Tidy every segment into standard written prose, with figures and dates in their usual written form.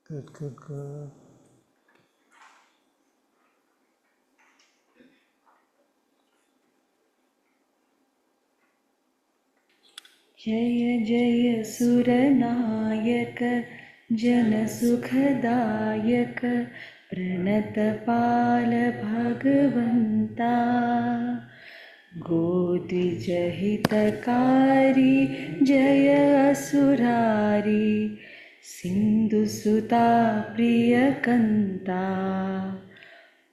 Good, good, good. Jaya Jaya Suranayaka Jana Sukhadayaka Pranatapala Bhagavanta Godvijahitakari Jaya Asurari Sindhu Suta Priyakanta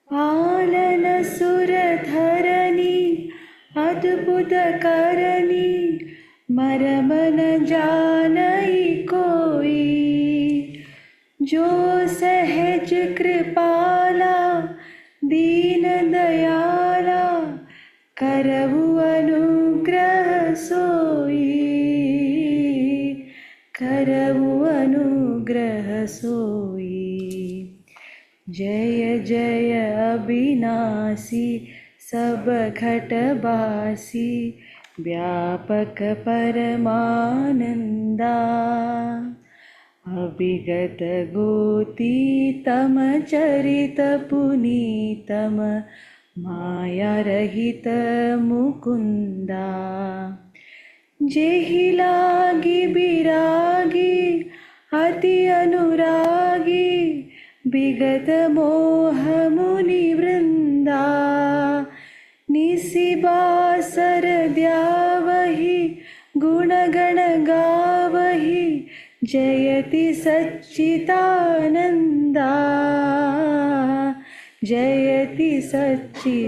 Palana Suradharani Adbhudakarani मरमन जानई कोई जो सहज कृपाला दीन दयाला करहु अनुग्रह सोई करहु अनुग्रह सोई जय जय अविनाशी सब घटवासी व्यापक परमानंदा अभिगत गोतीतम चरित पुनीतम माया रहित मुकुंदा जेहि लागी बिरागी अति अनुरागी विगत मोह मुनि वृंदा निसिबासर द्यावहि गुणगण गावहि जयति सच्चिदानंदा जयति सच्चिदानंदा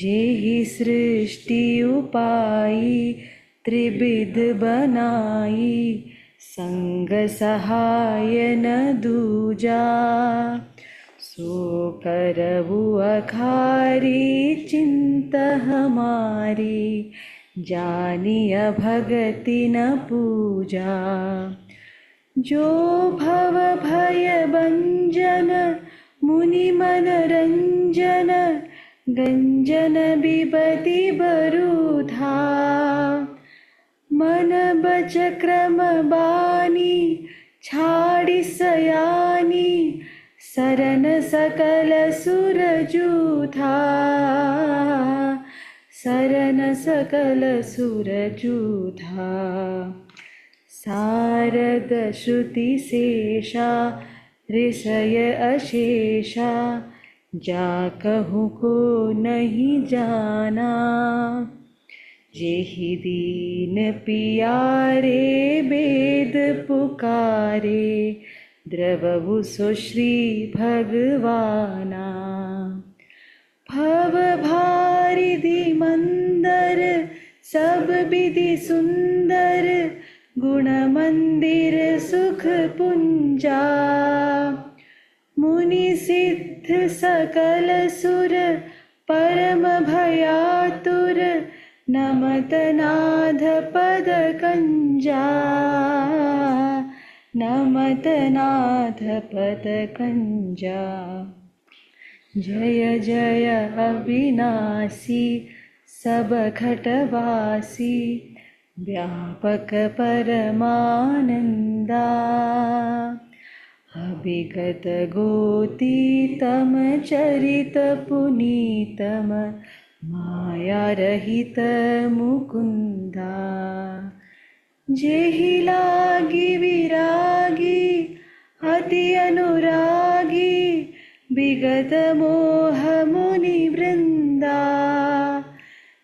जेहि सृष्टि उपाई त्रिविध बनाई संग सहाय न दूजा सो करहु अखारी चिंत हमारी जानिय भगति न पूजा जो भव भय भंजन मुनि मन रंजन गंजन बिबति बरूधा मन बच क्रम बानी छाड़ी सयानी सरन सकल सुर जूथा सरन सकल सुर जूथा सारद श्रुति शेषा ऋषय अशेषा जा कहूँ को नहीं जाना जेहि दीन पियारे वेद पुकारे द्रवहु सुश्री भगवाना भव भारिधि मंदर सब विधि सुंदर गुण मंदिर सुख पुंजा मुनि सिद्ध सकल सुर परम भयातुर नमत नाथ पद कंजा नमत नाथ पद कंजा जय जय अविनाशी सब घटवासी व्यापक परमानंदा अभिगत गोतीतम चरित पुनीतम माया रहित मुकुंदा जेहि लागी विरागी अति अनुरागी विगत मोह मुनि वृंदा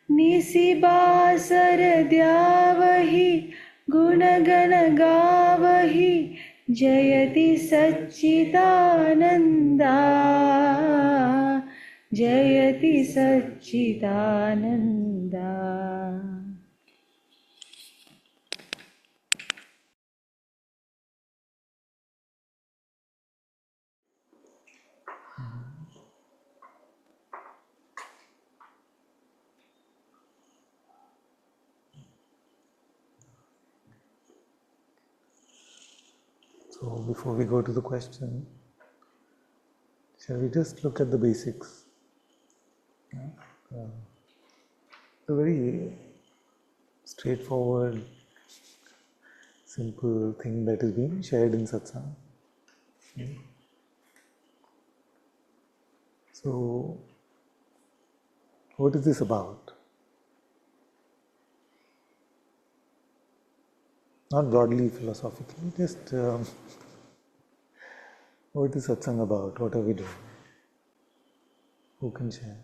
निसिबासर द्यावहि गुणगण गावहि जयति सच्चिदानंदा जयति Sachchidananda So before we go to the question, shall we just look at the basics? A very straightforward, simple thing that is being shared in Satsang. So, what is this about? Not broadly philosophically, just what is Satsang about? What are we doing? Who can share?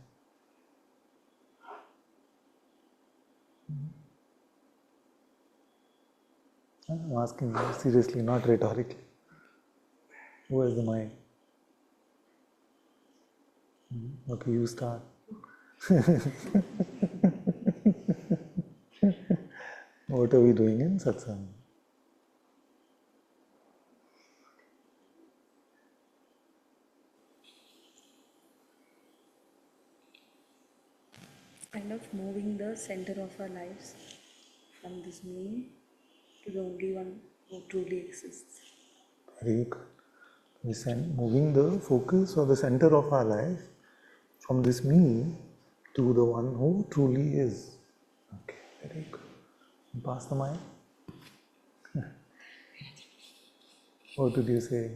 I'm asking you seriously, not rhetorically. Who has the mic? Okay, you start. What are we doing in Satsang? Kind of moving the center of our lives from this me to the only one who truly exists. Very good. Moving the focus or the center of our life from this me to the one who truly is. Okay, very good. Pass the mic. What did you say?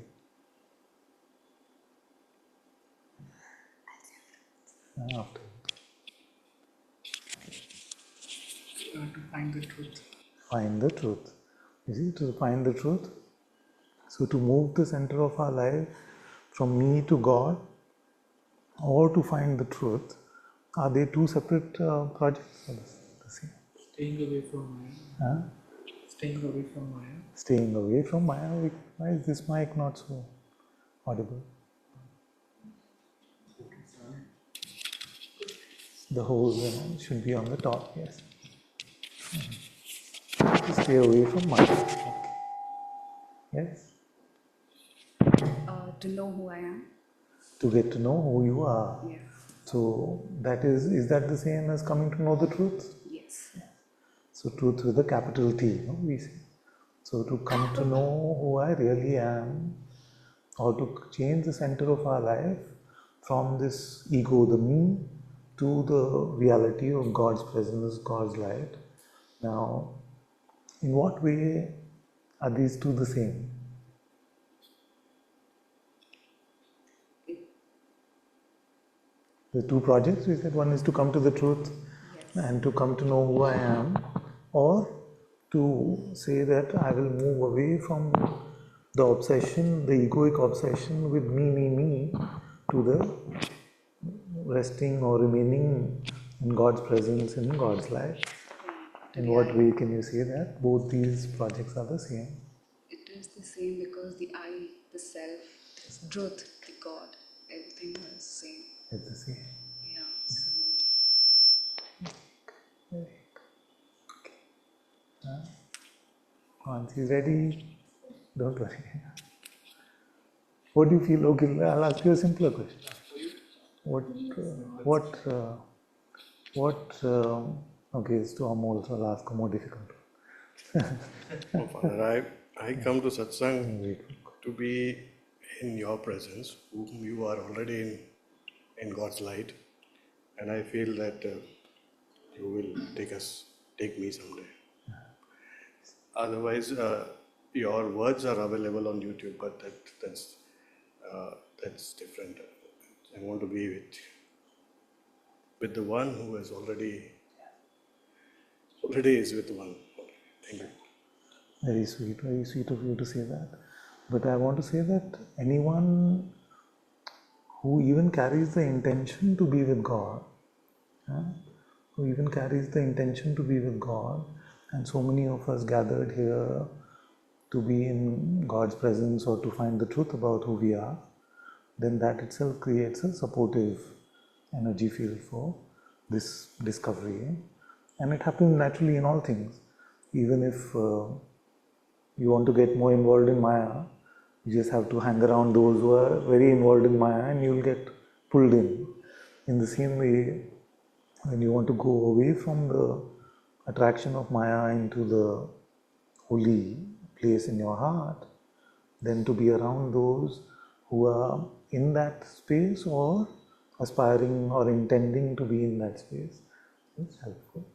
After. To find the truth. Find the truth. You see, to find the truth. So to move the center of our life from me to God or to find the truth, are they two separate projects or the same? Staying away from Maya. Huh? Staying away from Maya. Staying away from Maya. Why is this mic not so audible? The hose should be on the top, yes. To stay away from Maya. Okay. Yes? To know who I am. To get to know who you are. Yeah. So that is that the same as coming to know the truth? Yes. So truth with a capital T, we say. So to come to know who I really am, or to change the center of our life from this ego, the me, to the reality of God's presence, God's light. Now, in what way are these two the same? The two projects, we said one is to come to the truth and to come to know who I am, or to say that I will move away from the obsession, the egoic obsession with me, to the resting or remaining in God's presence, in God's life. In what way can you say that both these projects are the same? It is the same because the I, the self, the truth, the God, everything is the same. It's the same. Yeah. So Very good. Okay. Once he's ready, don't worry. What do you feel? Okay, I'll ask you a simpler question. Okay, it's to Amol, so I'll ask a more difficult one. Oh, Father, I come to Satsang to be in your presence, whom you are already in God's light, and I feel that you will take me someday. Otherwise, your words are available on YouTube, but that's different. I want to be with the one who is already is with one. Thank you. Very sweet of you to say that. But I want to say that anyone who even carries the intention to be with God, who even carries the intention to be with God, and so many of us gathered here to be in God's presence or to find the truth about who we are, then that itself creates a supportive energy field for this discovery. And it happens naturally in all things. Even if you want to get more involved in Maya, you just have to hang around those who are very involved in Maya and you'll get pulled in. In the same way, when you want to go away from the attraction of Maya into the holy place in your heart, then to be around those who are in that space or aspiring or intending to be in that space is helpful.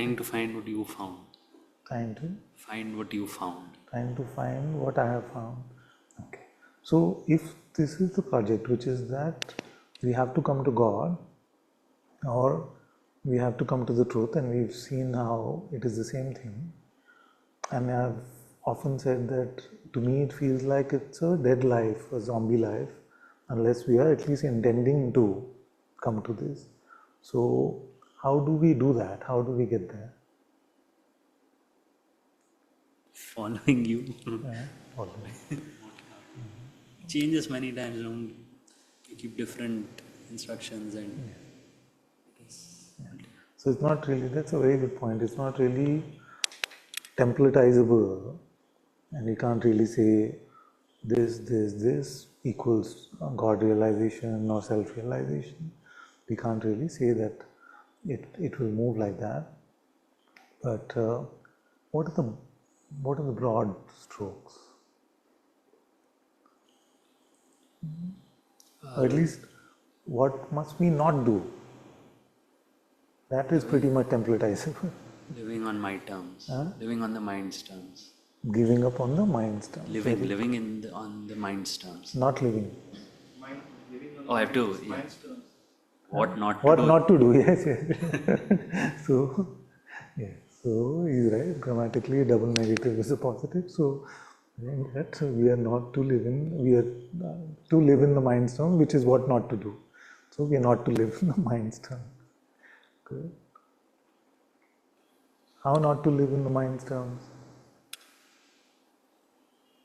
Trying to find what you found. Trying to Find what you found. find what I have found. Okay. So if this is the project, which is that we have to come to God, or we have to come to the truth, and we've seen how it is the same thing. And I've often said that to me it feels like it's a dead life, a zombie life, unless we are at least intending to come to this. So how do we do that? How do we get there? Following you. Yeah, always. Changes many times. You keep different instructions and. So it's not really, that's a very good point, it's not really templatizable, and you can't really say this equals God realization or self-realization. We can't really say that it will move like that. But what are the broad strokes? Or at least, what must we not do? That is pretty much templatizable. Living on my terms. Living on the mind's terms. Giving up on the mind's terms. Living on the mind's terms. Not living. Oh, I have to. Yeah. What not to What do. not to do, yes. So, yes. So, he's right. Grammatically, double negative is a positive. So, saying that we are not to live in, we are to live in the mind's terms, which is what not to do. So, we are not to live in the mind's terms. Good. How not to live in the mind's terms?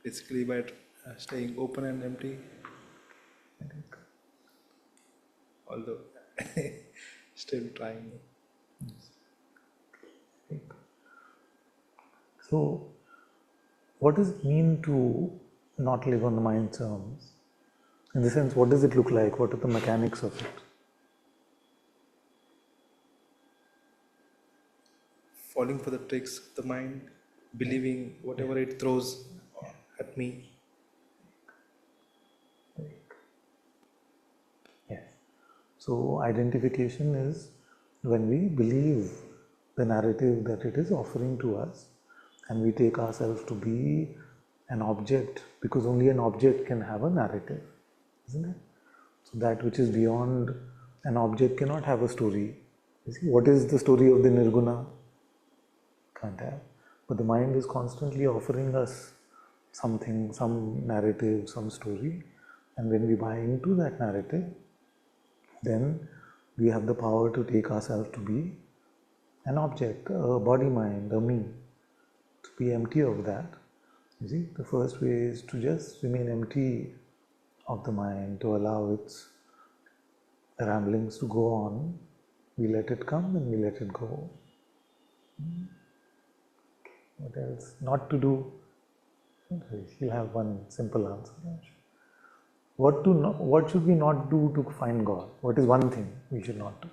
Basically by staying open and empty. Although still trying. So, what does it mean to not live on the mind terms? In the sense, what does it look like? What are the mechanics of it? Falling for the tricks of the mind, believing whatever it throws at me. Yes. So, identification is when we believe the narrative that it is offering to us, and we take ourselves to be an object, because only an object can have a narrative, isn't it? So that which is beyond an object cannot have a story. You see, what is the story of the Nirguna? Can't have. But the mind is constantly offering us something, some narrative, some story, and when we buy into that narrative, then we have the power to take ourselves to be an object, a body mind, a me, to be empty of that. You see, the first way is to just remain empty of the mind, to allow its ramblings to go on. We let it come and we let it go. What else? Not to do. You'll have one simple answer. What should we not do to find God? What is one thing we should not do?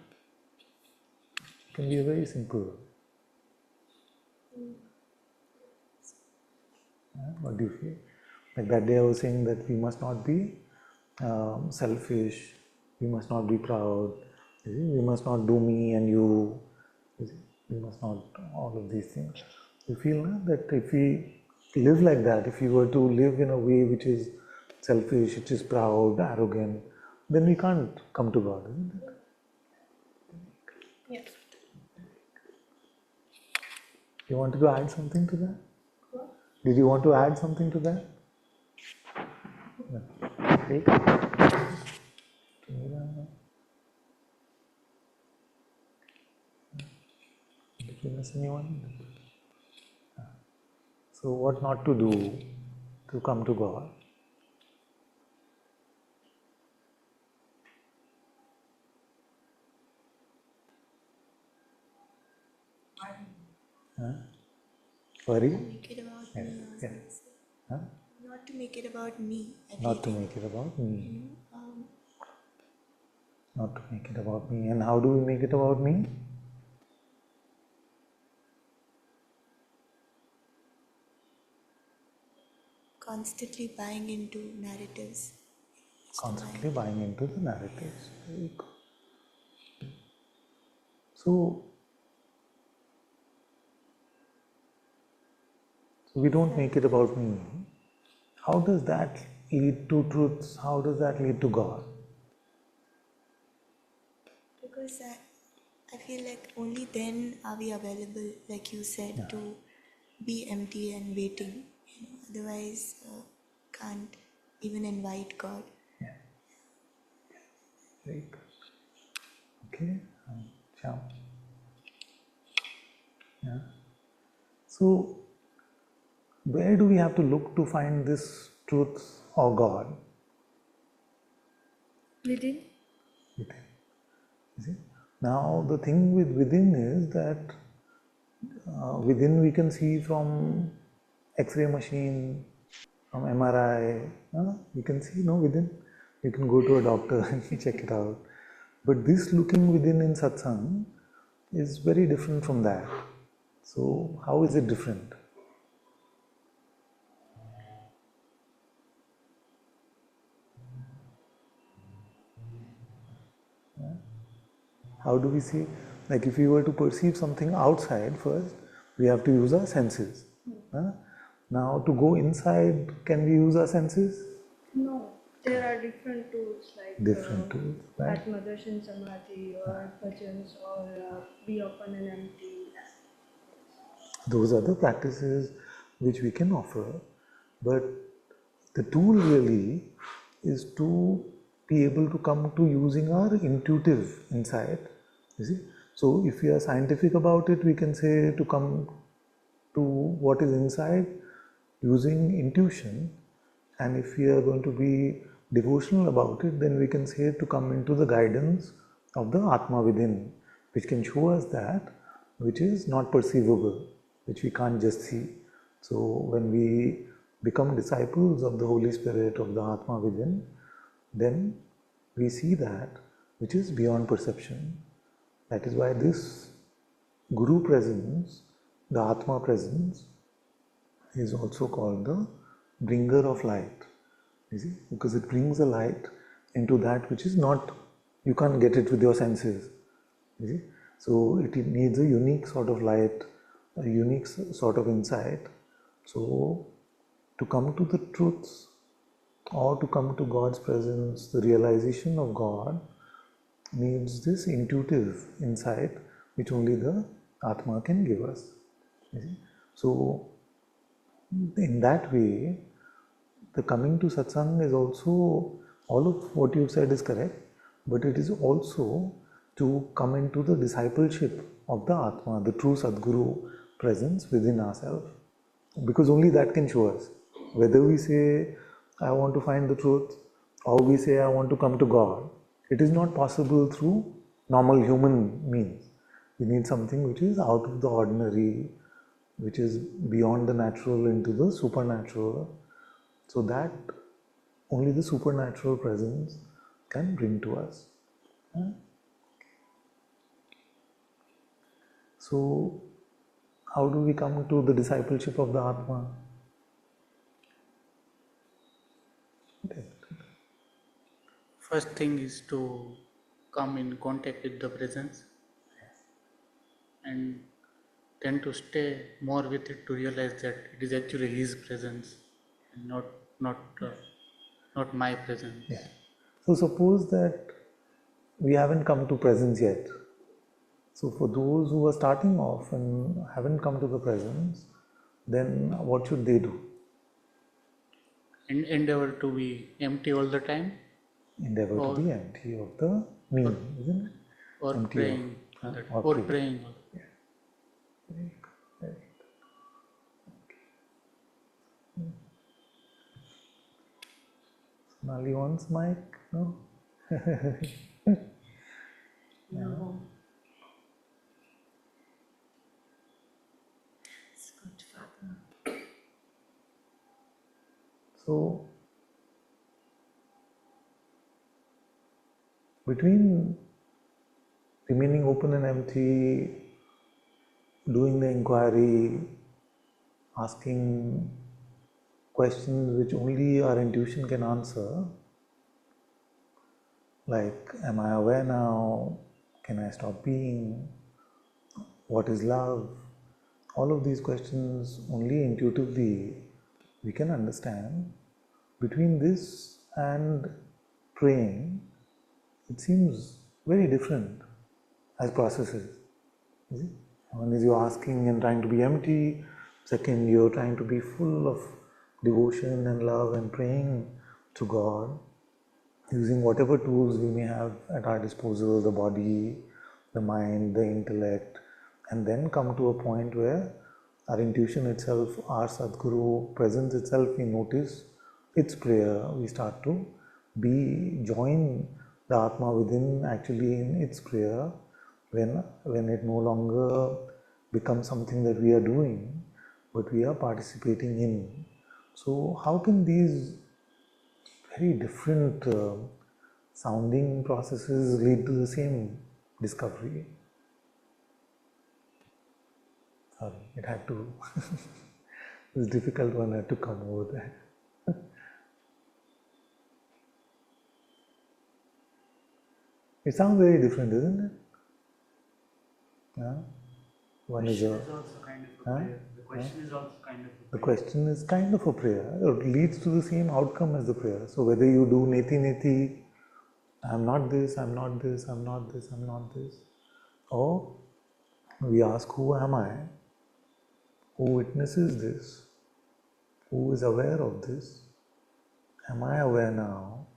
It can be very simple. What do you feel? Like that day I was saying that we must not be selfish, we must not be proud, we must not do me and you, we must not, all of these things. You feel that if we live like that, if we were to live in a way which is selfish, which is proud, arrogant, then we can't come to God, isn't it? Yes. You wanted to add something to that? Did you want to add something to that? No. Okay. Did you miss anyone? So what not to do to come to God? Worry? Make it about Yes. me. Yes. Huh? Not to make it about me. Not to make it about me. Um, Not to make it about me. And how do we make it about me? constantly buying into narratives. Constantly buying into the narratives. Very good. So, We don't make it about me. How does that lead to truths? How does that lead to God? Because I feel like only then are we available, like you said, to be empty and waiting. Otherwise, can't even invite God. Yeah. Very good. Okay, Shyam. Yeah. So, where do we have to look to find this truth or God? Within? Within. You see? Now, the thing with within is that within we can see from X-ray machine, from MRI, you can see within. You can go to a doctor and check it out. But this looking within in satsang is very different from that. So, how is it different? How do we see? Like if we were to perceive something outside first, we have to use our senses. Now to go inside, can we use our senses? No. There are different tools like Different tools, right? Ātma Samadhi or Bhajans or be open and empty. Those are the practices which we can offer. But the tool really is to be able to come to using our intuitive insight. You see? So if we are scientific about it, we can say to come to what is inside using intuition. And if we are going to be devotional about it, then we can say to come into the guidance of the Atma within, which can show us that which is not perceivable, which we can't just see. So when we become disciples of the Holy Spirit, of the Atma within, then we see that which is beyond perception. That is why this Guru presence, the Atma presence, is also called the bringer of light. You see, because it brings the light into that which is not, you can't get it with your senses. You see, so it needs a unique sort of light, a unique sort of insight. So to come to the truths or to come to God's presence, the realization of God needs this intuitive insight which only the Atma can give us. You see? So in that way, the coming to satsang is also, all of what you said is correct, but it is also to come into the discipleship of the Atma, the true Sadguru presence within ourselves. Because only that can show us. Whether we say, I want to find the truth, or we say, I want to come to God, it is not possible through normal human means. We need something which is out of the ordinary, which is beyond the natural into the supernatural. So that only the supernatural presence can bring to us. So, how do we come to the discipleship of the Atma? First thing is to come in contact with the presence, and then to stay more with it to realize that it is actually his presence and not my presence. Yeah. So suppose that we haven't come to presence yet. So for those who are starting off and haven't come to the presence, then what should they do? And endeavor to be empty all the time, Endeavor to be empty of the me, isn't it? or Empty praying, of, or praying. Yeah. Very good. Very good. Okay. Sonali wants mic? No? No. It's good, Father. So, between remaining open and empty, doing the inquiry, asking questions which only our intuition can answer, like, am I aware now? Can I stop being? What is love? all of these questions only intuitively we can understand. Between this and praying, it seems very different as processes. You see? One is you're asking and trying to be empty. Second, you're trying to be full of devotion and love and praying to God, using whatever tools we may have at our disposal, the body, the mind, the intellect, and then come to a point where our intuition itself, our Sadguru presence itself, we notice its prayer, we start to join the Atma within actually in its prayer when it no longer becomes something that we are doing, but we are participating in. So how can these very different sounding processes lead to the same discovery? Sorry, it had to. This difficult one had to come over there. It sounds very different, isn't it? Yeah? One is a. The question is also kind of a prayer. The question is kind of a prayer. It leads to the same outcome as the prayer. So whether you do neti neti, I'm not this, I'm not this, I'm not this, I'm not this, or we ask, who am I? Who witnesses this? Who is aware of this? Am I aware now?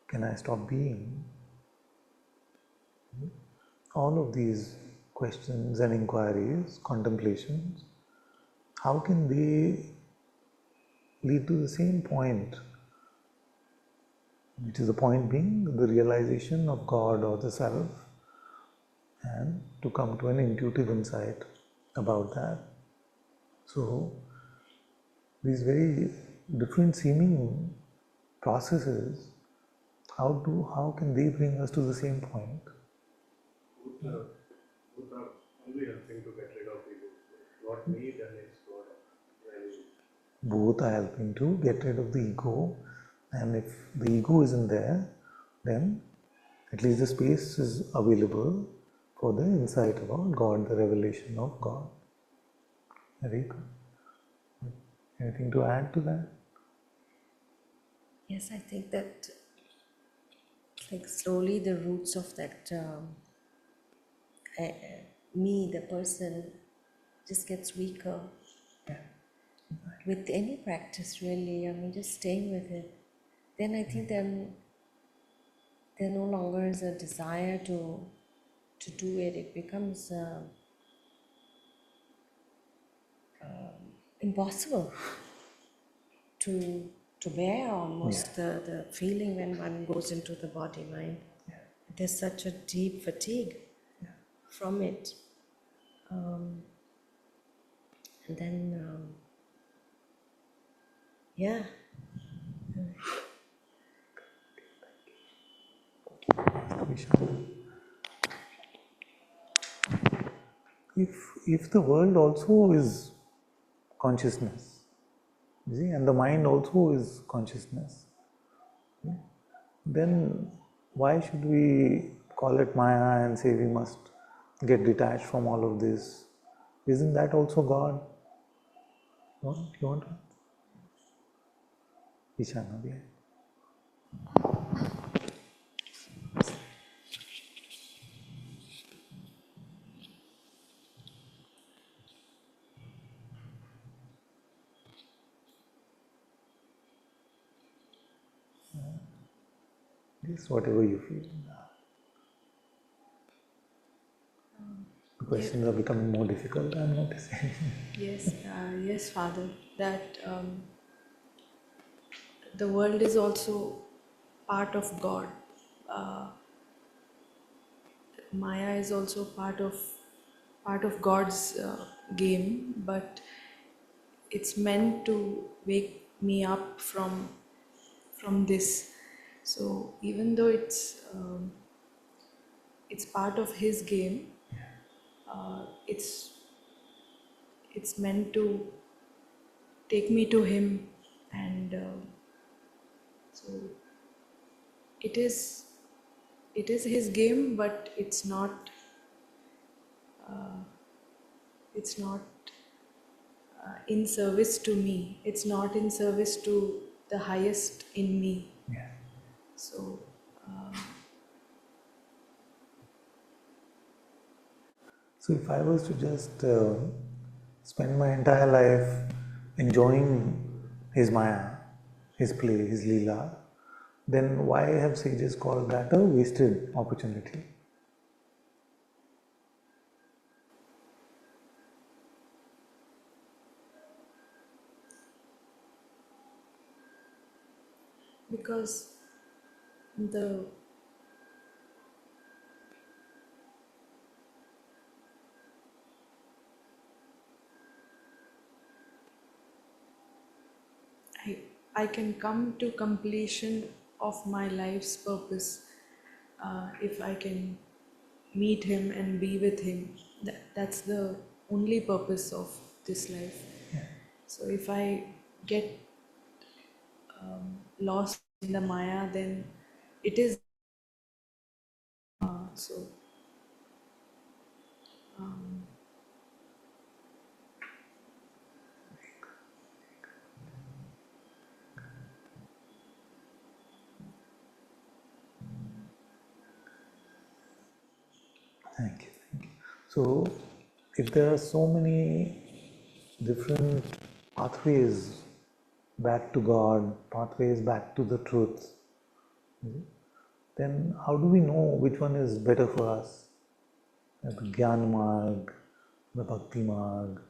Can I stop being? All of these questions and inquiries, contemplations, how can they lead to the same point, which is the point being the realization of God or the Self, and to come to an intuitive insight about that. So, these very different seeming processes, how can they bring us to the same point? Both are only helping to get rid of ego. Not me, then it's God. Both are helping to get rid of the ego, and if the ego isn't there, then at least the space is available for the insight about God, the revelation of God. Very good. Anything to add to that? Yes, I think that like slowly the roots of that me, the person, just gets weaker. Yeah. With any practice, really, I mean, just staying with it. Then I think then there no longer is a desire to do it. It becomes impossible to bear almost the feeling when one goes into the body mind. Yeah. There's such a deep fatigue from it. And then, If the world also is consciousness, you see, and the mind also is consciousness, then why should we call it Maya and say we must get detached from all of this? Isn't that also God? No? You want to? Ishana, yeah. Yes, whatever you feel. The questions are becoming more difficult, I'm noticing. yes, Father, that the world is also part of God. Maya is also part of God's game, but it's meant to wake me up from this. So even though it's part of His game, it's meant to take me to Him, and so it is His game, but it's not It's not in service to me. It's not in service to the highest in me. Yeah. So, So if I was to just spend my entire life enjoying his Maya, his play, his Leela, then why have sages called that a wasted opportunity? because the I can come to completion of my life's purpose if I can meet him and be with him. That's the only purpose of this life. So if I get lost in the Maya, then it is so. Thank you, thank you. So, if there are so many different pathways back to God, pathways back to the truth, then how do we know which one is better for us? The Jnana Marg, the Bhakti Marg,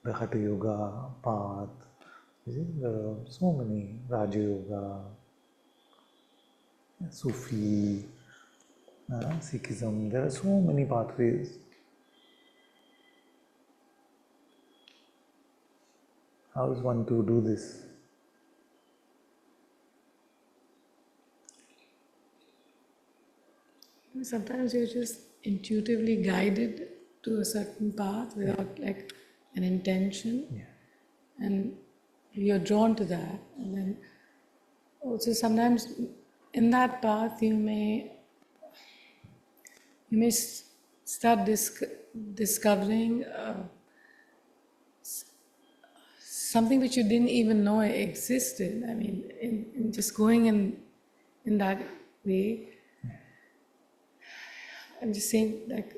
the Hatha Yoga path, there are so many, Raja Yoga, Sufi, Sikhism, there are so many pathways. How is one to do this? Sometimes you're just intuitively guided to a certain path without like an intention, and you're drawn to that. And then also sometimes in that path you may start discovering something which you didn't even know existed. I mean, in just going in that way. I'm just saying, like,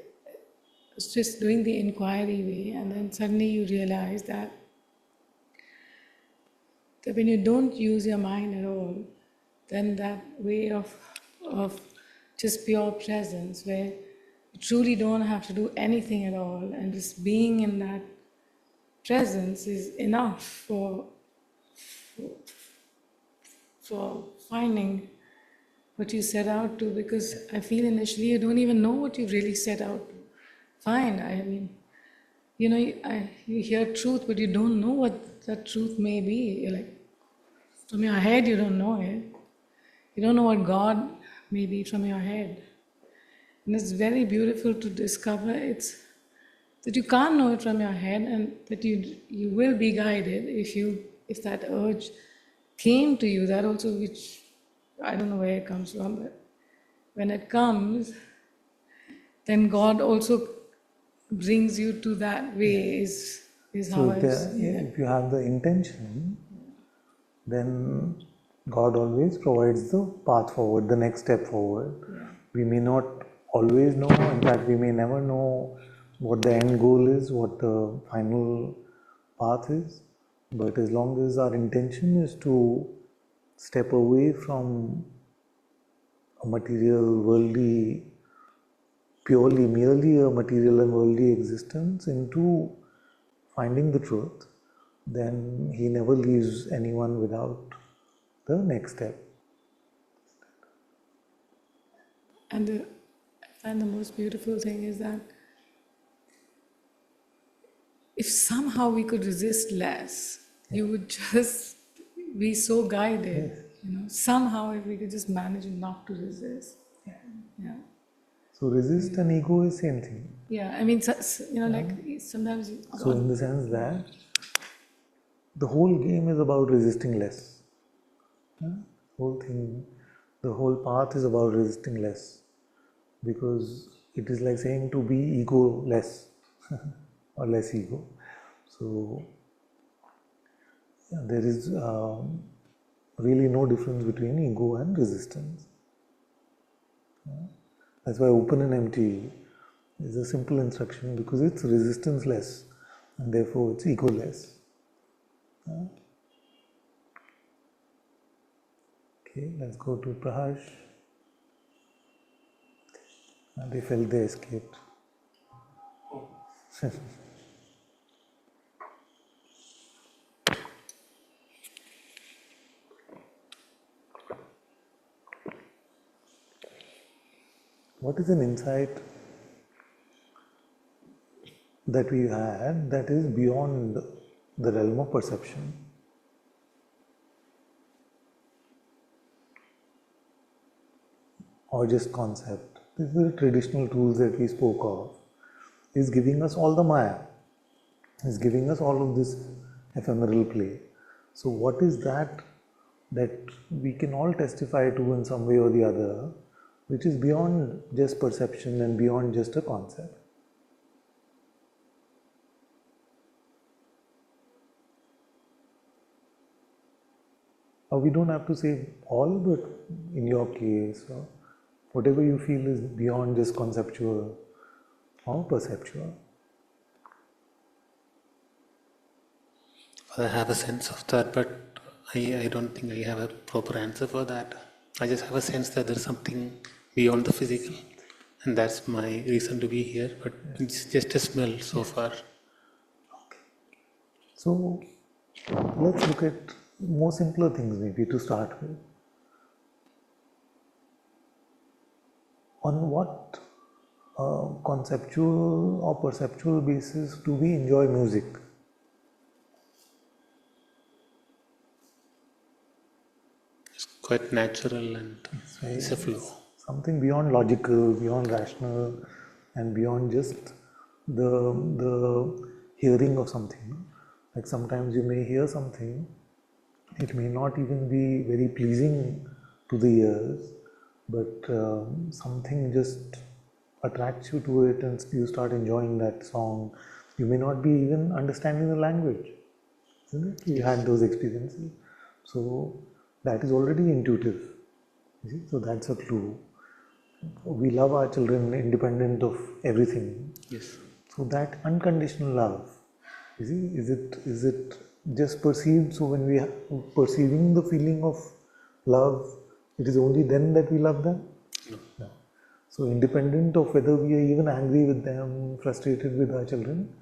it's just doing the inquiry way, and then suddenly you realize that when you don't use your mind at all, then that way of just pure presence, where you truly don't have to do anything at all, and just being in that presence is enough for finding what you set out to. Because I feel initially you don't even know what you really set out to find. I mean, you know, you hear truth, but you don't know what that truth may be. You're like, from your head, you don't know it. You don't know what God may be from your head. And it's very beautiful to discover that you can't know it from your head, and that you will be guided if that urge came to you. That also, which I don't know where it comes from, but when it comes, then God also brings you to that way. Is how I see it. If you have the intention, then God always provides the path forward, the next step forward. Yeah. We may not always know, in fact, we may never know what the end goal is, what the final path is, but as long as our intention is to step away from a material, worldly, merely a material and worldly existence into finding the truth, then he never leaves anyone without the next step. And I find the most beautiful thing is that if somehow we could resist less, you would just be so guided. Yes. You know, somehow if we could just manage not to resist. Yeah. So resist and ego is same thing. Yeah. I mean, you know, like sometimes. So in the sense that the whole game is about resisting less. Whole thing, the whole path is about resisting less, because it is like saying to be ego less. or less ego. So there is really no difference between ego and resistance. That's why open and empty is a simple instruction, because it's resistance-less and therefore it's ego-less. Okay, let's go to Prahash. They felt they escaped. What is an insight that we had that is beyond the realm of perception? Or just concept? These are the traditional tools that we spoke of. Is giving us all the Maya, is giving us all of this ephemeral play. So what is that we can all testify to in some way or the other, which is beyond just perception and beyond just a concept? Or we don't have to say all, but in your case, whatever you feel is beyond just conceptual or perceptual. I have a sense of that, but I don't think I have a proper answer for that. I just have a sense that there's something beyond the physical, and that's my reason to be here, but it's just a smell so far. Okay. So let's look at more simpler things maybe to start with. On what conceptual or perceptual basis do we enjoy music? It's quite natural and it's a flow. Something beyond logical, beyond rational, and beyond just the hearing of something. Like sometimes you may hear something, it may not even be very pleasing to the ears, but something just attracts you to it and you start enjoying that song. You may not be even understanding the language, isn't it? You had those experiences. So that is already intuitive. You see? So that's a clue. We love our children independent of everything. Yes. So that unconditional love, you see, is it just perceived? So when we are perceiving the feeling of love, it is only then that we love them? No. So independent of whether we are even angry with them, frustrated with our children,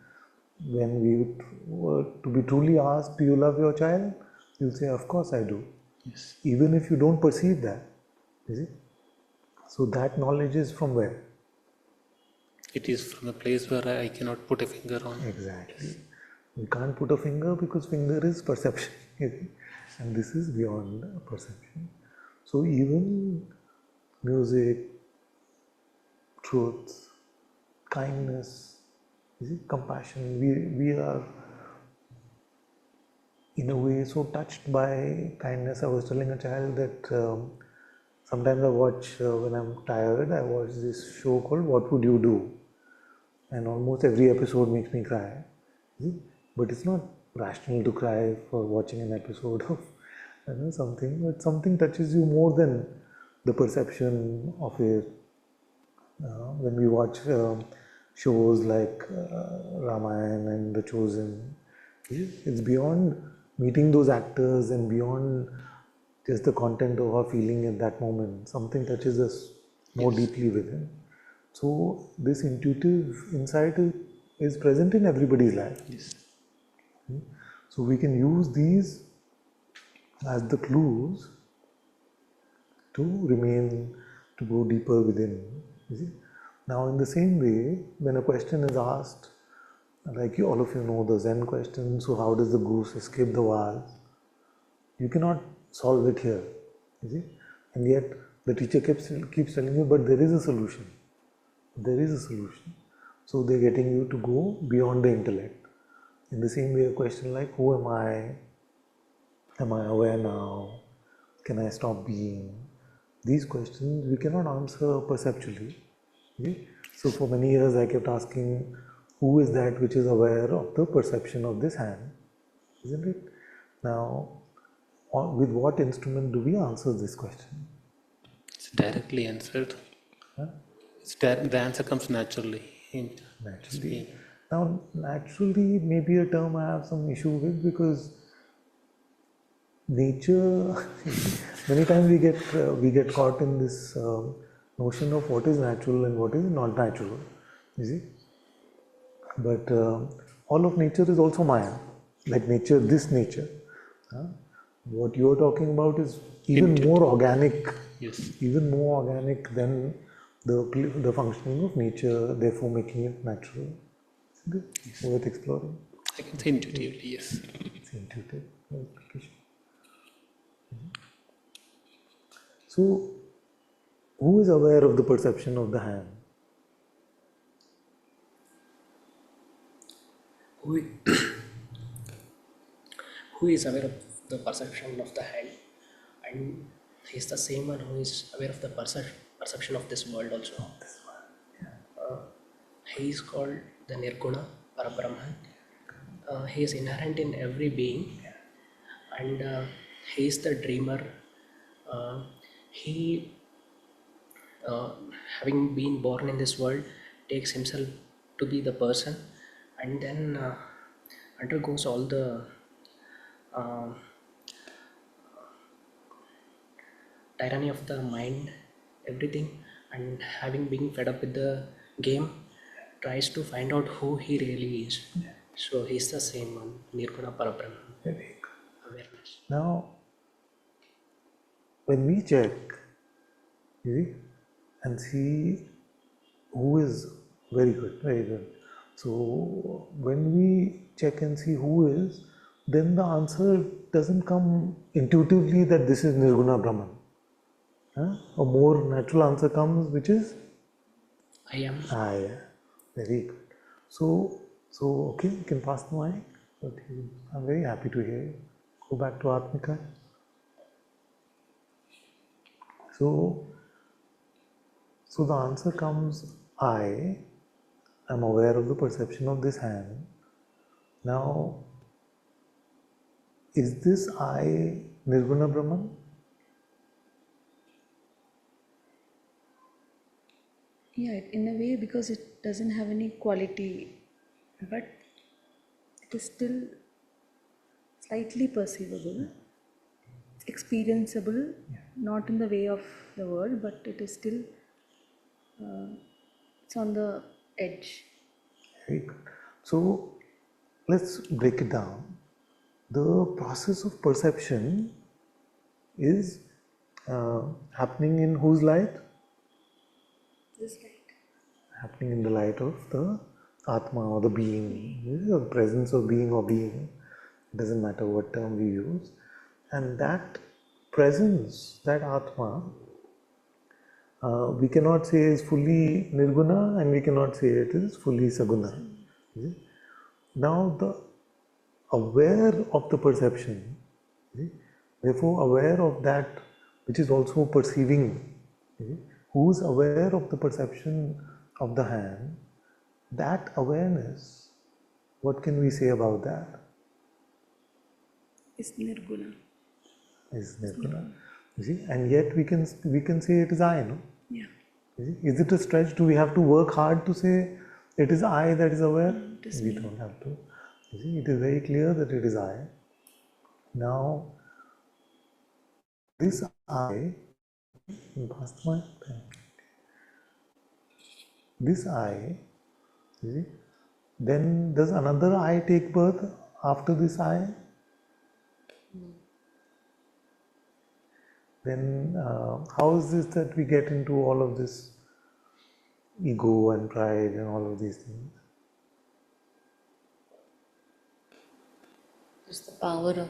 when we were to be truly asked, do you love your child? You'll say, of course I do. Yes. Even if you don't perceive that. You see? So that knowledge is from where? It is from a place where I cannot put a finger on. Exactly. We can't put a finger because finger is perception. And this is beyond perception. So even music, truth, kindness, compassion, we are in a way so touched by kindness. I was telling a child that sometimes I watch, when I'm tired, I watch this show called What Would You Do? And almost every episode makes me cry. But it's not rational to cry for watching an episode of something, but something touches you more than the perception of it. When we watch shows like Ramayana and The Chosen, it's beyond meeting those actors and beyond just the content of our feeling at that moment. Something touches us more deeply within. So this intuitive insight is present in everybody's life. Yes. So we can use these as the clues to remain, to go deeper within. You see? Now in the same way, when a question is asked, like all of you know the Zen question, so how does the goose escape the vase? You cannot solve it here, you see? And yet the teacher keeps telling you, but there is a solution. There is a solution. So they're getting you to go beyond the intellect. In the same way, a question like, who am I? Am I aware now? Can I stop being? These questions we cannot answer perceptually. Okay? So for many years I kept asking, who is that which is aware of the perception of this hand, isn't it? Now, with what instrument do we answer this question? It's directly answered. Huh? The answer comes naturally. Naturally. Now, naturally, maybe a term I have some issue with, because nature, many times we get caught in this notion of what is natural and what is not natural, you see. But all of nature is also Maya, like nature, this nature. What you are talking about is even more organic, even more organic than the functioning of nature, therefore making it natural. Isn't it? Worth exploring. I can say intuitively, yes. It's intuitive. So, who is aware of the perception of the hand? Who is aware of the perception of the hand, and he is the same one who is aware of the perception of this world also. He is called the Nirguṇa Brahman. He is inherent in every being, and he is the dreamer. He, having been born in this world, takes himself to be the person, and then undergoes all the tyranny of the mind, everything, and having been fed up with the game, tries to find out who he really is. So he's the same one, Nirguṇa Brahman. Awareness. Now, when we check, you see, and see who is very good, very good. So when we check and see who is, then the answer doesn't come intuitively that this is Nirguṇa Brahman. A more natural answer comes, which is I am. I. Very good. So okay, you can pass the mic. Okay. I'm very happy to hear you. Go back to Atmika. So the answer comes, I am aware of the perception of this hand. Now, is this I Nirguṇa Brahman? Yeah, in a way, because it doesn't have any quality, but it is still slightly perceivable, experienceable, not in the way of the world, but it is still, it's on the edge. Very good. So let's break it down. The process of perception is happening in whose light? This light. Happening in the light of the Ātma or the being, the presence of being or being. It doesn't matter what term we use. And that presence, that Ātma, we cannot say is fully Nirguna and we cannot say it is fully Saguna. Now the aware of the perception, therefore aware of that which is also perceiving, who's aware of the perception of the hand, that awareness, what can we say about that? Is Nirguna. Is Nirguna. You see, and yet we can say it is I, no? Yeah. Is it a stretch? Do we have to work hard to say it is I that is aware? We don't have to. You see, it is very clear that it is I. Now, this I, this I, you see, then does another I take birth after this I? Then how is this that we get into all of this ego and pride and all of these things? Just the power of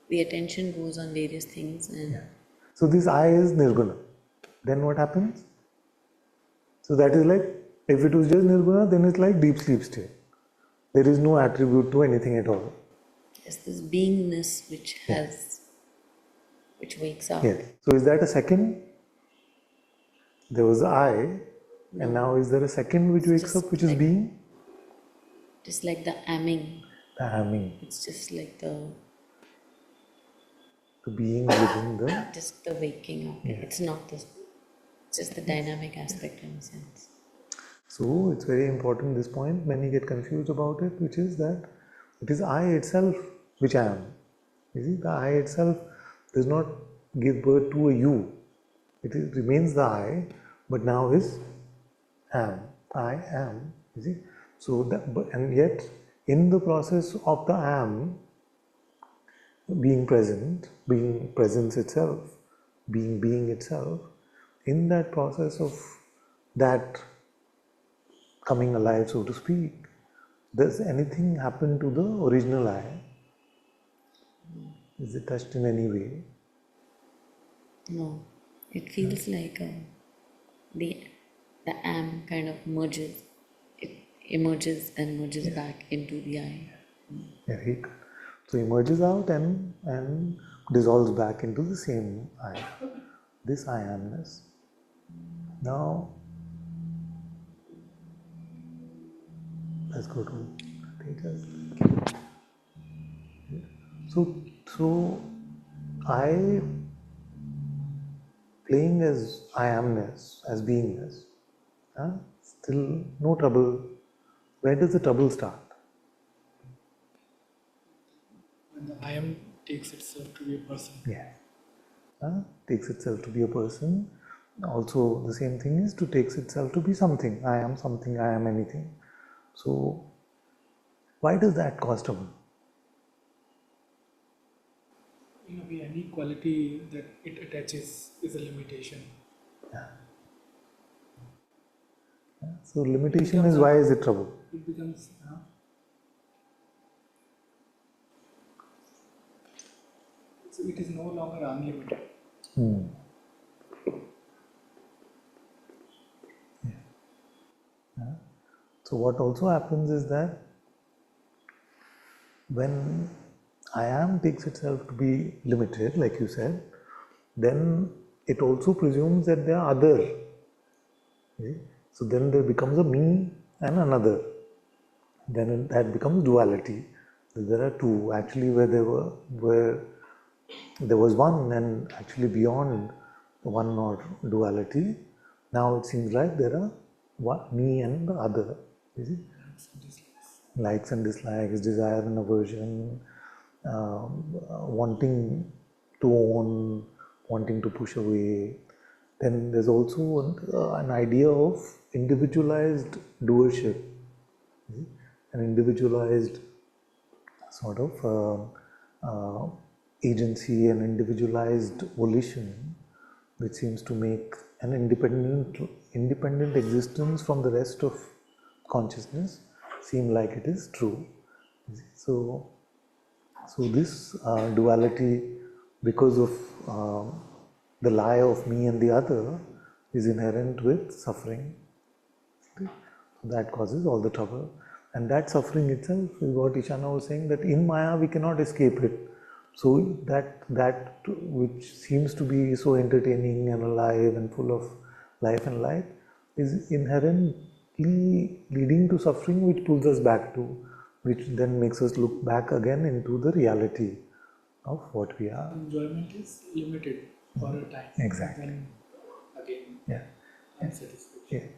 the attention goes on various things, and so this I is Nirguna. Then what happens? So that is like, if it was just Nirguna, then it's like deep sleep state. There is no attribute to anything at all. there's this beingness which has, which wakes up. Yes. So is that a second? There was I, and now is there a second which wakes up, which is being? Just like the amming. The amming. It's just like the being within the... Just the waking up. Yeah. It's not the... It's just the dynamic aspect in a sense. So it's very important, this point, many get confused about it, which is that it is I itself which I am. You see, the I itself does not give birth to a you. Remains the I, but now is am. I am. You see? So and yet in the process of the am, being present, being presence itself, being itself, in that process of that coming alive, so to speak, does anything happen to the original I? Is it touched in any way? No. It feels like the am kind of merges. It emerges and merges back into the I. Very good. So emerges out and dissolves back into the same I. This I amness. Now let's go to Tejas. So I playing as I amness, as beingness, still no trouble. Where does the trouble start? When the I am takes itself to be a person. Yeah. Takes itself to be a person. Also, the same thing is to takes itself to be something. I am something, I am anything. So, why does that cause trouble? In a way, any quality that it attaches is a limitation. Yeah. So, limitation is why is it trouble? It becomes so it is no longer unlimited. Yeah. So what also happens is that when I am takes itself to be limited, like you said, then it also presumes that there are other. Okay? So then there becomes a me and another. Then that becomes duality. There are two. Actually, where there was one, and actually beyond one or duality, now it seems like there are me and the other. You see? Likes and dislikes, desire and aversion, wanting to own, wanting to push away. Then there's also an idea of individualized doership, an individualized sort of agency and individualized volition, which seems to make an independent existence from the rest of consciousness seem like it is true. So this duality, because of the lie of me and the other, is inherent with suffering. So that causes all the trouble. And that suffering itself is what Ishana was saying, that in Maya we cannot escape it. So that which seems to be so entertaining and alive and full of life and light is inherently leading to suffering, which pulls us back to, which then makes us look back again into the reality of what we are. Enjoyment is limited for a time. Exactly. Then again, unsatisfaction. Yeah.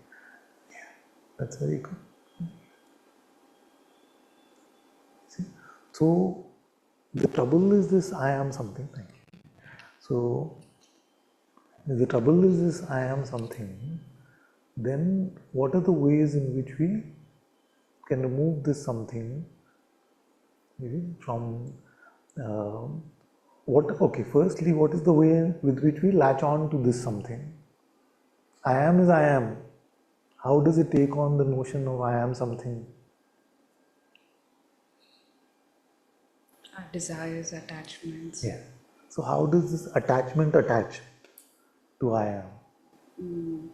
That's very good. See? So the trouble is this I am something. Thank you. So if the trouble is this I am something, then what are the ways in which we can remove this something from firstly, what is the way with which we latch on to this something? I am is I am. How does it take on the notion of I am something? Our desires, attachments. Yeah. So how does this attachment attach to I am?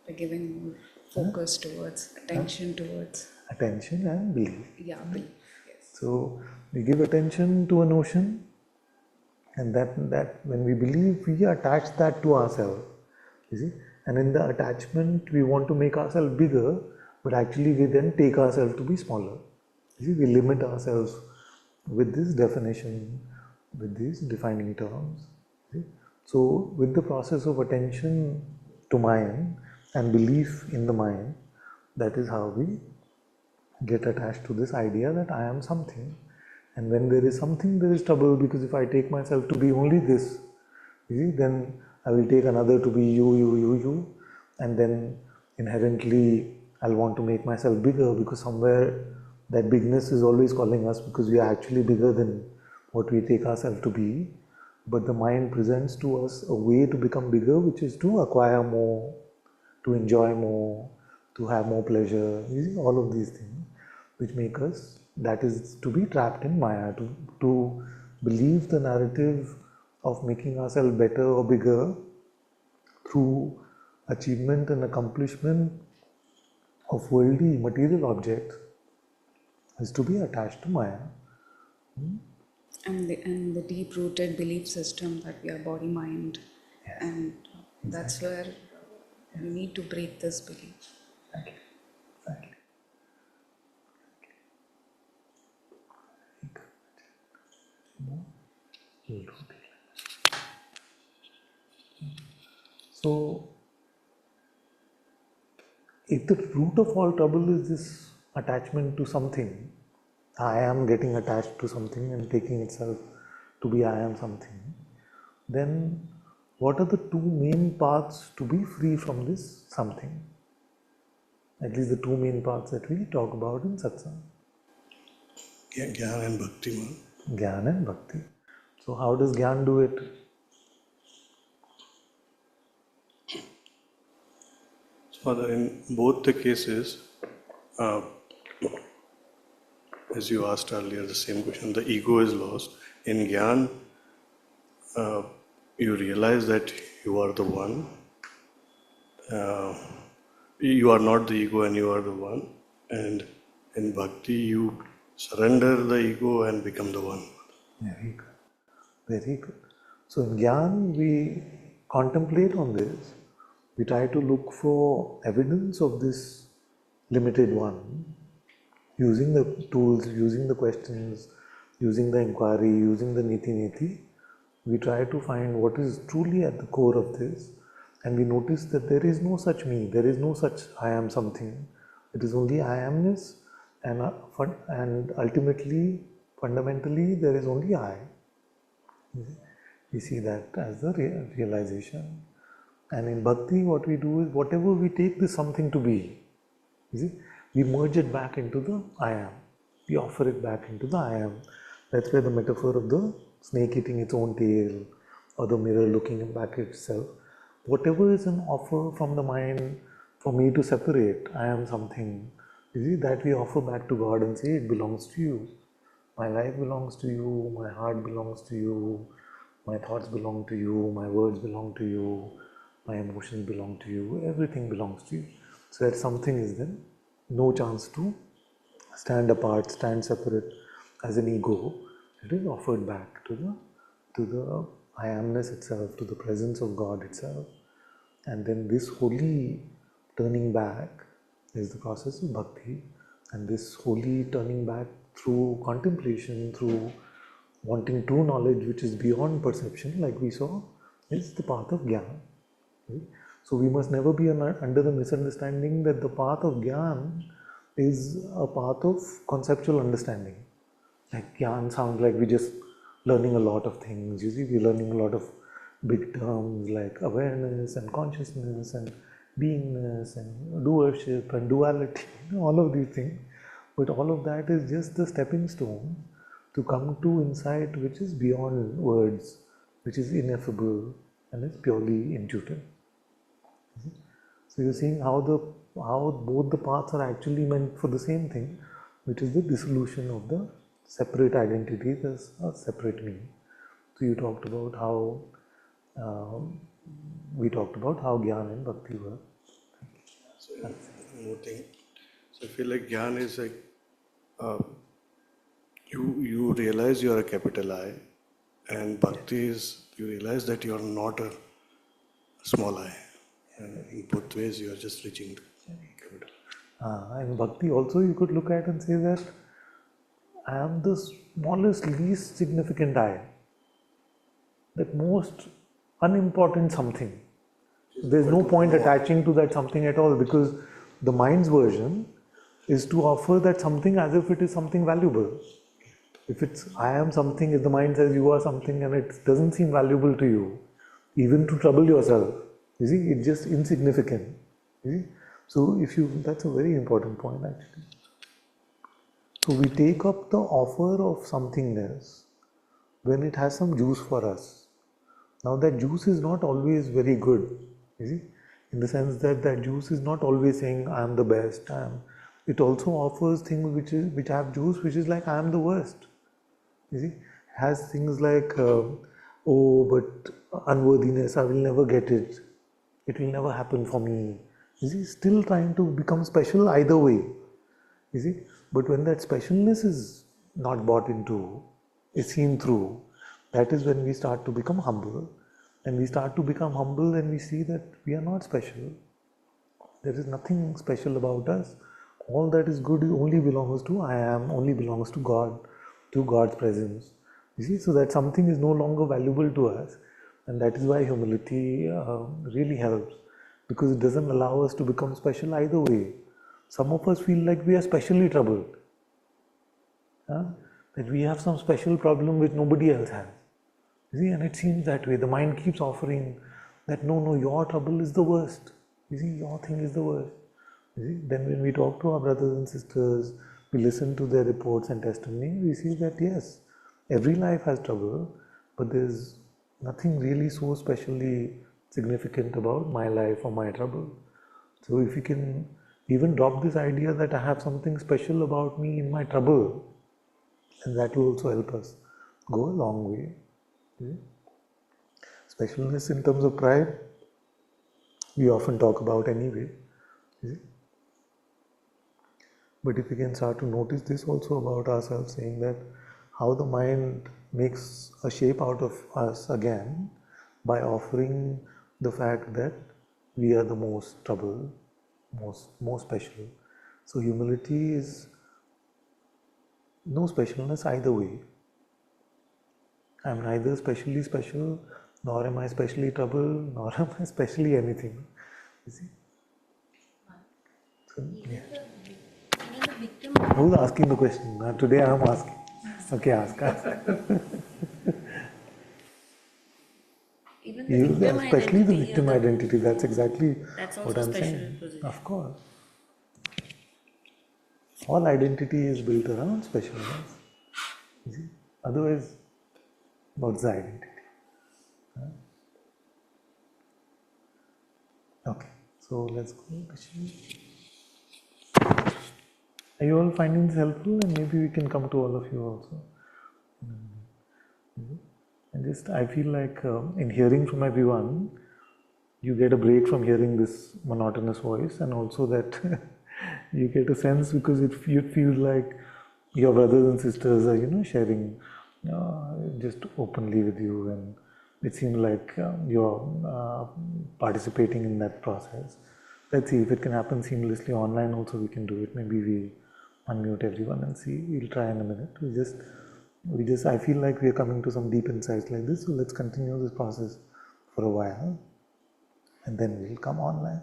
By giving more focus towards, attention towards. Attention and belief. Yeah, belief. Yes. So we give attention to a notion, and that when we believe, we attach that to ourselves. You see? And in the attachment, we want to make ourselves bigger, but actually we then take ourselves to be smaller. You see, we limit ourselves with this definition, with these defining terms. See? So, with the process of attention to mind and belief in the mind, that is how we get attached to this idea that I am something. And when there is something, there is trouble, because if I take myself to be only this, you see, then I will take another to be you, and then inherently I'll want to make myself bigger, because somewhere that bigness is always calling us, because we are actually bigger than what we take ourselves to be. But the mind presents to us a way to become bigger, which is to acquire more, to enjoy more, to have more pleasure. You see, all of these things which make us, that is to be trapped in Maya, to believe the narrative of making ourselves better or bigger through achievement and accomplishment of worldly material objects is to be attached to Maya. And the deep-rooted belief system that we are body, mind, and that's where we need to break this belief. Exactly. So, if the root of all trouble is this attachment to something, I am getting attached to something and taking itself to be I am something, then what are the two main paths to be free from this something? At least the two main paths that we talk about in Satsang. Jnāna and Bhakti, man. Jnāna and Bhakti. So how does Jnāna do it? Father, in both the cases, as you asked earlier, the same question, the ego is lost. In Jnana, you realize that you are the one. You are not the ego and you are the one. And in Bhakti, you surrender the ego and become the one. Very good. Very good. So in Jnana, we contemplate on this. We try to look for evidence of this limited one, using the tools, using the questions, using the inquiry, using the niti. We try to find what is truly at the core of this, and we notice that there is no such me, there is no such I am something. It is only I amness, and ultimately, fundamentally, there is only I. We see that as the realization. And in Bhakti, what we do is, whatever we take this something to be, you see, we merge it back into the I am. We offer it back into the I am. That's where the metaphor of the snake eating its own tail, or the mirror looking back at itself. Whatever is an offer from the mind for me to separate, I am something, you see, that we offer back to God and say, it belongs to you. My life belongs to you, my heart belongs to you, my thoughts belong to you, my words belong to you, my emotions belong to you, everything belongs to you. So that something is then no chance to stand apart, stand separate as an ego. It is offered back to the I amness itself, to the presence of God itself. And then this holy turning back is the process of bhakti. And this holy turning back through contemplation, through wanting true knowledge which is beyond perception, like we saw, is the path of jnana. So we must never be under the misunderstanding that the path of jnana is a path of conceptual understanding. Like jnana sounds like we're just learning a lot of things. You see, we're learning a lot of big terms like awareness and consciousness and beingness and doership and duality, all of these things. But all of that is just the stepping stone to come to insight which is beyond words, which is ineffable and is purely intuitive. So you're seeing how both the paths are actually meant for the same thing, which is the dissolution of the separate identity, the separate me. So you talked about how Jnana and Bhakti work. So one more thing. So I feel like Jnana is like you realize you are a capital I, and Bhakti is you realize that you are not a small I. And in both ways you are just reaching to capital. And Bhakti also you could look at and say that I am the smallest, least significant I, that most unimportant something. There's no point attaching to that something at all, because the mind's version is to offer that something as if it is something valuable. If it's I am something, if the mind says you are something and it doesn't seem valuable to you, even to trouble yourself, you see, it's just insignificant. You see? So that's a very important point actually. So we take up the offer of somethingness when it has some juice for us. Now that juice is not always very good, you see, in the sense that that juice is not always saying I am the best. It also offers things which have juice, which is like I am the worst. You see, has things like oh, but unworthiness, I will never get it. It will never happen for me. You see, still trying to become special either way. You see, but when that specialness is not bought into, is seen through, that is when we start to become humble. And we start to become humble and we see that we are not special. There is nothing special about us. All that is good only belongs to I am, only belongs to God, to God's presence. You see, so that something is no longer valuable to us. And that is why humility really helps, because it doesn't allow us to become special either way. Some of us feel like we are specially troubled, that we have some special problem which nobody else has. You see, and it seems that way. The mind keeps offering that no, your trouble is the worst. You see, your thing is the worst. You see, then when we talk to our brothers and sisters, we listen to their reports and testimony, we see that yes, every life has trouble, but there's nothing really so specially significant about my life or my trouble. So if we can even drop this idea that I have something special about me in my trouble, and that will also help us go a long way. Specialness in terms of pride, we often talk about anyway. But if we can start to notice this also about ourselves, saying that how the mind makes a shape out of us again by offering the fact that we are the most troubled, most special. So humility is no specialness either way. I am neither specially special, nor am I specially troubled, nor am I specially anything. You see? So, yeah. Who's asking the question? Today I am asking. Okay, ask. Even the victim especially the identity victim identity, that's exactly what I'm special saying. position. Of course. All identity is built around specialness. You see? Otherwise, what's the identity? Okay, so let's go. Are you all finding this helpful? And maybe we can come to all of you also. And just, I feel like in hearing from everyone, you get a break from hearing this monotonous voice, and also that you get a sense, because it feels like your brothers and sisters are, sharing just openly with you, and it seems like you're participating in that process. Let's see if it can happen seamlessly online. Also, we can do it. Maybe we unmute everyone and see. We'll try in a minute. We just. I feel like we are coming to some deep insights like this. So let's continue this process for a while, and then we'll come online.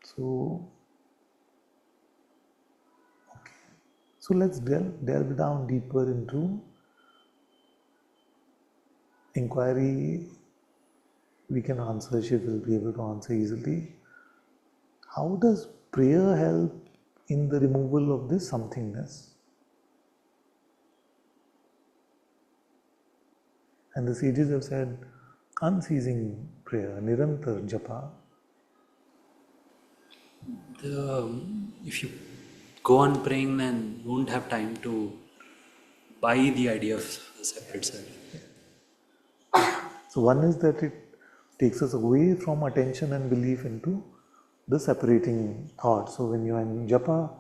So, okay. So let's delve down deeper into inquiry. We can answer. She will be able to answer easily. How does prayer help in the removal of this somethingness? And the sages have said, unceasing prayer, Nirantar Japa. If you go on praying, then you won't have time to buy the idea of a separate self. So one is that it takes us away from attention and belief into the separating thought. So when you are in japa,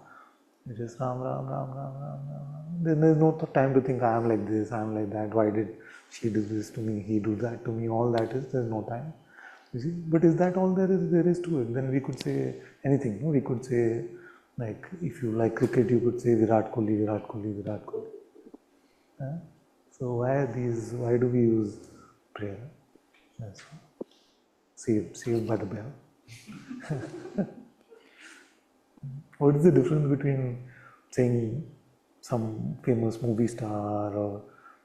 you just Ram, Ram, Ram, Ram, Ram, Ram. Then there is no time to think I am like this, I am like that, why did she do this to me, he do that to me, all that is, there is no time. You see, but is that all there is to it? Then we could say anything. No? We could say, like, if you like cricket, you could say Virat Kohli, Virat Kohli, Virat Kohli. So why do we use prayer? That's all. Saved by the bell. What is the difference between saying some famous movie star or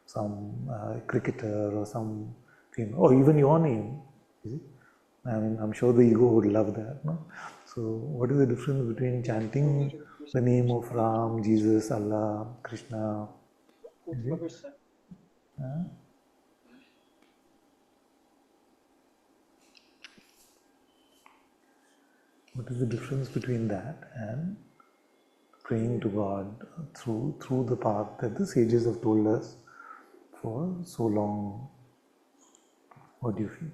some cricketer or some famous, or even your name? Is it? I mean, I'm sure the ego would love that, no? So, what is the difference between chanting the name of Ram, Jesus, Allah, Krishna? Is it? What is the difference between that and praying to God through the path that the sages have told us for so long? What do you feel?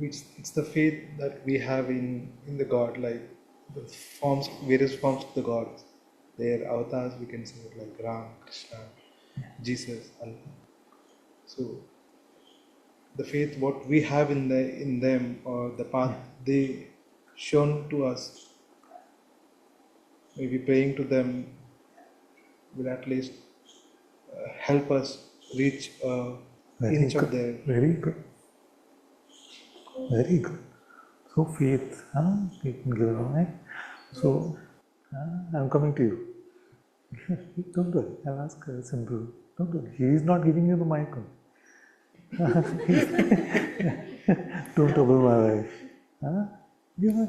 It's the faith that we have in the God, like the forms, various forms of the gods. Their avatars, we can say, like Ram, Krishna, Jesus, Allah. So the faith what we have in them, or the path they shown to us, maybe praying to them will at least help us reach inch of their. Very good. Very good. So faith, you can give it away. So I'm coming to you. Don't do it. I'll ask her simple. Don't do it. He is not giving you the mic. Don't trouble my wife. Give her.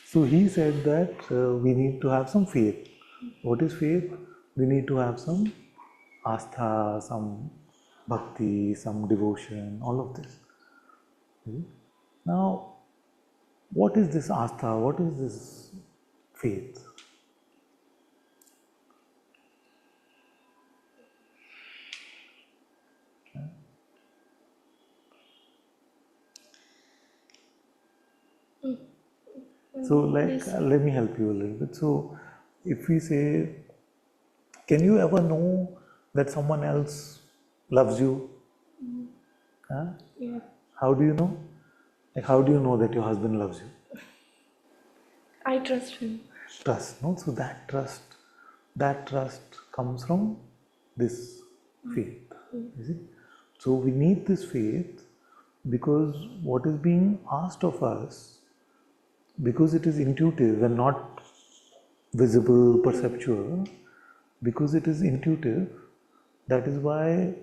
So he said that we need to have some faith. What is faith? We need to have some astha, some bhakti, some devotion, all of this. Now, what is this astha? What is this faith? So, let me help you a little bit. So, if we say, can you ever know that someone else loves you? Yeah. How do you know? Like, how do you know that your husband loves you? I trust him. Trust, no? So that trust comes from this faith, is it? So we need this faith because what is being asked of us, because it is intuitive and not visible, perceptual, because it is intuitive, that is why,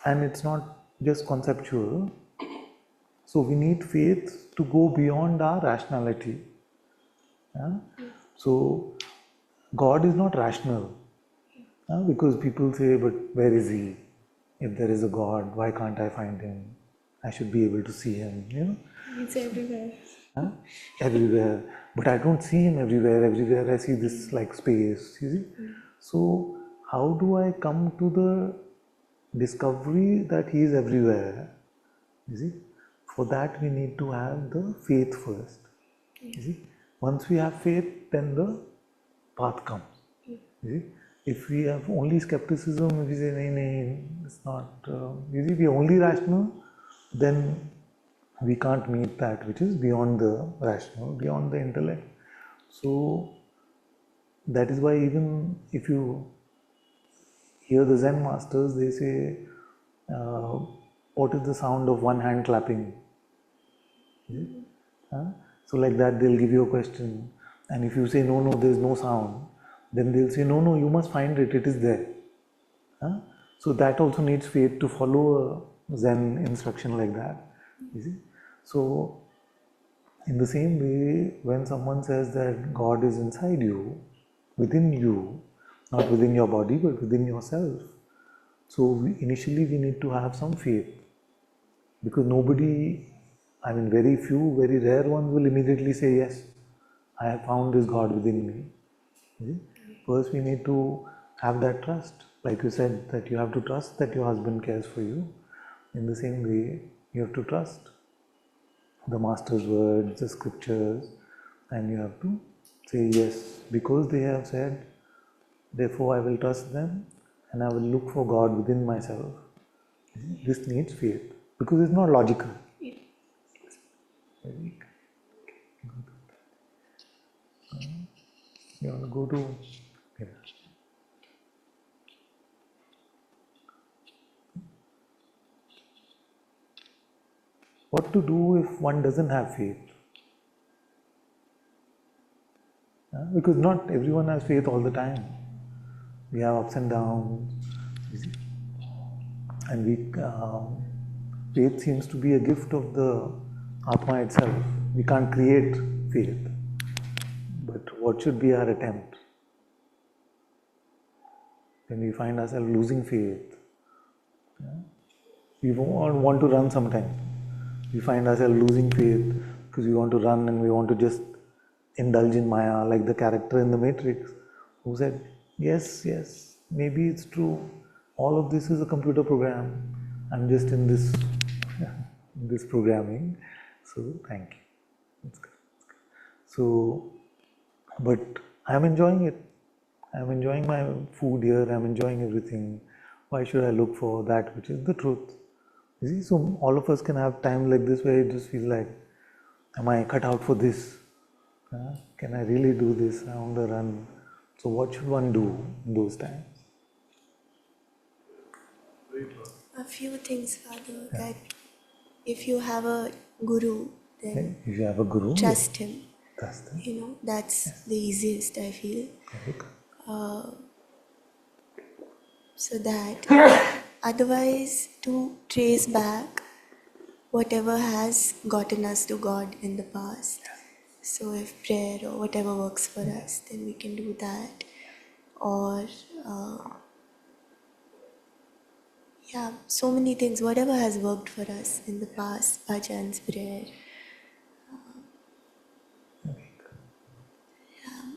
and it's not just conceptual, so we need faith to go beyond our rationality. So God is not rational, because people say, but where is he? If there is a God, why can't I find him? I should be able to see him, He's everywhere. Everywhere. But I don't see him everywhere. Everywhere I see this like space, you see. So how do I come to the discovery that he is everywhere? You see? For that we need to have the faith first. You see? Once we have faith, then the path comes. You see? If we have only skepticism, if we say, nay, it's not, you see, we are only rational, then we can't meet that which is beyond the rational, beyond the intellect. So that is why even if you hear the Zen masters, they say, what is the sound of one hand clapping? So like that they'll give you a question, and if you say no, there's no sound, then they'll say no, you must find it, it is there. So that also needs faith to follow a Zen instruction like that. You see? So in the same way, when someone says that God is inside you, within you, not within your body but within yourself, so initially we need to have some faith, because nobody, I mean very few, very rare ones will immediately say, yes, I have found this God within me. First we need to have that trust, like you said, that you have to trust that your husband cares for you. In the same way, you have to trust the master's words, the scriptures, and you have to say yes, because they have said, therefore I will trust them and I will look for God within myself. This needs faith, because it's not logical. You want to go to Yeah. What to do if one doesn't have faith? Because not everyone has faith all the time. We have ups and downs, you see. And faith seems to be a gift of the Ātma itself. We can't create faith. But what should be our attempt? When we find ourselves losing faith, we want to run sometimes. We find ourselves losing faith because we want to run and we want to just indulge in Maya, like the character in the Matrix who said, yes, maybe it's true. All of this is a computer program. I'm just in this, this programming. So thank you. That's good. So, but I'm enjoying it. I'm enjoying my food here. I'm enjoying everything. Why should I look for that which is the truth? You see, so all of us can have time like this where you just feel like, am I cut out for this? Can I really do this? I want to run. So what should one do in those times? A few things, Father, that if you have a guru, then if you have a guru, trust him. Trust him. You know, that's the easiest, I feel. So that otherwise to trace back whatever has gotten us to God in the past. So if prayer or whatever works for us, then we can do that. Or so many things, whatever has worked for us in the past, bhajans, prayer.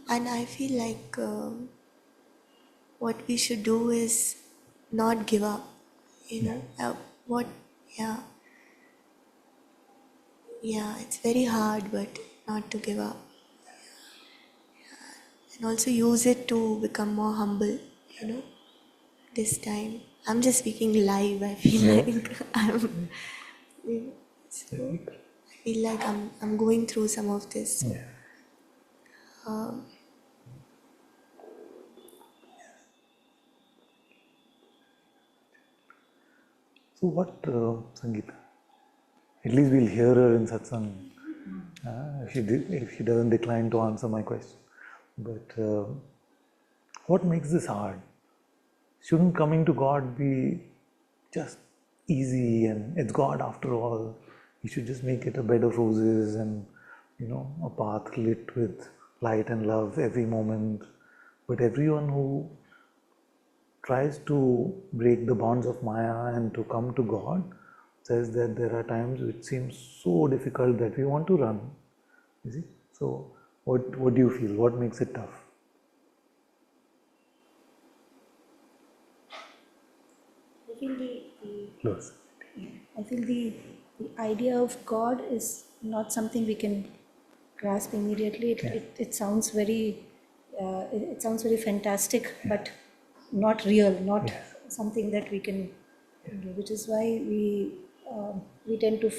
And I feel like what we should do is not give up, it's very hard, but not to give up. And also use it to become more humble, this time. I'm just speaking live, I feel like I'm, so I feel like I'm going through some of this. So what, Sangeeta? At least we'll hear her in Satsang. If she doesn't decline to answer my question. But what makes this hard? Shouldn't coming to God be just easy and it's God after all? You should just make it a bed of roses and, a path lit with light and love every moment. But everyone who tries to break the bonds of Maya and to come to God says that there are times which seem so difficult that we want to run. You see? So, what do you feel? What makes it tough? I feel the idea of God is not something we can grasp immediately. It sounds very fantastic, but not real, not something that we can do, which is why we tend to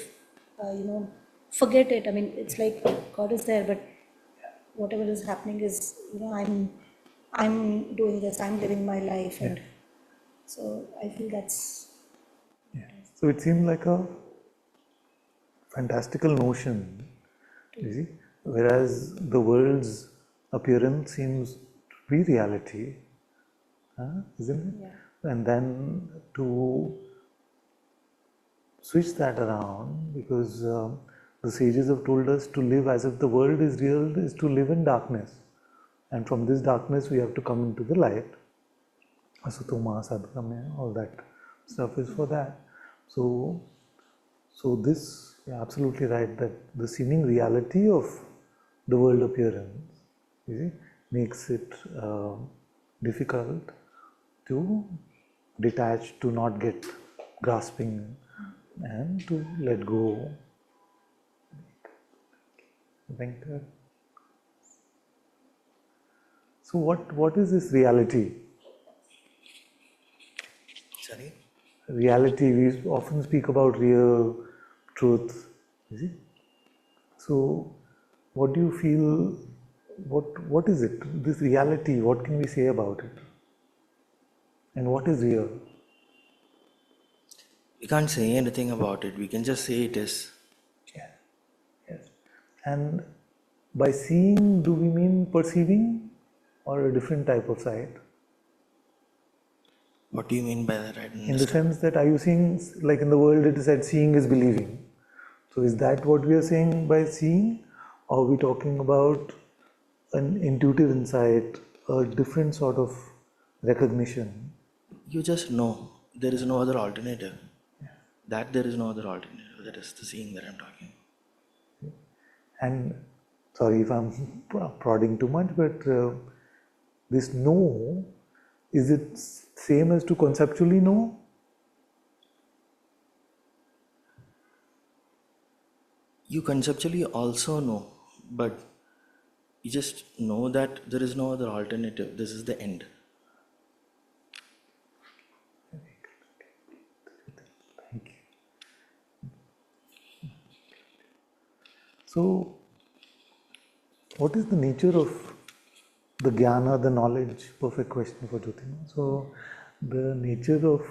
forget it. I mean, it's like God is there, but whatever is happening is, I'm doing this, I'm living my life, and so I feel that's. So it seems like a fantastical notion, you see, whereas the world's appearance seems to be reality, isn't it? And then to switch that around, because the sages have told us to live as if the world is real is to live in darkness, and from this darkness we have to come into the light. Asatoma, sadgamaya, all that stuff is for that. So this, you're absolutely right, that the seeming reality of the world appearance, you see, makes it difficult to detach, to not get grasping, and to let go. So what is this reality? Sorry? Reality, we often speak about real truth, you see. So what do you feel what is it? This reality, what can we say about it? And what is real? We can't say anything about it. We can just say it is. Yes. And by seeing, do we mean perceiving or a different type of sight? What do you mean by that? I don't In the sense that, are you seeing, like in the world it is said seeing is believing. So is that what we are saying by seeing? Or are we talking about an intuitive insight, a different sort of recognition? You just know. There is no other alternative. That there is no other alternative. That is the seeing that I'm talking. And sorry if I'm prodding too much, but this know, is it same as to conceptually know? You conceptually also know, but you just know that there is no other alternative. This is the end. Thank you. So, what is the nature of the jnana, the knowledge? Perfect question for Jyotima. So, the nature of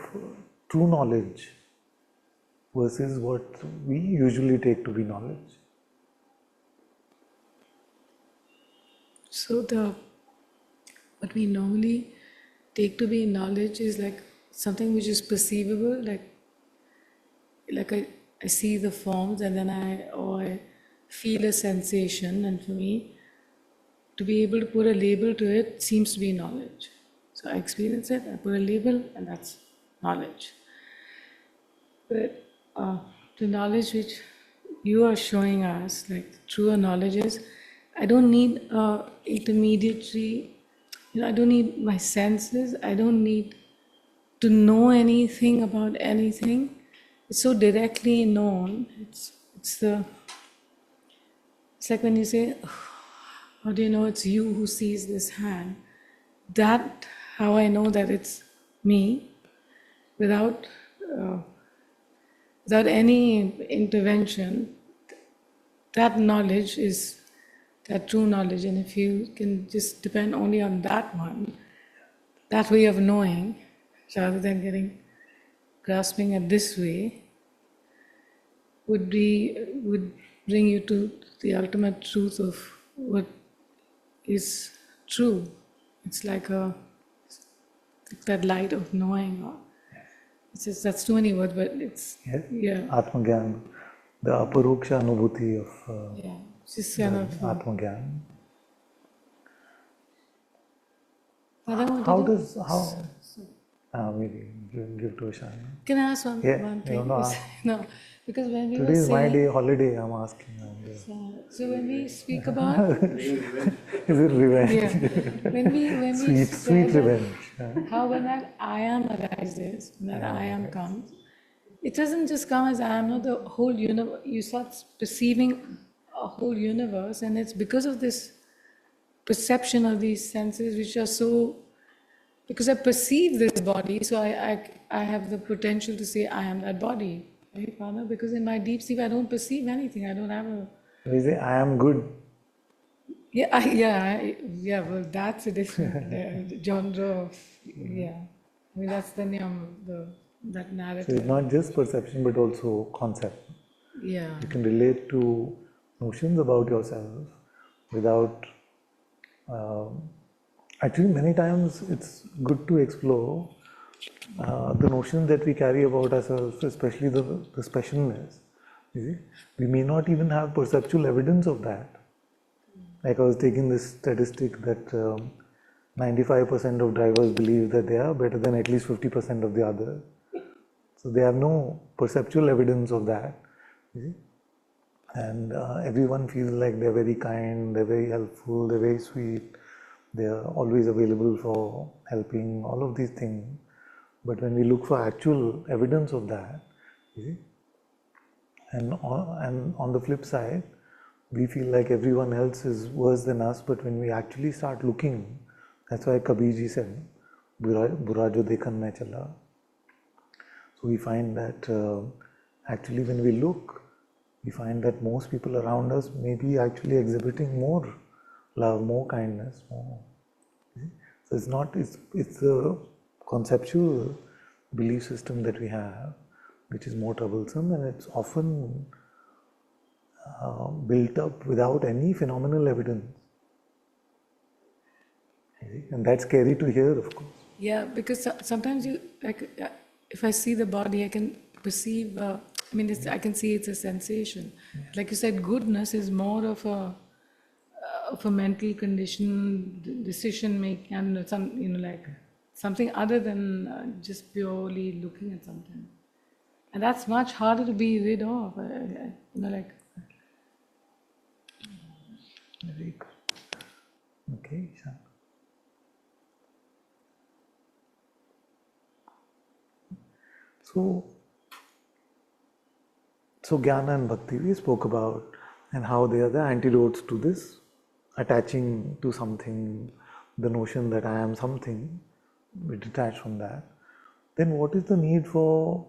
true knowledge versus what we usually take to be knowledge. So what we normally take to be knowledge is like something which is perceivable, like I see the forms and then I feel a sensation, and for me to be able to put a label to it seems to be knowledge. So I experience it, I put a label, and that's knowledge. But the knowledge which you are showing us, like truer knowledge is, I don't need intermediary, I don't need my senses, I don't need to know anything about anything. It's so directly known. It's like when you say, how do you know it's you who sees this hand? That, how I know that it's me, without any intervention, that knowledge is that true knowledge. And if you can just depend only on that one, that way of knowing, rather than grasping it this way, would bring you to the ultimate truth of what is true. It's like that light of knowing. It's just, that's too many words, but it's Ātma, the aparoksha anubhuti of just kind of Ātma. Maybe give to Shani. Can I ask one thing? No, because when we today were is my saying, day, holiday, I'm asking. So when we speak about is it revenge? Yeah. When we sweet revenge. How when that I am arises, when that I am comes, it doesn't just come as I am, not the whole universe. You start perceiving a whole universe, and it's because of this perception of these senses which are so, because I perceive this body, so I have the potential to say I am that body, right, Father? Because in my deep sleep I don't perceive anything. I don't have a. We say I am good. Well, that's a different genre of I mean, that's the name of that narrative. So it's not just perception, but also concept. Yeah. You can relate to notions about yourself without. Actually, many times it's good to explore the notions that we carry about ourselves, especially the specialness. You see? We may not even have perceptual evidence of that. Like I was taking this statistic that 95% of drivers believe that they are better than at least 50% of the others. So they have no perceptual evidence of that. You see? And everyone feels like they're very kind, they're very helpful, they're very sweet, they're always available for helping, all of these things. But when we look for actual evidence of that, you see, and on the flip side, we feel like everyone else is worse than us, but when we actually start looking, that's why Kabirji said, "Bura jo dekhan main chala." So we find that actually when we look, we find that most people around us may be actually exhibiting more love, more kindness, more. So it's not, it's the conceptual belief system that we have which is more troublesome, and it's often built up without any phenomenal evidence. And that's scary to hear, of course. Yeah, because sometimes you, like, if I see the body, I can perceive, I can see it's a sensation. Like you said, goodness is more of a mental condition, decision making, and something other than just purely looking at something. And that's much harder to be rid of, Very good. Okay, Ishan. So Jnana and Bhakti we spoke about, and how they are the antidotes to this attaching to something, the notion that I am something, we detach from that. Then what is the need for,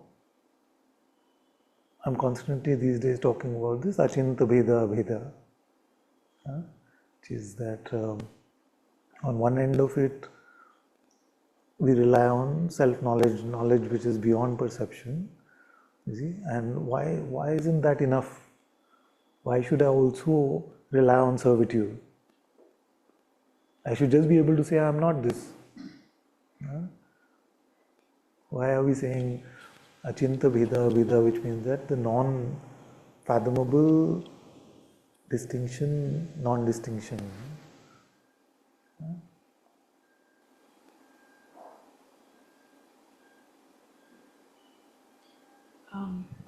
I'm constantly these days talking about this Achinta Bheda Bheda, which is that on one end of it, we rely on self-knowledge, knowledge which is beyond perception, you see, and why isn't that enough? Why should I also rely on servitude? I should just be able to say I am not this. Why are we saying Achinta Bheda Bheda, which means that the non-fathomable distinction, non-distinction.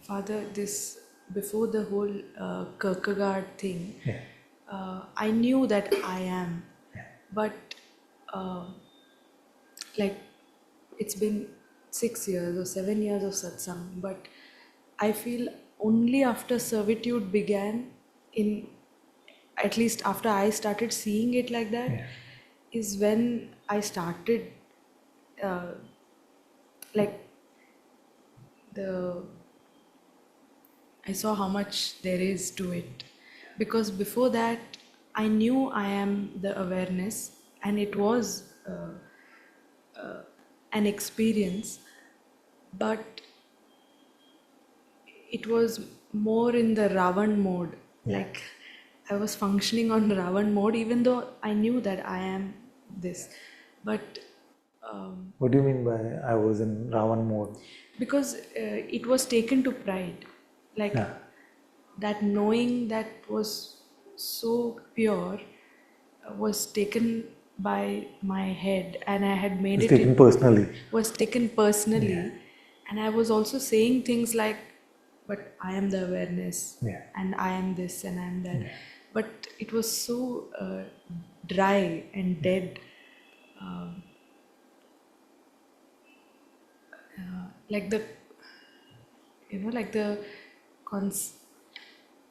Father, this before the whole Kierkegaard thing, I knew that I am, but it's been 6 years or 7 years of satsang, but I feel only after servitude began, at least after I started seeing it like that, is when I started I saw how much there is to it. Because before that, I knew I am the awareness, and it was an experience, but it was more in the Ravan mode. Like I was functioning on Ravan mode, even though I knew that I am this. But what do you mean by I was in Ravan mode? Because it was taken to pride. That knowing that was so pure was taken by my head, and I had made it taken personally. Was taken personally, and I was also saying things like, but I am the awareness, and I am this and I am that. But it was so dry and dead.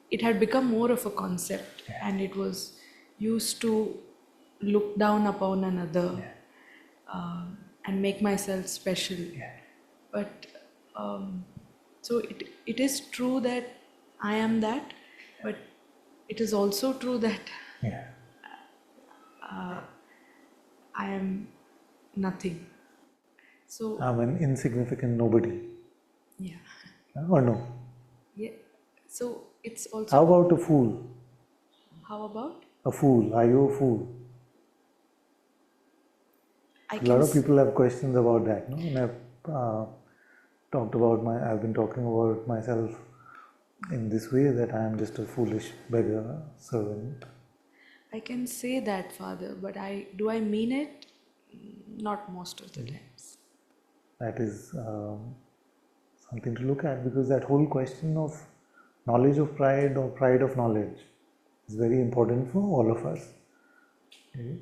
It had become more of a concept, and it was used to look down upon another and make myself special. But so it is true that I am that, but it is also true that I am nothing. So I'm an insignificant nobody. Yeah. Or no? Yeah. So it's also. How about a fool? How about? A fool. Are you a fool? A lot of people have questions about that, no? And I've been talking about myself in this way, that I am just a foolish beggar servant. I can say that, Father, but do I mean it? Not most of the times. That is something to look at, because that whole question of knowledge of pride or pride of knowledge is very important for all of us. Okay?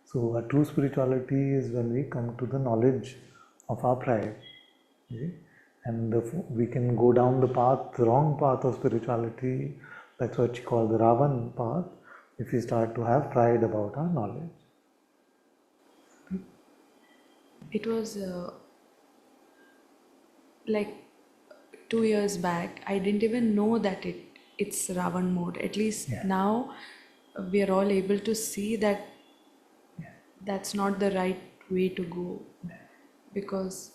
So a true spirituality is when we come to the knowledge of our pride. Okay? And we can go down the wrong path of spirituality. That's what you call the Ravan path, if we start to have pride about our knowledge. It was like 2 years back. I didn't even know that it's Ravan mode. At least now we are all able to see that that's not the right way to go, because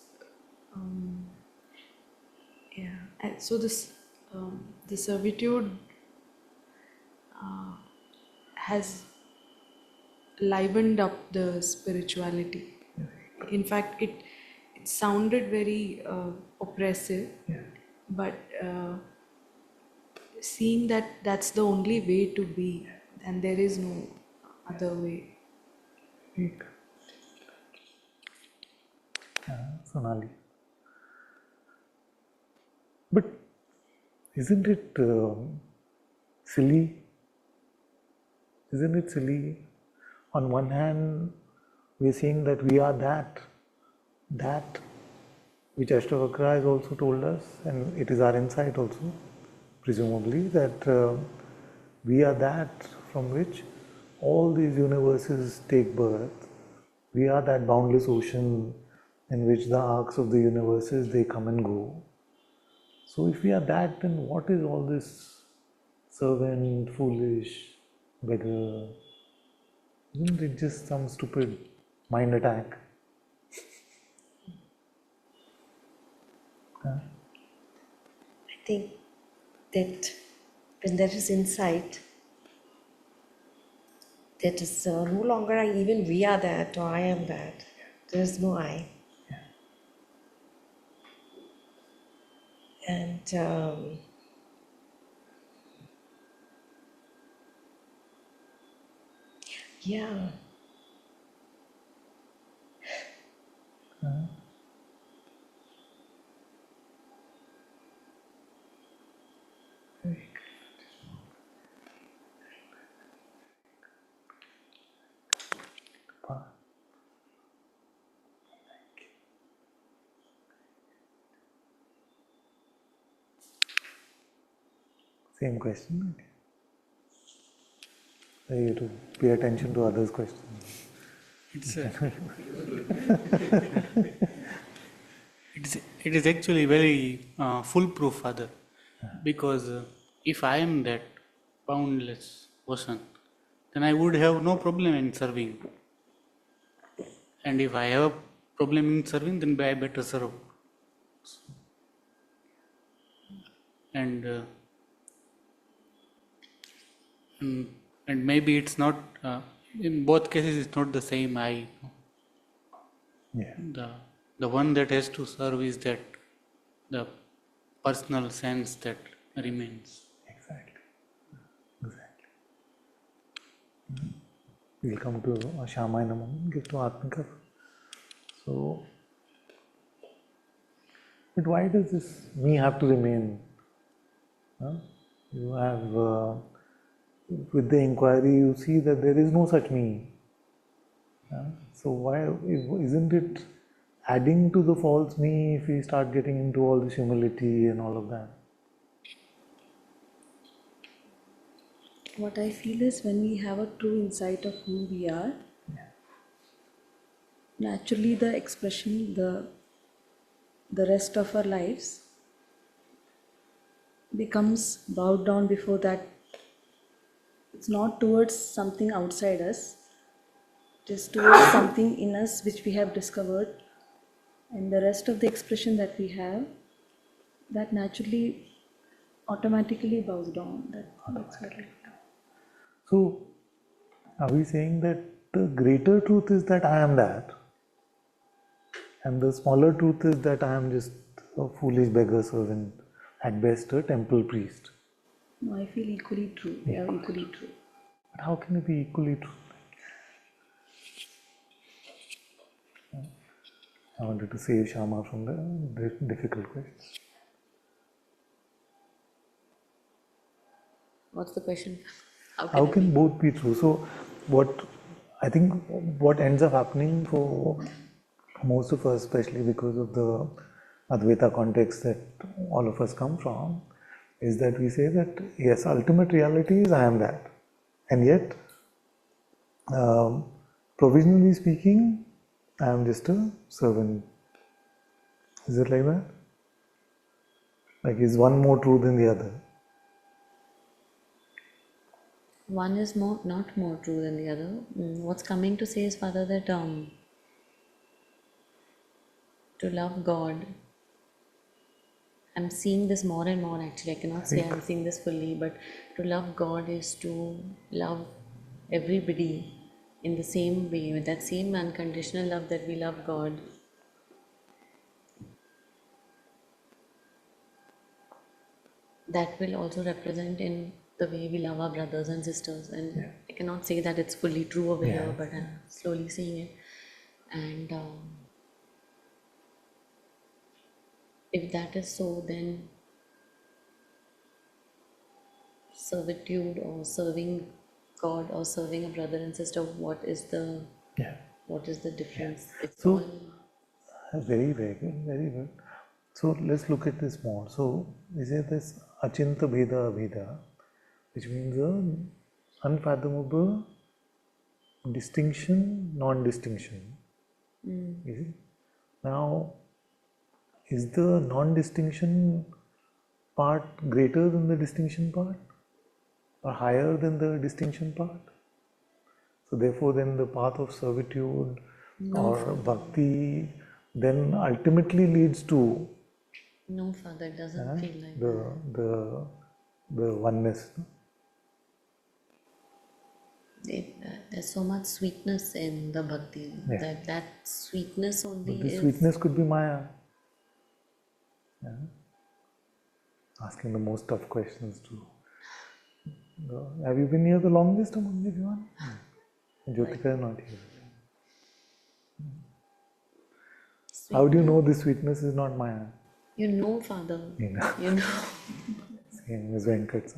and so this the servitude has livened up the spirituality. In fact, it sounded very oppressive, but seeing that that's the only way to be, and there is no other way. Sonali. But isn't it silly? Isn't it silly? On one hand, we are saying that we are that which Ashtavakra has also told us, and it is our insight also, presumably, that we are that from which all these universes take birth. We are that boundless ocean in which the arcs of the universes, they come and go. So if we are that, then what is all this servant, foolish, beggar? Isn't it just some stupid mind attack? I think that when there is insight, that is no longer even we are that or I am that. There is no I. And yeah. Same question. You have to pay attention to others' questions. It is actually very foolproof, Father, because if I am that boundless ocean, then I would have no problem in serving. And if I have a problem in serving, then I better serve. And maybe it's not, in both cases it's not the same I. The one that has to serve is that the personal sense that remains. Exactly. We'll come to Shama in a moment, give to Atmika. So, but why does this me have to remain? You have, with the inquiry, you see that there is no such me. So why isn't it adding to the false me if we start getting into all this humility and all of that? What I feel is when we have a true insight of who we are, naturally the expression, the rest of our lives becomes bowed down before that. It's not towards something outside us, it is towards something in us which we have discovered, and the rest of the expression that we have, that naturally automatically bows down. That's what So, are we saying that the greater truth is that I am that, and the smaller truth is that I am just a foolish beggar servant, at best a temple priest? No, I feel equally true. They are equally true. But how can it be equally true? I wanted to save Shama from the difficult questions. What's the question? How can both be true? So, I think what ends up happening for most of us, especially because of the Advaita context that all of us come from, is that we say that yes, ultimate reality is I am that, and yet, provisionally speaking, I am just a servant. Is it like that? Like, is one more true than the other? one is not more true than the other. What's coming to say is, Father, that to love God, I'm seeing this more and more actually. I cannot say I'm seeing this fully, but to love God is to love everybody in the same way, with that same unconditional love that we love God. That will also represent in the way we love our brothers and sisters. And I cannot say that it's fully true over here, but I'm slowly seeing it. And if that is so, then servitude or serving God or serving a brother and sister, what is the difference? It's So, all very, very good, very good. So let's look at this more. So is it this achinta bheda abheda, which means unfathomable distinction, non-distinction. Is it? Now, is the non-distinction part greater than the distinction part, or higher than the distinction part? So therefore, then the path of servitude or bhakti then ultimately leads to no, Father, it doesn't feel like the oneness. There's so much sweetness in the bhakti. That sweetness only But the is... sweetness could be Maya. Asking the most tough questions too. Have you been here the longest among everyone? Jyotika is not here. How do you know this sweetness is not Maya? You know, Father. You know. You know. Same as Venkat's.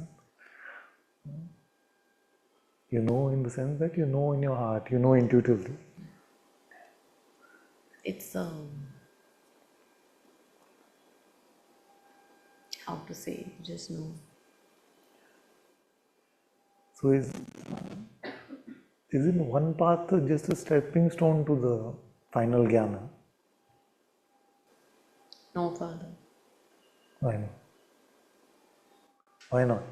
You know in the sense that you know in your heart, you know intuitively. It's how to say, just know. So isn't one path just a stepping stone to the final jnana? No, Father. Why not? Why not?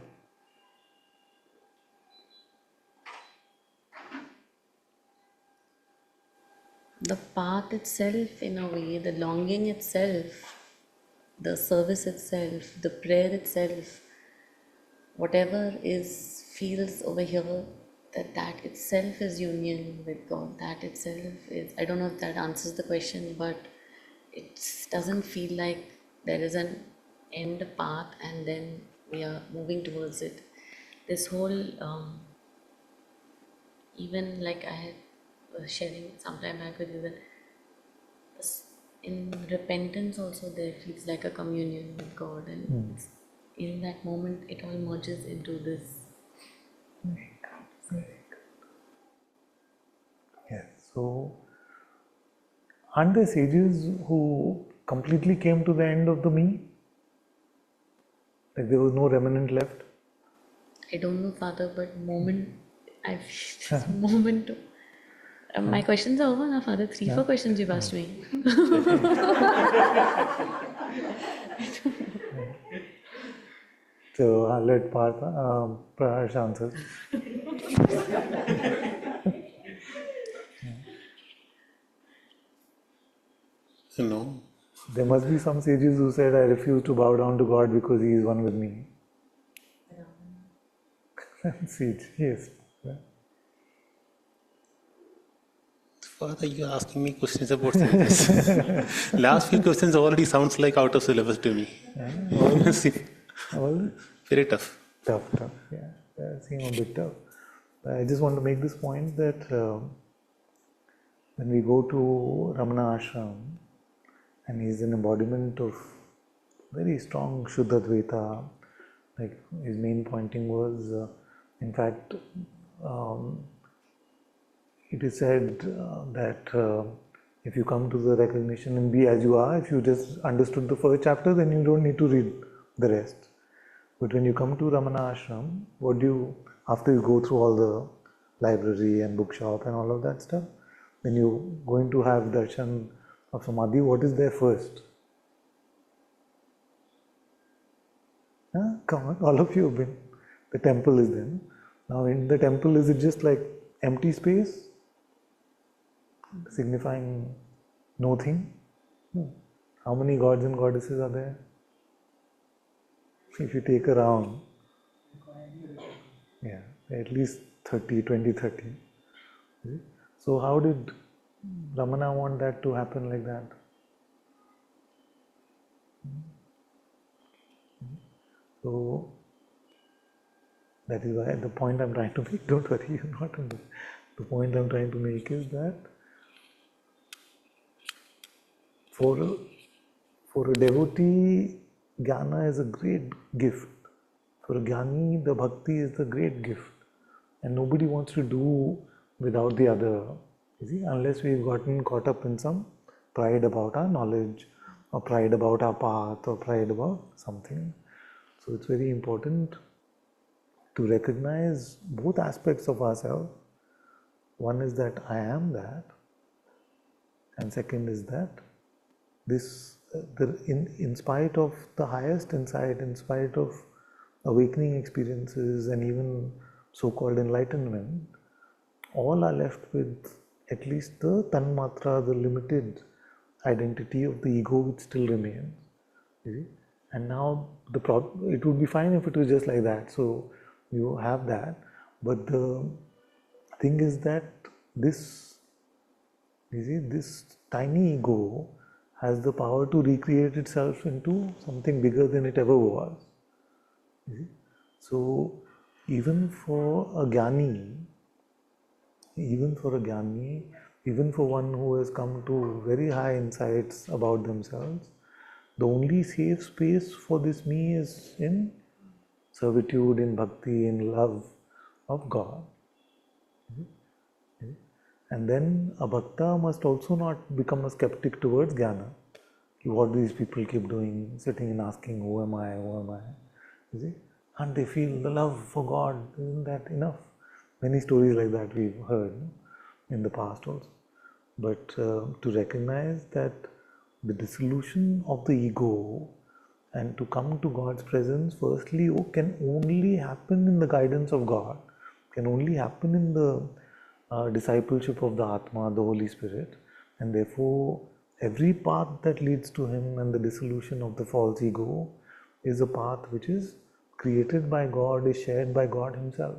The path itself, in a way, the longing itself, the service itself, the prayer itself, whatever feels over here, that itself is union with God. That itself is, I don't know if that answers the question, but it doesn't feel like there is an end path and then we are moving towards it. This whole, even like I was sharing some time back with you, that in repentance also there feels like a communion with God, and in that moment it all merges into this. Yes. So, aren't there sages who completely came to the end of the me? Like there was no remnant left? I don't know, Father, but moment. My questions are over now, Father. 3-4 questions you've asked me. So I'll let Praharsh answer. No. There must be some sages who said, I refuse to bow down to God because He is one with me. Sage, yes. Father, you are asking me questions about sages. Last few questions already sounds like out of syllabus to me. Very tough. Tough, yeah. They seem a bit tough. I just want to make this point that when we go to Ramana Ashram, and he's an embodiment of very strong Shuddha Advaita, like his main pointing was, in fact, it is said that if you come to the recognition and be as you are, if you just understood the first chapter, then you don't need to read the rest. But when you come to Ramana Ashram, after you go through all the library and bookshop and all of that stuff, then you're going to have darshan of Samadhi. What is there first? Come on, all of you have been. The temple is there. Now in the temple, is it just like empty space, signifying nothing? No. How many gods and goddesses are there? If you take a round, yeah, at least 30, 20, 30. So how did Ramana want that to happen like that? So that is why the point I'm trying to make, don't worry, you're not on the point I'm trying to make is that for a devotee, Jnana is a great gift. For a Jnani, the Bhakti is the great gift. And nobody wants to do without the other, you see, unless we've gotten caught up in some pride about our knowledge, or pride about our path, or pride about something. So it's very important to recognize both aspects of ourselves. One is that I am that, and second is that this, in spite of the highest insight, in spite of awakening experiences and even so-called enlightenment, all are left with at least the tanmatra, the limited identity of the ego which still remains. You see? And now it would be fine if it was just like that. So you have that, but the thing is that this, you see, this tiny ego has the power to recreate itself into something bigger than it ever was. You see? So even for a Jnani, even for one who has come to very high insights about themselves, the only safe space for this me is in servitude, in bhakti, in love of God. And then a bhakta must also not become a skeptic towards jnana. What do these people keep doing, sitting and asking, who am I, who am I? You see? And they feel the love for God, isn't that enough? Many stories like that we've heard in the past also. But to recognize that the dissolution of the ego and to come to God's presence, firstly, can only happen in the guidance of God, can only happen in the discipleship of the Ātma, the Holy Spirit, and therefore every path that leads to Him and the dissolution of the false ego is a path which is created by God, is shared by God Himself.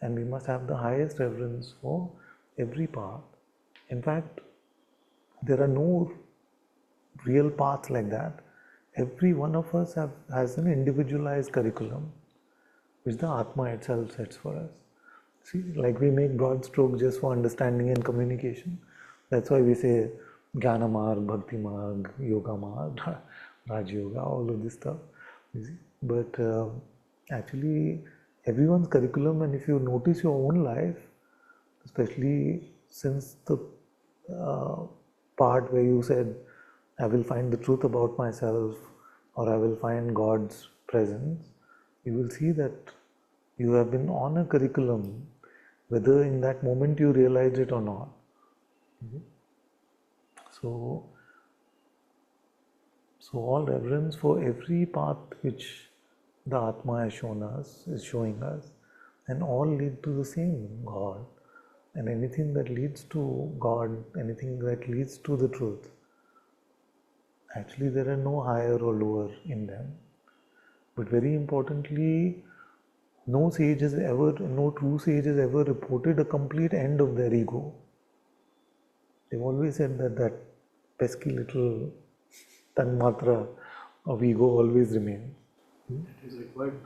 And we must have the highest reverence for every path. In fact, there are no real paths like that. Every one of us has an individualized curriculum which the Ātma itself sets for us. See, like we make broad strokes just for understanding and communication. That's why we say Jnana Marg, Bhakti Marg, Yoga Marg, Raj Yoga, all of this stuff. You see? But actually, everyone's curriculum, and if you notice your own life, especially since the part where you said, I will find the truth about myself, or I will find God's presence, you will see that you have been on a curriculum, whether in that moment you realize it or not. So all reverence for every path which the Ātma has shown us, is showing us, and all lead to the same God. And anything that leads to God, anything that leads to the truth, actually there are no higher or lower in them. But very importantly, no true sage has ever reported a complete end of their ego. They've always said that pesky little tanmatra of ego always remains. It is required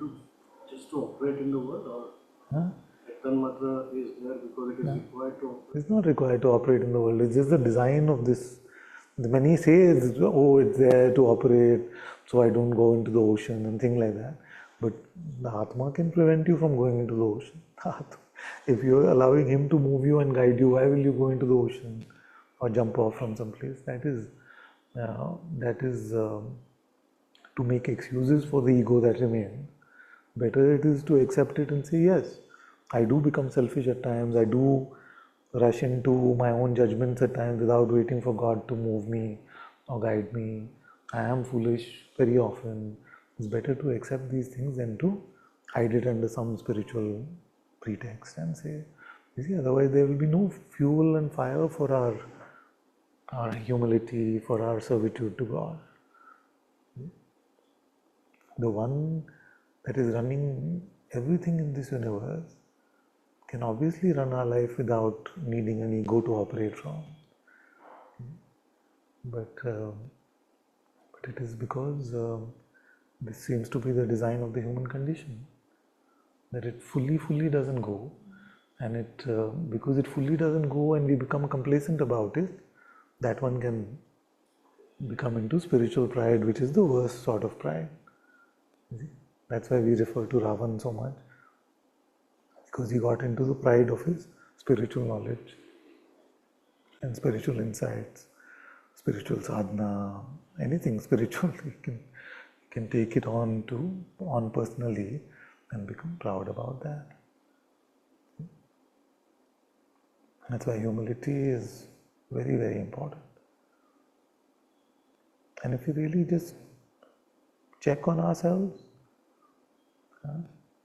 just to operate in the world, or Huh? that tanmatra is there because it is required to operate? It's not required to operate in the world. It's just the design of this. Many say, it's there to operate, so I don't go into the ocean and things like that. But the Ātma can prevent you from going into the ocean. If you're allowing Him to move you and guide you, why will you go into the ocean or jump off from some place? That is to make excuses for the ego that remains. Better it is to accept it and say, yes, I do become selfish at times, I do rush into my own judgments at times without waiting for God to move me or guide me. I am foolish very often. It's better to accept these things than to hide it under some spiritual pretext and say, you see, otherwise there will be no fuel and fire for our humility, for our servitude to God. The one that is running everything in this universe can obviously run our life without needing an ego to operate from. But it is because this seems to be the design of the human condition, that it fully doesn't go, and because it fully doesn't go and we become complacent about it, that one can become into spiritual pride, which is the worst sort of pride. That's why we refer to Ravan so much, because he got into the pride of his spiritual knowledge and spiritual insights, spiritual sadhana, anything spiritual. He can take it on personally and become proud about that. That's why humility is very important. And if we really just check on ourselves,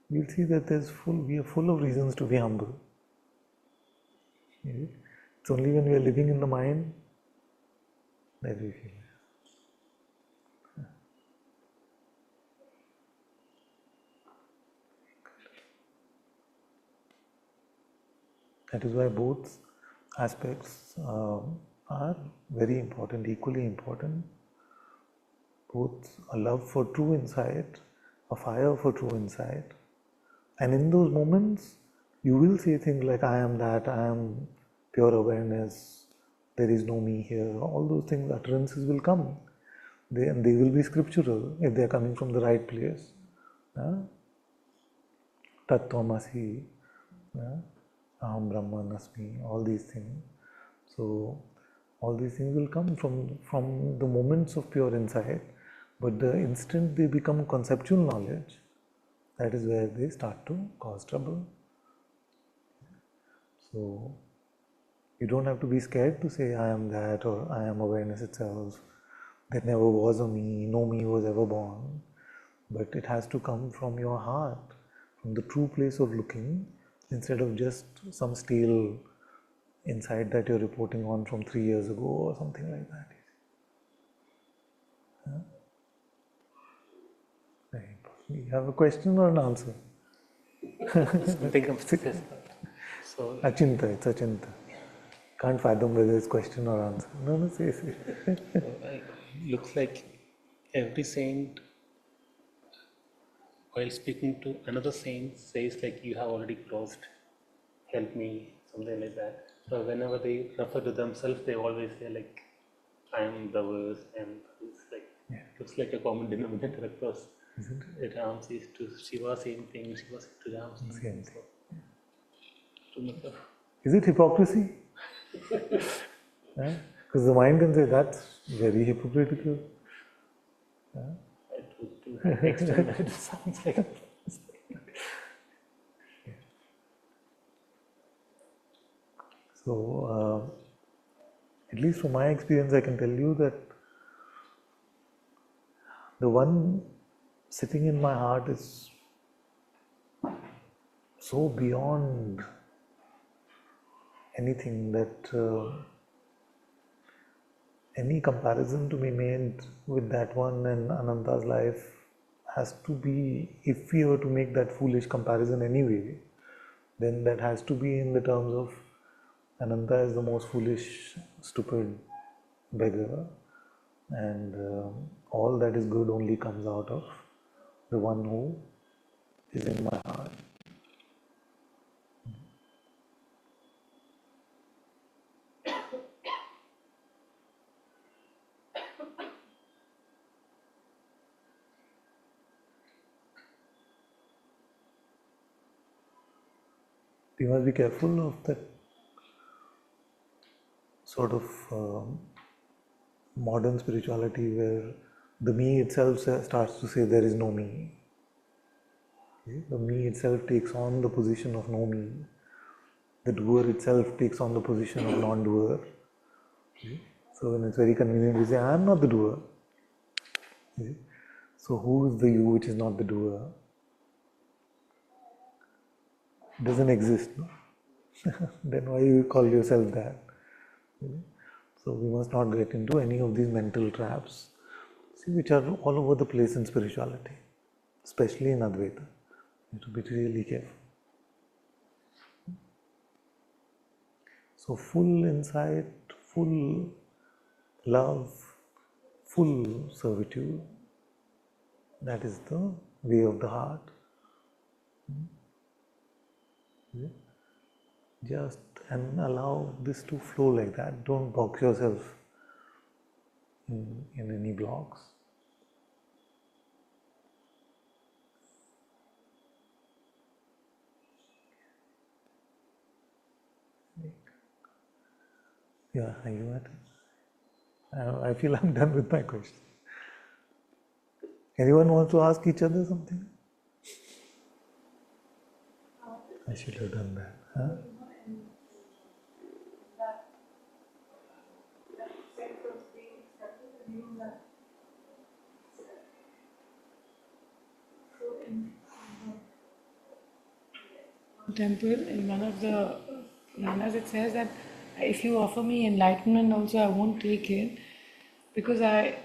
we'll see that we are full of reasons to be humble. It's only when we are living in the mind that we feel it. That is why both aspects are very important, equally important. Both a love for true insight, a fire for true insight. And in those moments, you will say things like, I am that, I am pure awareness, there is no me here. All those things, utterances will come. They will be scriptural if they are coming from the right place. Tat Tvamasi, Aham Brahman Asmi, all these things. So, all these things will come from the moments of pure insight, but the instant they become conceptual knowledge, that is where they start to cause trouble. So, you don't have to be scared to say, I am that, or I am awareness itself. There never was a me, no me was ever born. But it has to come from your heart, from the true place of looking, instead of just some stale insight that you're reporting on from 3 years ago or something like that. You have a question or an answer? Something comes to this. So, Achinta, it's Achinta. Can't fathom whether it's question or answer. No, say. Looks like every saint, while speaking to another saint, says like, you have already crossed, help me, something like that. So whenever they refer to themselves, they always say like, I am the worst, and it's like, looks like a common denominator across. Ram says to Shiva same thing, Shiva says to Ram same thing. Is it hypocrisy? Because the mind can say that's very hypocritical. To the extent that it sounds like. So, at least from my experience, I can tell you that the one sitting in my heart is so beyond anything that any comparison to be made with that one and Ananta's life has to be, if we were to make that foolish comparison anyway, then that has to be in the terms of Ananta is the most foolish, stupid beggar, and all that is good only comes out of the one who is in my heart. We must be careful of that sort of modern spirituality where the me itself starts to say there is no me. The me itself takes on the position of no me. The doer itself takes on the position of non-doer. So when it's very convenient, we say, I am not the doer. So who is the you which is not the doer? doesn't exist, no? Then why you call yourself that? So we must not get into any of these mental traps, see, which are all over the place in spirituality, especially in Advaita. You have to be really careful. So full insight, full love, full servitude, that is the way of the heart. Just and allow this to flow like that. Don't box yourself in any blocks. Yeah, are you at it? I feel I'm done with my question. Anyone wants to ask each other something? I should have done that. Huh? Temple, in one of the Nanas, it says that if you offer me enlightenment also, I won't take it, because I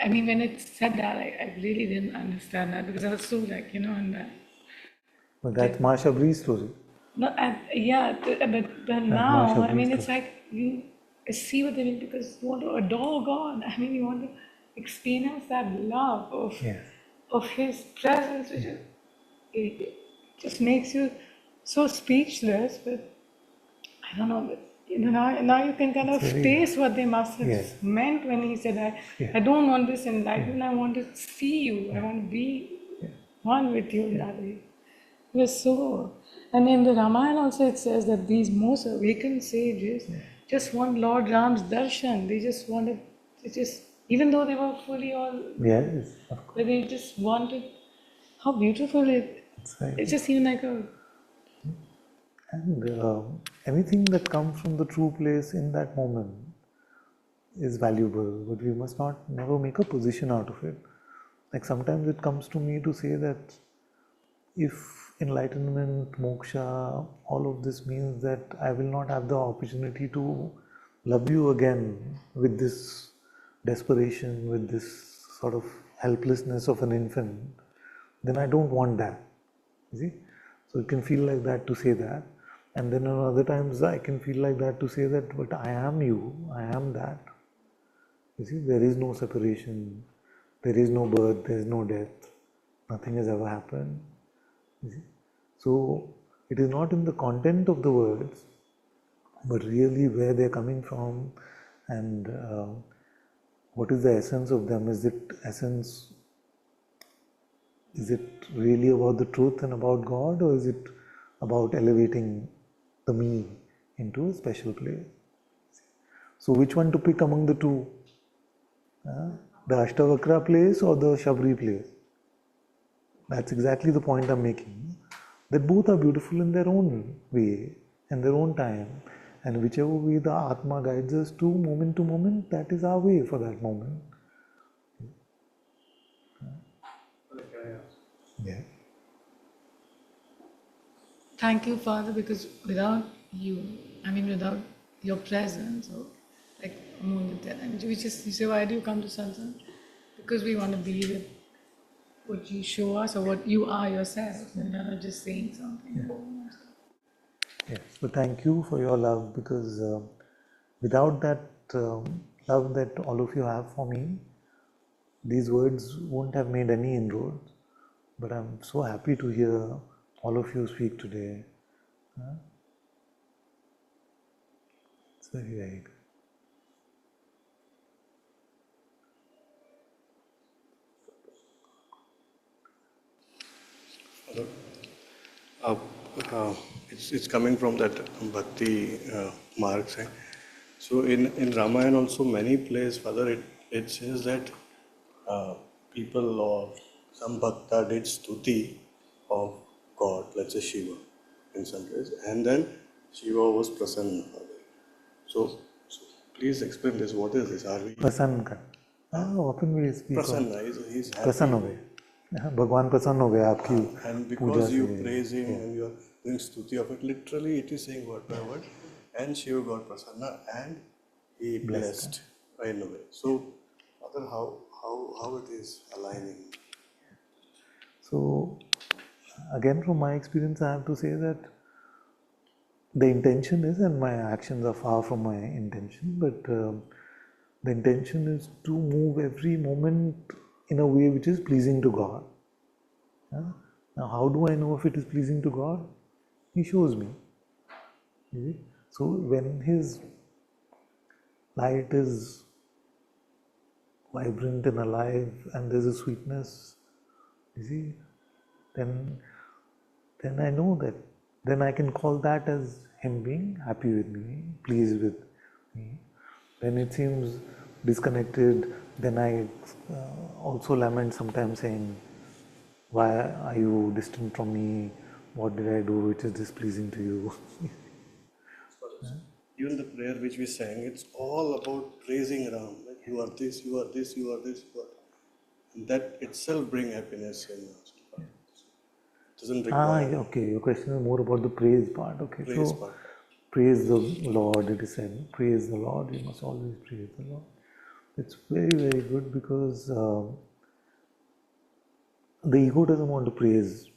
mean, when it said that, I really didn't understand that, because I was so like, and But that's Masha Bree's story. no, yeah, but now, I mean, it's like you see what they mean, because you want to adore God. I mean, you want to experience that love of His presence, which it just makes you so speechless. But I don't know, but now you can kind of taste what they must have meant when He said, I don't want this enlightenment, I want to see you, I want to be one with you in that way. It was so. And in the Ramayana also it says that these most awakened sages just want Lord Ram's darshan. They just wanted, even though they were fully all, but they just wanted, how beautiful it just seemed like a. And anything that comes from the true place in that moment is valuable, but we must never make a position out of it. Like sometimes it comes to me to say that if enlightenment, moksha, all of this means that I will not have the opportunity to love you again with this desperation, with this sort of helplessness of an infant, then I don't want that. You see? So it can feel like that to say that. And then on other times I can feel like that to say that, but I am you, I am that. You see, there is no separation, there is no birth, there is no death, nothing has ever happened. You see? So it is not in the content of the words, but really where they are coming from and what is the essence of them. Is it really about the truth and about God, or is it about elevating the me into a special place? So which one to pick among the two? The Ashtavakra place or the Shabri place? That's exactly the point I'm making. That both are beautiful in their own way, in their own time. And whichever way the Ātma guides us to moment, that is our way for that moment. Yeah. Thank you, Father, because without you, without your presence, or like we just, you say, why do you come to Satsang? Because we want to be with what you show us or what you are yourself, and you're not just saying something. Yes, so thank you for your love, because without that love that all of you have for me, these words won't have made any inroads. But I'm so happy to hear all of you speak today. It's very, very good. It's coming from that bhakti mark. So in Ramayana also many places, Father, it says that people or some bhakta did stuti of God, let's say Shiva, in some place, and then Shiva was prasanna. So please explain this. What is this? Are we Prasanna? Often we speak prasanna? of He's happy. Prasanna way. भगवान प्रसन्न हो गए आपकी And Puja because you से. praise him and you are doing stuti of it, literally it is saying word by word, and Shiva got prasanna and he blessed right away. So, Father, how it is aligning? So, again, from my experience, I have to say that the intention is, and my actions are far from my intention, but the intention is to move every moment in a way which is pleasing to God. Now, how do I know if it is pleasing to God? He shows me. You see? So, when His light is vibrant and alive and there's a sweetness, you see, then I know that, then I can call that as Him being happy with me, pleased with me. When it seems disconnected, then I also lament sometimes saying, why are you distant from me? What did I do which is displeasing to you? Even the prayer which we sang, it's all about praising Ram. Like, you are this, you are this, you are this, you are. And that itself brings happiness in us. It doesn't require Okay, your question is more about the praise part. Okay, praise so part. praise the Lord, it is said. Praise the Lord, you must always praise the Lord. It's very, very good because the ego doesn't want to praise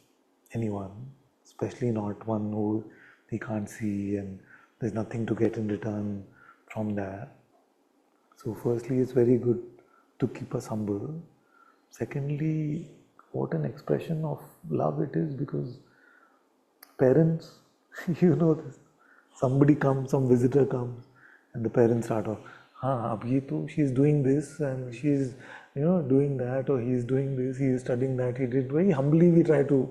anyone, especially not one who he can't see and there's nothing to get in return from that. So firstly, it's very good to keep us humble. Secondly, what an expression of love it is, because parents, you know this, somebody comes, some visitor comes, and the parents start off, ab ye to, she's doing this and she's, doing that, or he's doing this, he is studying that, he did. Very humbly we try to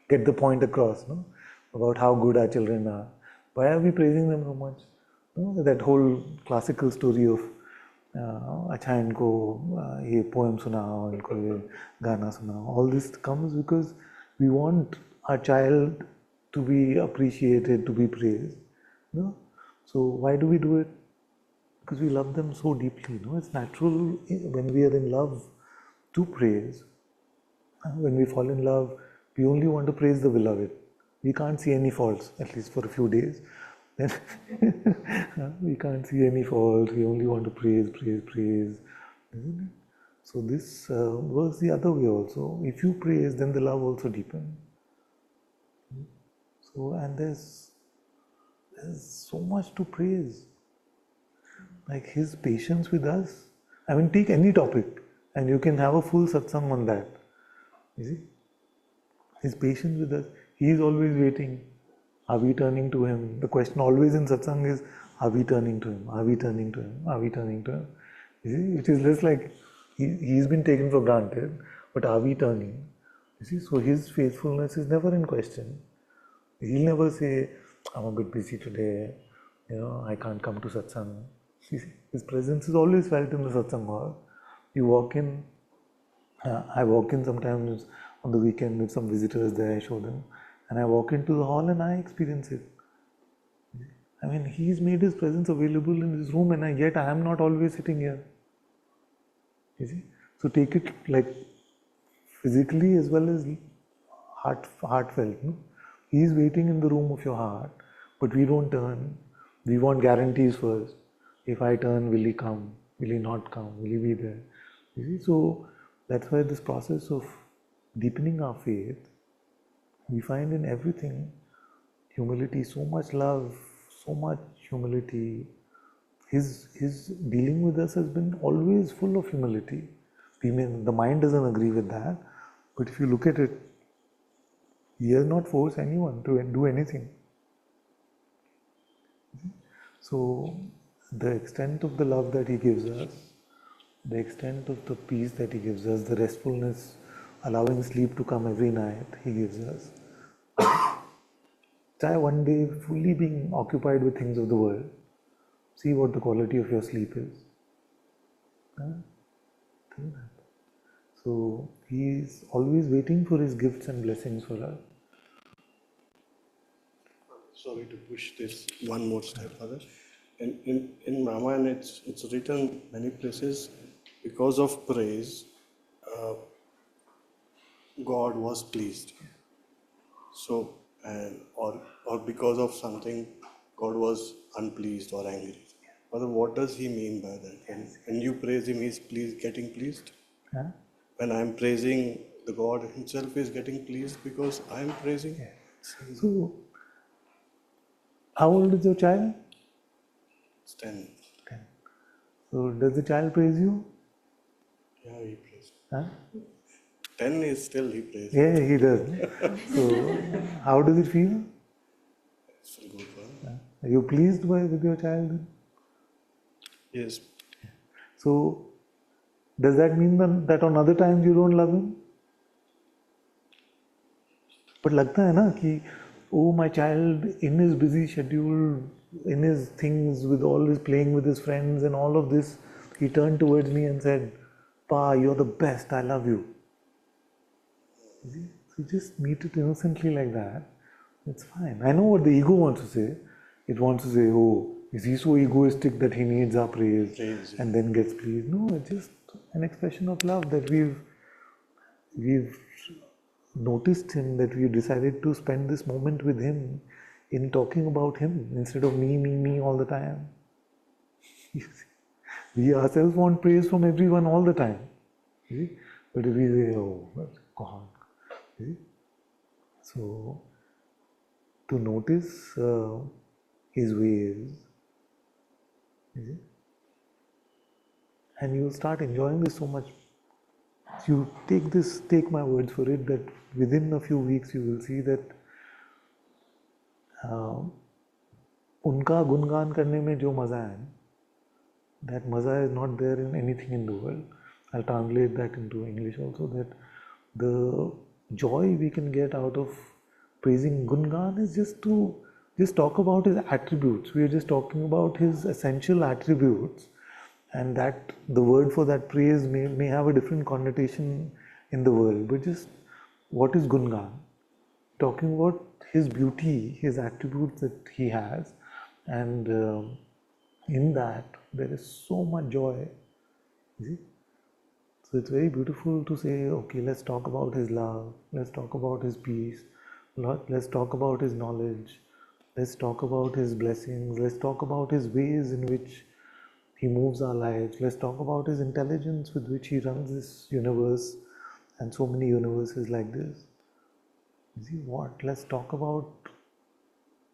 get the point across, no, about how good our children are. Why are we praising them so much? That whole classical story of अच्छा इनको ये poem सुनाओ, इनको ये गाना सुनाओ. All this comes because we want our child to be appreciated, to be praised. No? So why do we do it? Because we love them so deeply. No? It's natural when we are in love to praise. When we fall in love, we only want to praise the beloved. We can't see any faults, at least for a few days. Then we can't see any faults. We only want to praise, praise, praise. Isn't it? So this works the other way also. If you praise, then the love also deepens. So, and there's so much to praise. Like His patience with us. I mean, take any topic and you can have a full satsang on that. You see? His patience with us. He is always waiting. Are we turning to Him? The question always in satsang is, are we turning to Him? Are we turning to Him? Are we turning to Him? You see, it is less like He's been taken for granted, but are we turning? You see, so His faithfulness is never in question. He'll never say, I'm a bit busy today, I can't come to satsang. His presence is always felt in the satsang hall. You walk in, I walk in sometimes on the weekend with some visitors there, I show them, and I walk into the hall and I experience it. I mean, He's made His presence available in this room, and yet I am not always sitting here. You see? So take it like physically as well as heartfelt. No? He is waiting in the room of your heart, but we don't turn. We want guarantees first. If I turn, will He come? Will He not come? Will He be there? You see, so that's why this process of deepening our faith, we find in everything humility, so much love, so much humility. His dealing with us has been always full of humility. The mind doesn't agree with that, but if you look at it, He has not forced anyone to do anything. So the extent of the love that He gives us, the extent of the peace that He gives us, the restfulness, allowing sleep to come every night He gives us. Try one day fully being occupied with things of the world. See what the quality of your sleep is. So He is always waiting for His gifts and blessings for us. Sorry to push this one more step further. In Ramayana, it's written many places, because of praise, God was pleased. So, or because of something, God was unpleased or angry. Father, what does he mean by that? When you praise him, he's getting pleased? Huh? When I'm praising, the God himself is getting pleased because I'm praising? So, how old is your child? It's 10. 10. So, does the child praise you? Yeah, he prays. Huh? 10 is still he prays. Yeah, he does. So, how does it feel? It's still good for him. Are you pleased with your child? Yes. So, does that mean that on other times you don't love him? But लगता है ना कि oh, my child in his busy schedule, in his things, with all his playing with his friends and all of this, he turned towards me and said, Pa, you're the best, I love you. So you just meet it innocently like that. It's fine. I know what the ego wants to say. It wants to say, oh, is he so egoistic that he needs our praise and then gets pleased? No, it's just an expression of love that we've noticed him, that we decided to spend this moment with him in talking about him instead of me all the time. We ourselves want praise from everyone all the time. See? But if we say, oh, God. See? So, to notice his ways, and you'll start enjoying this so much. You take my words for it, that within a few weeks you will see that उनका गुणगान करने में जो मज़ा है, that maza is not there in anything in the world. I'll translate that into English also, that the joy we can get out of praising Gungan is just talk about his attributes. We are just talking about his essential attributes, and that the word for that praise may have a different connotation in the world, but just what is Gungan? Talking about his beauty, his attributes that he has, and in that there is so much joy. You see? So it's very beautiful to say, okay, let's talk about his love, let's talk about his peace, let's talk about his knowledge, let's talk about his blessings, let's talk about his ways in which he moves our lives, let's talk about his intelligence with which he runs this universe and so many universes like this. You see what? Let's talk about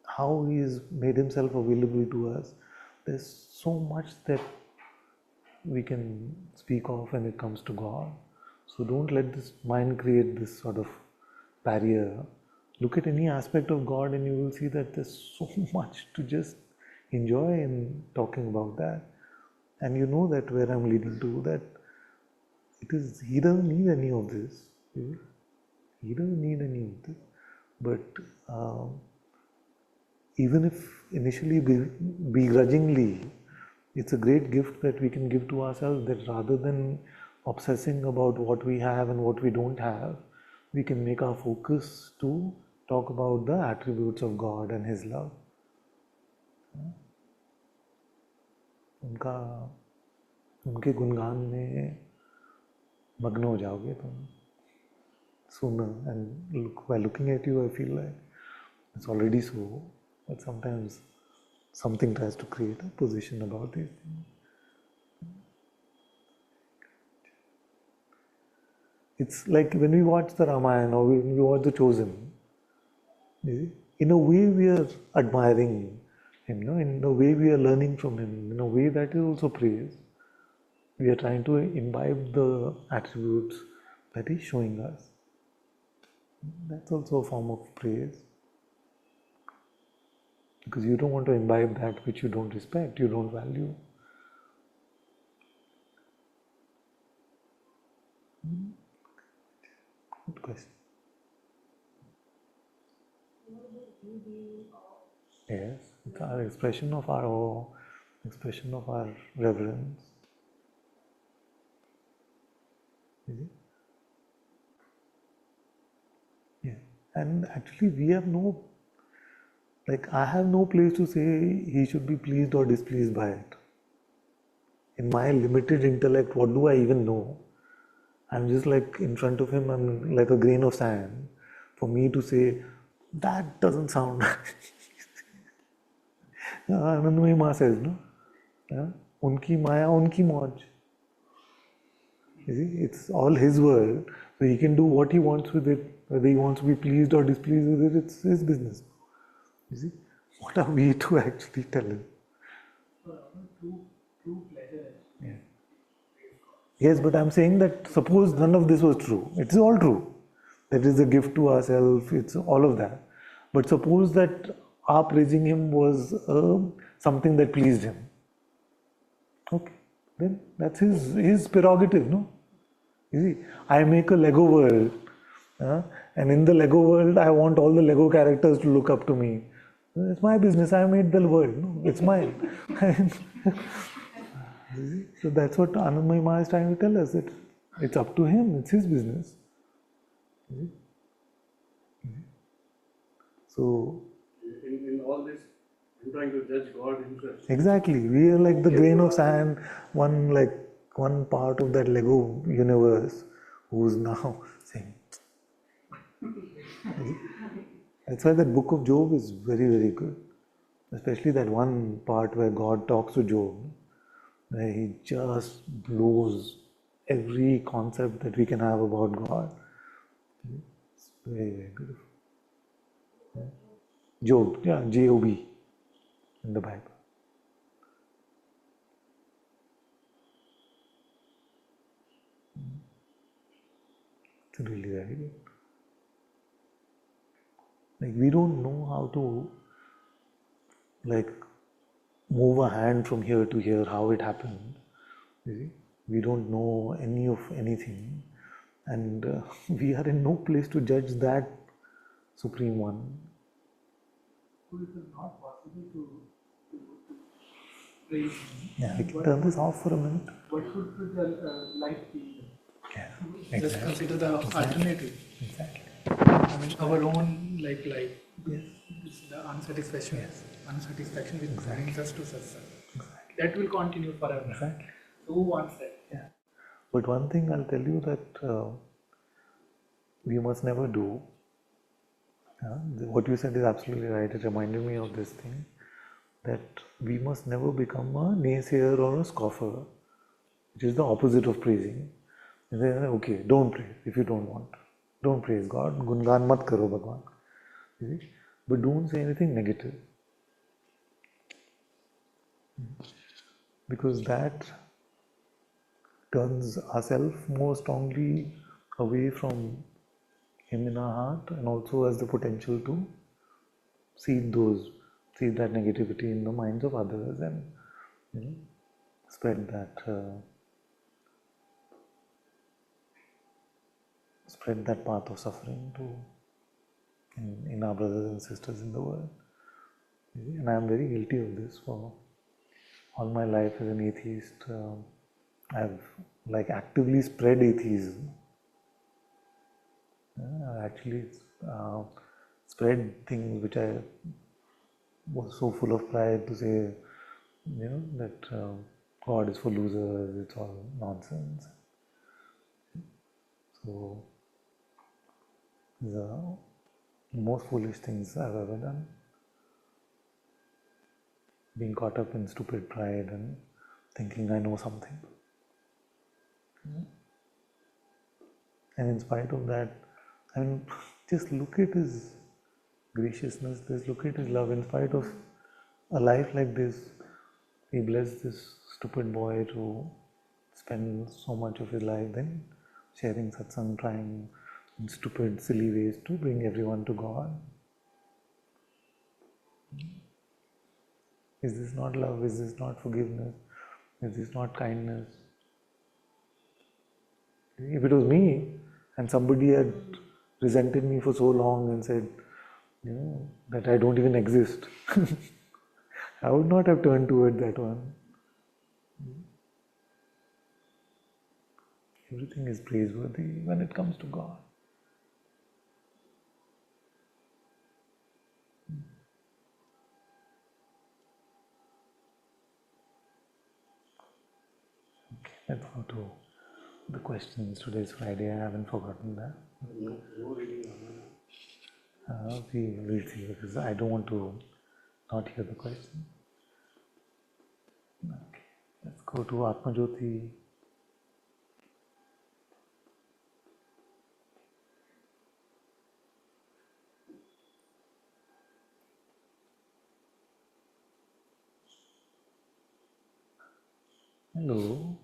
how he has made himself available to us. There's so much that we can speak of when it comes to God. So don't let this mind create this sort of barrier. Look at any aspect of God and you will see that there's so much to just enjoy in talking about that. And you know that where I'm leading to, that he doesn't need any of this. He doesn't need any of this. But even if initially begrudgingly, it's a great gift that we can give to ourselves, that rather than obsessing about what we have and what we don't have, we can make our focus to talk about the attributes of God and His love. उनके गुणगान में मग्न हो जाओगे तुम sooner, and by looking at you, I feel like it's already so, but sometimes something tries to create a position about these things. It's like when we watch the Ramayana or when we watch The Chosen, in a way we are admiring him, in a way we are learning from him, in a way that is also praise. We are trying to imbibe the attributes that he's showing us. That's also a form of praise. Because you don't want to imbibe that which you don't respect, you don't value. Good question. Yes, it's our expression of our awe, expression of our reverence. Is it? Yeah. And actually we have no, I have no place to say he should be pleased or displeased by it. In my limited intellect, what do I even know? I'm just like in front of him, I'm like a grain of sand. For me to say, that doesn't sound right. Anandamayi Ma says, no? Yeah? Unki maya, unki mauj. You see, it's all his world, so he can do what he wants with it. Whether he wants to be pleased or displeased with it, it's his business. You see, what are we to actually tell him? True pleasure. Yeah. Yes, but I'm saying that suppose none of this was true. It's all true. That is a gift to ourselves, it's all of that. But suppose that our praising him was something that pleased him. Okay, then that's his prerogative, no? You see, I make a Lego world, and in the Lego world, I want all the Lego characters to look up to me. It's my business. I made the world. No, it's mine. So that's what Anandamayi Ma is trying to tell us. That it's up to him. It's his business. So in all this, I'm trying to judge God himself. exactly, we are like the grain of sand, one part of that Lego universe, who's now saying. That's why that book of Job is very, very good. Especially that one part where God talks to Job, where he just blows every concept that we can have about God. It's very, very beautiful. Job, yeah, J-O-B in the Bible. It's really very good. Like, we don't know how to move a hand from here to here, how it happened. You see? We don't know any of anything, and we are in no place to judge that Supreme One. So it is not possible to praise him. Yeah, we can turn this off for a minute. What should the life be? Yeah, Just exactly. consider the alternative. Exactly. I mean, our own life. Yes. It's the unsatisfaction. Yes. Unsatisfaction which Exactly. brings us to Satsang. Exactly. That will continue forever. Exactly. So who wants that? Yeah. But one thing I'll tell you that we must never do. What you said is absolutely right. It reminded me of this thing, that we must never become a naysayer or a scoffer, which is the opposite of praising. And then, okay, don't praise if you don't want. Don't praise God. Gungaan mat karo Bhagwan. You see? But don't say anything negative. Because that turns ourselves more strongly away from him in our heart, and also has the potential to seed that negativity in the minds of others, and spread that path of suffering in our brothers and sisters in the world. And I am very guilty of this. For all my life as an atheist, I've actively spread atheism. I actually spread things which I was so full of pride to say, that God is for losers, it's all nonsense. So, the most foolish things I've ever done. Being caught up in stupid pride and thinking I know something. And in spite of that, just look at his graciousness, just look at his love. In spite of a life like this, he blessed this stupid boy to spend so much of his life then sharing satsang, trying in stupid, silly ways to bring everyone to God. Is this not love? Is this not forgiveness? Is this not kindness? If it was me and somebody had resented me for so long and said, that I don't even exist, I would not have turned toward that one. Everything is praiseworthy when it comes to God. Okay, let's go to the questions. Today's Friday, I haven't forgotten that. We'll see, because I don't want to not hear the question. Okay, let's go to Atma Jyoti. Hello.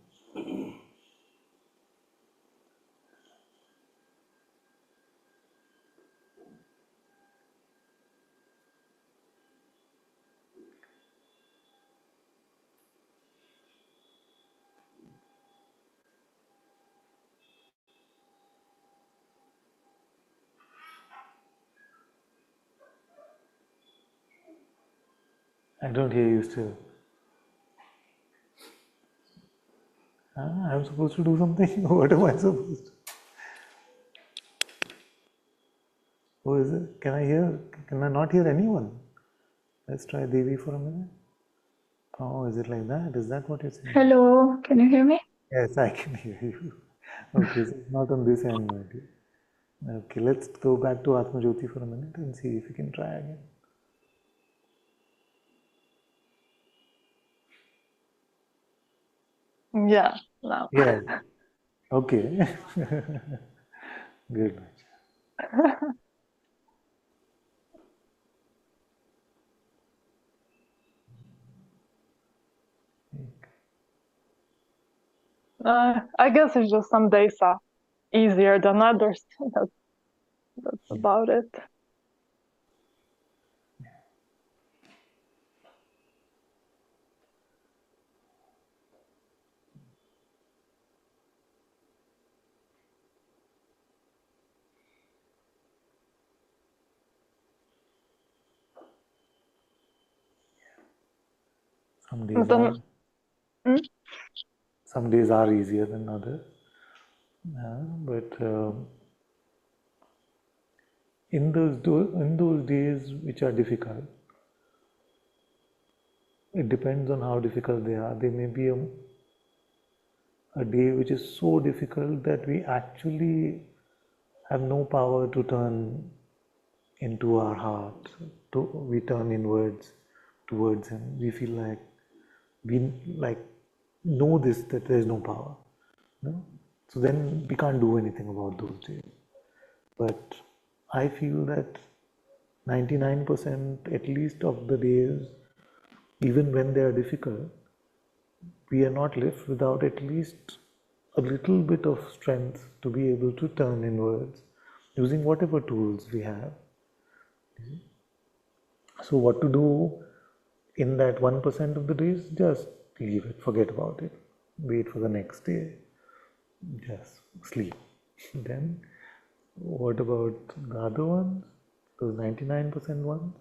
I don't hear you still. I'm supposed to do something? What am I supposed to? Who is it? Can I hear? Can I not hear anyone? Let's try Devi for a minute. Oh, is it like that? Is that what you're saying? Hello, can you hear me? Yes, I can hear you. Okay, so it's not on this end, maybe. Okay, let's go back to Atma Jyoti for a minute and see if we can try again. Yeah, now. Yeah. Okay. Good. I guess it's just some days are easier than others. That's about it. Some days But are hmm? some days are easier than others. But in those days which are difficult, it depends on how difficult they are. They may be a day which is so difficult that we actually have no power to turn into our heart. We turn inwards towards Him. We feel like we know this, that there is no power. No? So then we can't do anything about those days. But I feel that 99% at least of the days, even when they are difficult, we are not left without at least a little bit of strength to be able to turn inwards using whatever tools we have. So what to do in that 1% of the days? Just leave it, forget about it, wait for the next day, just sleep. Then what about the other ones, those 99% ones?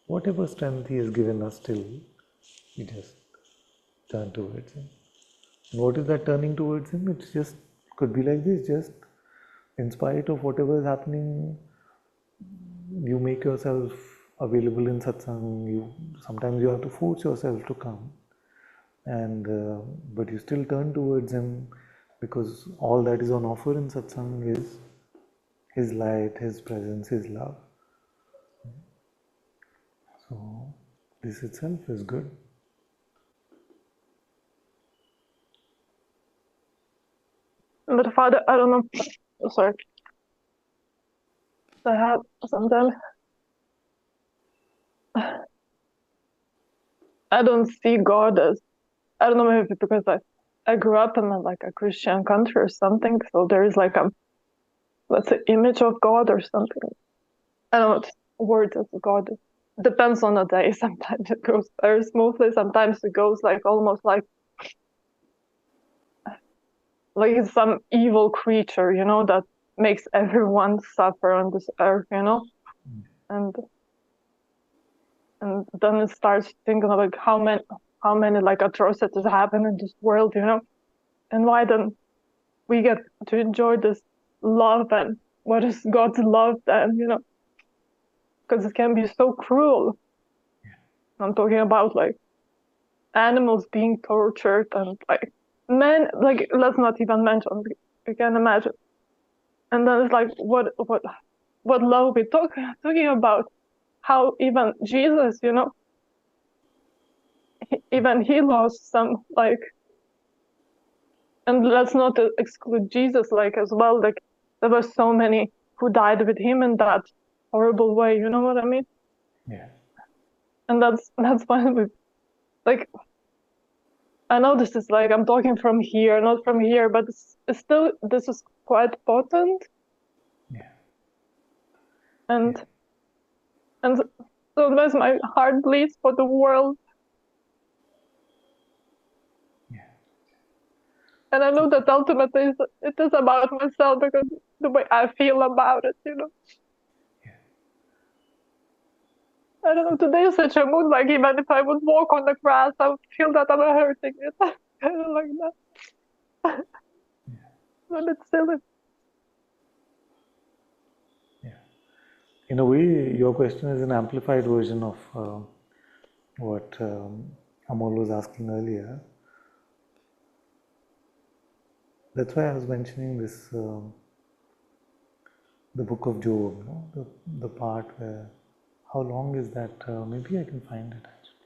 Whatever strength He has given us still, we just turn towards Him. And what is that turning towards Him? It just could be like this, just in spite of whatever is happening, you make yourself available in satsang. Sometimes you have to force yourself to come, and but you still turn towards Him, because all that is on offer in satsang is His light, His presence, His love. So this itself is good. But Father, I don't know. Oh, sorry. I have sometimes I don't see God as, I don't know, maybe because I grew up in a Christian country or something, so there is like a, let's say, image of God or something. I don't know what word is God. Depends on the day. Sometimes it goes very smoothly. Sometimes it goes like almost like it's some evil creature, that makes everyone suffer on this earth, and then it starts thinking of like how many like atrocities happen in this world, and why then we get to enjoy this love, and what is God's love then, because it can be so cruel. I'm talking about like animals being tortured and like man, like, let's not even mention, you can imagine. And then it's like, what love we talking about? How even Jesus, even he lost some, like, and let's not exclude Jesus, like, as well, like, there were so many who died with him in that horrible way, you know what I mean? Yeah. And that's why we, like, I know this is like, I'm talking from here, not from here, but it's still, this is quite potent. Yeah. And sometimes my heart bleeds for the world. Yeah. And I know that ultimately it is about myself, because the way I feel about it, Yeah. I don't know, today is such a mood, like, even if I would walk on the grass, I would feel that I'm hurting it. Kind of like that. But it's silly. Yeah. In a way, your question is an amplified version of what Amol was asking earlier. That's why I was mentioning this, the book of Job, the part where, how long is that? Maybe I can find it actually.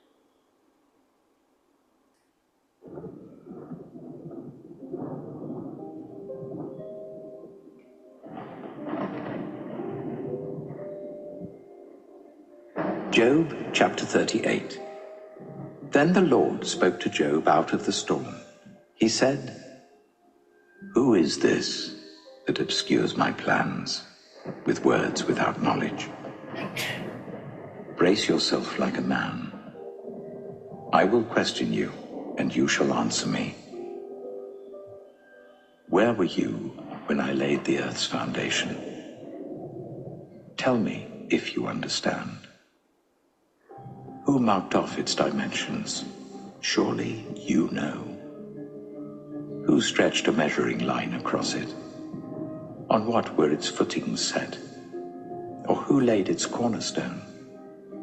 Job chapter 38. Then the Lord spoke to Job out of the storm. He said, "Who is this that obscures my plans with words without knowledge? Brace yourself like a man. I will question you, and you shall answer me. Where were you when I laid the earth's foundation? Tell me if you understand. Who marked off its dimensions? Surely you know. Who stretched a measuring line across it? On what were its footings set? Or who laid its cornerstone?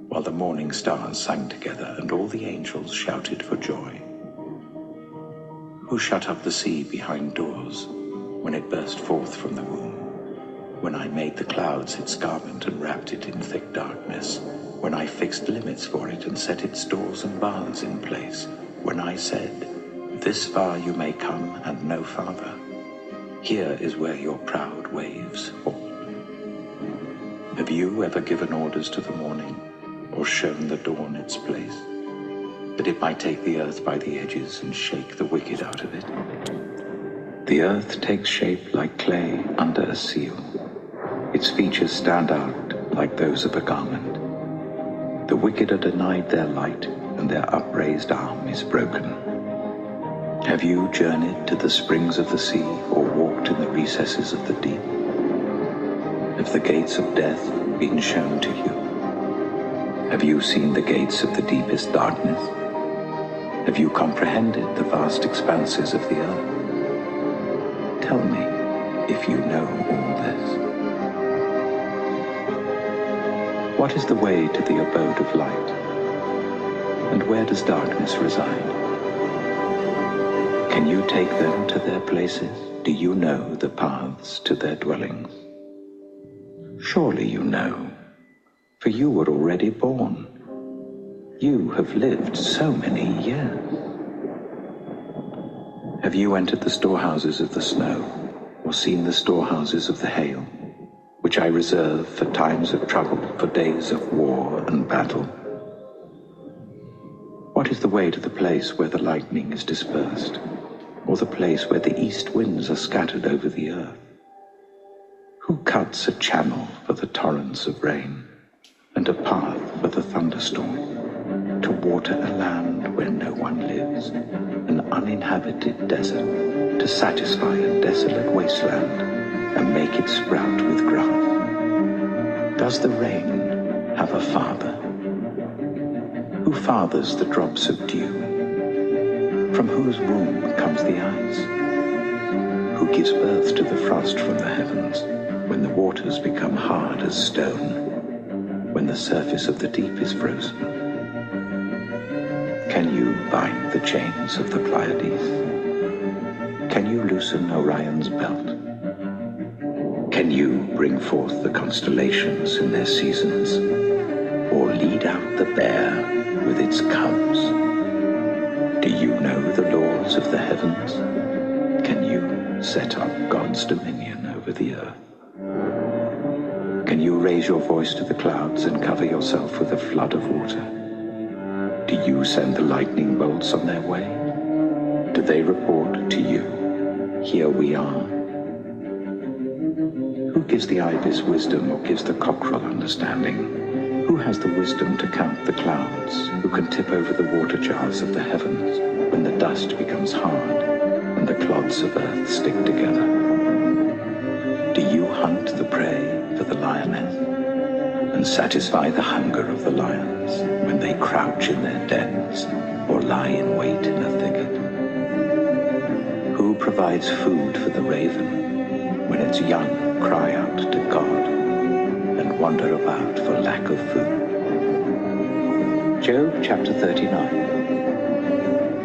While the morning stars sang together and all the angels shouted for joy. Who shut up the sea behind doors when it burst forth from the womb? When I made the clouds its garment and wrapped it in thick darkness? When I fixed limits for it and set its doors and bars in place? When I said, this far you may come and no farther? Here is where your proud waves fall. Have you ever given orders to the morning, or shown the dawn its place, that it might take the earth by the edges and shake the wicked out of it? The earth takes shape like clay under a seal. Its features stand out like those of a garment. The wicked are denied their light, and their upraised arm is broken. Have you journeyed to the springs of the sea, or walked in the recesses of the deep? Have the gates of death been shown to you? Have you seen the gates of the deepest darkness? Have you comprehended the vast expanses of the earth? Tell me if you know all this. What is the way to the abode of light? And where does darkness reside? Can you take them to their places? Do you know the paths to their dwellings? Surely you know, for you were already born. You have lived so many years. Have you entered the storehouses of the snow, or seen the storehouses of the hail, which I reserve for times of trouble, for days of war and battle? What is the way to the place where the lightning is dispersed, or the place where the east winds are scattered over the earth? Who cuts a channel for the torrents of rain, and a path for the thunderstorm, to water a land where no one lives, an uninhabited desert, to satisfy a desolate wasteland, and make it sprout with grass? Does the rain have a father? Who fathers the drops of dew? From whose womb comes the ice? Who gives birth to the frost from the heavens, when the waters become hard as stone, when the surface of the deep is frozen? Can you bind the chains of the Pleiades? Can you loosen Orion's belt? Can you bring forth the constellations in their seasons? Or lead out the bear with its cubs? Do you know the laws of the heavens? Can you set up God's dominion over the earth? Can you raise your voice to the clouds and cover yourself with a flood of water? Do you send the lightning bolts on their way? Do they report to you, "Here we are"? Who gives the ibis wisdom or gives the cockerel understanding? Who has the wisdom to count the clouds? Who can tip over the water jars of the heavens when the dust becomes hard and the clods of earth stick together? Do you hunt the prey for the lioness and satisfy the hunger of the lions when they crouch in their dens or lie in wait in a thicket? Who provides food for the raven when its young cry out to God and wander about for lack of food? Job chapter 39.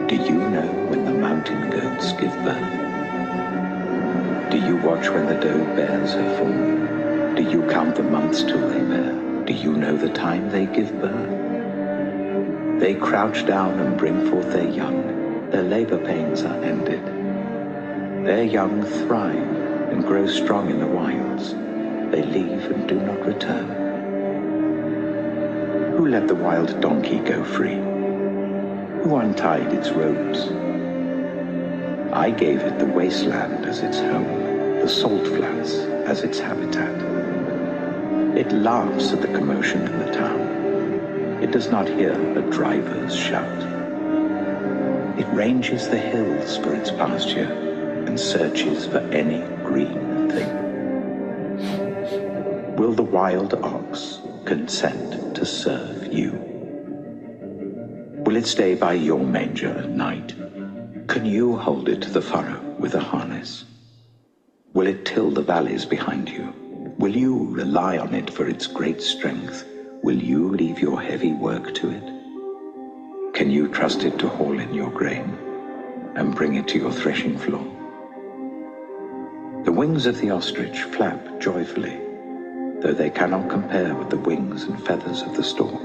Do you know when the mountain goats give birth? Do you watch when the doe bears her fawn? Do you count the months till they bear? Do you know the time they give birth? They crouch down and bring forth their young. Their labor pains are ended. Their young thrive and grow strong in the wilds. They leave and do not return. Who let the wild donkey go free? Who untied its ropes? I gave it the wasteland as its home, the salt flats as its habitat. It laughs at the commotion in the town. It does not hear a driver's shout. It ranges the hills for its pasture and searches for any green thing. Will the wild ox consent to serve you? Will it stay by your manger at night? Can you hold it to the furrow with a harness? Will it till the valleys behind you? Will you rely on it for its great strength? Will you leave your heavy work to it? Can you trust it to haul in your grain and bring it to your threshing floor? The wings of the ostrich flap joyfully, though they cannot compare with the wings and feathers of the stork.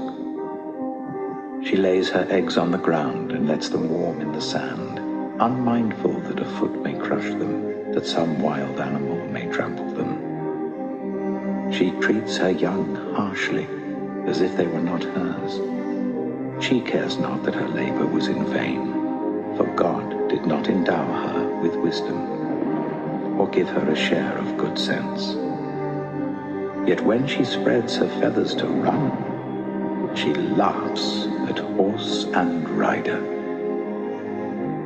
She lays her eggs on the ground and lets them warm in the sand, unmindful that a foot may crush them, that some wild animal may trample them. She treats her young harshly, as if they were not hers. She cares not that her labor was in vain, for God did not endow her with wisdom, or give her a share of good sense. Yet when she spreads her feathers to run, she laughs at horse and rider.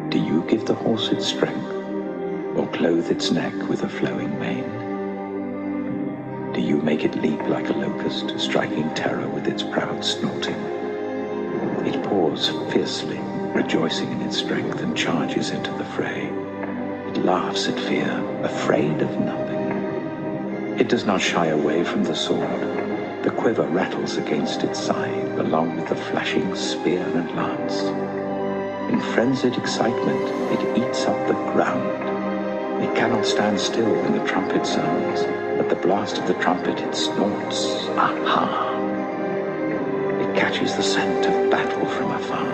Do you give the horse its strength, or clothe its neck with a flowing mane? Do you make it leap like a locust, striking terror with its proud snorting? It paws fiercely, rejoicing in its strength, and charges into the fray. It laughs at fear, afraid of nothing. It does not shy away from the sword. The quiver rattles against its side, along with the flashing spear and lance. In frenzied excitement, it eats up the ground. It cannot stand still when the trumpet sounds. At the blast of the trumpet, it snorts. Aha! It catches the scent of battle from afar.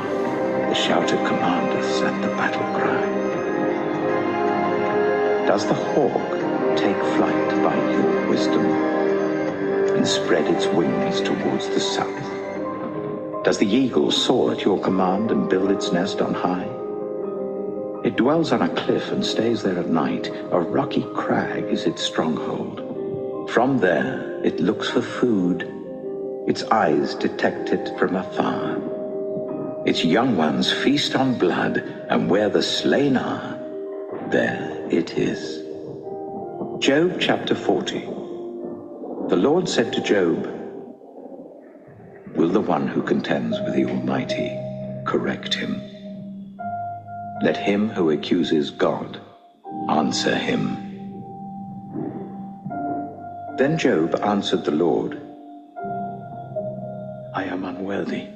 The shout of commanders and the battle cry. Does the hawk take flight by your wisdom and spread its wings towards the south? Does the eagle soar at your command and build its nest on high? It dwells on a cliff and stays there at night. A rocky crag is its stronghold. From there it looks for food. Its eyes detect it from afar. Its young ones feast on blood, and where the slain are, there it is. Job chapter 40. The Lord said to Job, will the one who contends with the Almighty correct him? Let him who accuses God answer him. Then Job answered the Lord, I am unworthy.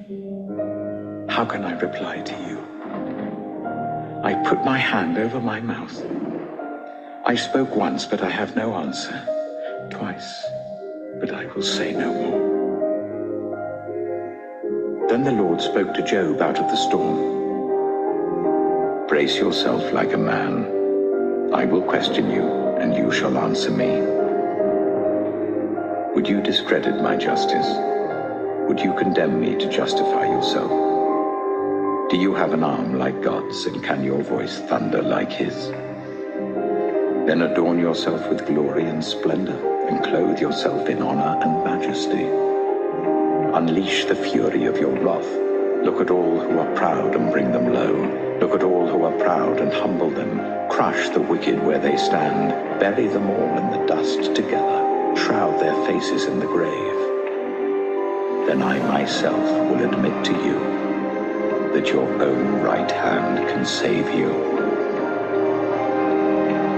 How can I reply to you? I put my hand over my mouth. I spoke once, but I have no answer. Twice, but I will say no more. Then the Lord spoke to Job out of the storm. Brace yourself like a man. I will question you, and you shall answer me. Would you discredit my justice? Would you condemn me to justify yourself? Do you have an arm like God's, and can your voice thunder like his? Then adorn yourself with glory and splendor, and clothe yourself in honor and majesty. Unleash the fury of your wrath. Look at all who are proud and bring them low. Look at all who are proud and humble them. Crush the wicked where they stand. Bury them all in the dust together. Shroud their faces in the grave. Then I myself will admit to you that your own right hand can save you.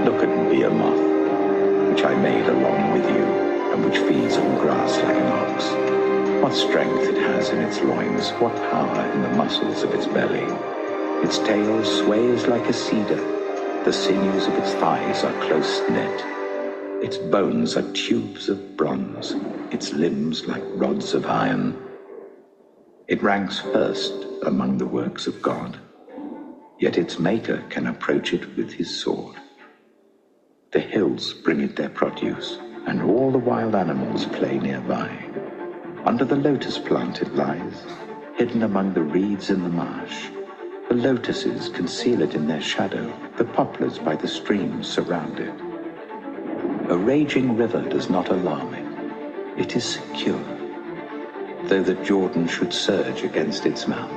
Look at me, a moth, which I made along with you, and which feeds on grass like an ox. What strength it has in its loins, what power in the muscles of its belly. Its tail sways like a cedar, the sinews of its thighs are close knit. Its bones are tubes of bronze, its limbs like rods of iron. It ranks first among the works of God, yet its maker can approach it with his sword. The hills bring it their produce, and all the wild animals play nearby. Under the lotus plant it lies, hidden among the reeds in the marsh. The lotuses conceal it in their shadow, the poplars by the streams surround it. A raging river does not alarm it. It is secure, though the Jordan should surge against its mouth.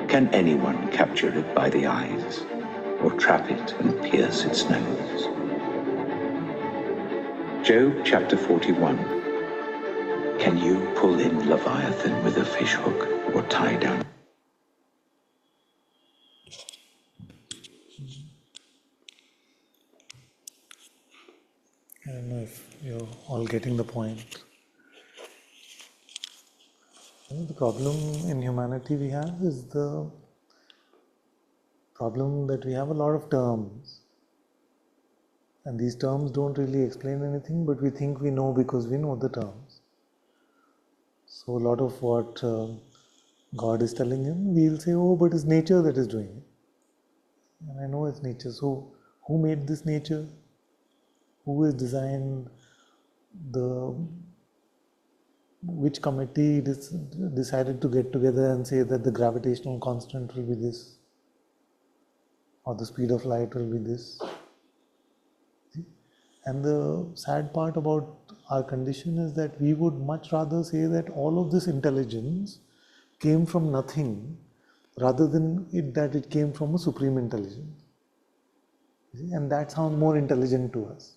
Can anyone capture it by the eyes, or trap it and pierce its nose? Job chapter 41. Can you pull in Leviathan with a fish hook, or tie down? I don't know if you're all getting the point. The problem in humanity we have is the problem that we have a lot of terms. And these terms don't really explain anything, but we think we know because we know the terms. So a lot of what God is telling him, we'll say, oh, but it's nature that is doing it. And I know it's nature. So who made this nature? Who has designed which committee decided to get together and say that the gravitational constant will be this, or the speed of light will be this? And the sad part about our condition is that we would much rather say that all of this intelligence came from nothing rather than that it came from a supreme intelligence. And that sounds more intelligent to us.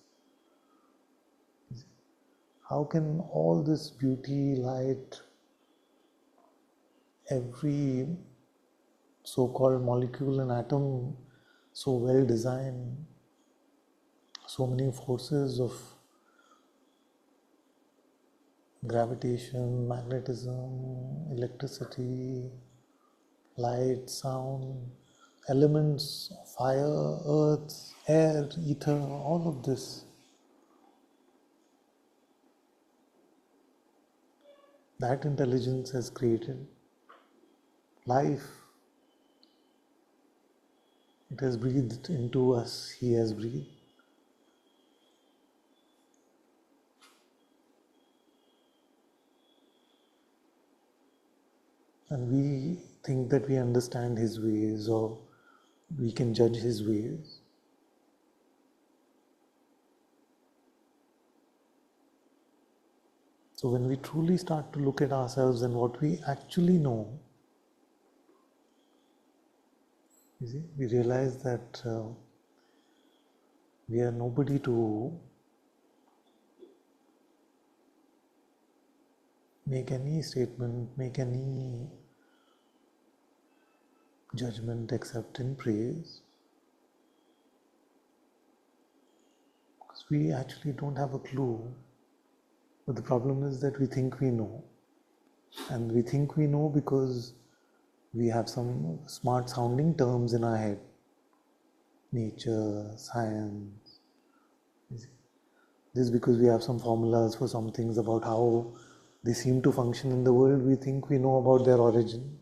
How can all this beauty, light, every so-called molecule and atom so well designed, so many forces of gravitation, magnetism, electricity, light, sound, elements, fire, earth, air, ether, all of this. That intelligence has created life. It has breathed into us, He has breathed. And we think that we understand His ways or we can judge His ways. So when we truly start to look at ourselves and what we actually know, you see, we realize that we are nobody to make any statement, make any judgment except in praise. Because we actually don't have a clue. But the problem is that we think we know. And we think we know because we have some smart sounding terms in our head. nature, science. Just because we have some formulas for some things about how they seem to function in the world, we think we know about their origin.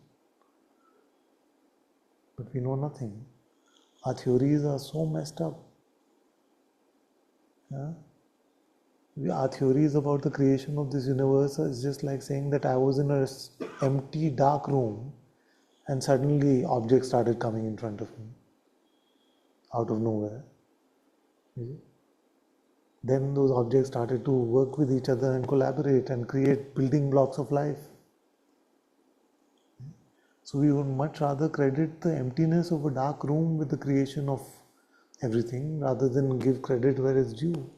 But we know nothing. Our theories are so messed up. Yeah? Our theories about the creation of this universe is just like saying that I was in an empty, dark room and suddenly objects started coming in front of me out of nowhere. Then those objects started to work with each other and collaborate and create building blocks of life. So we would much rather credit the emptiness of a dark room with the creation of everything rather than give credit where it's due,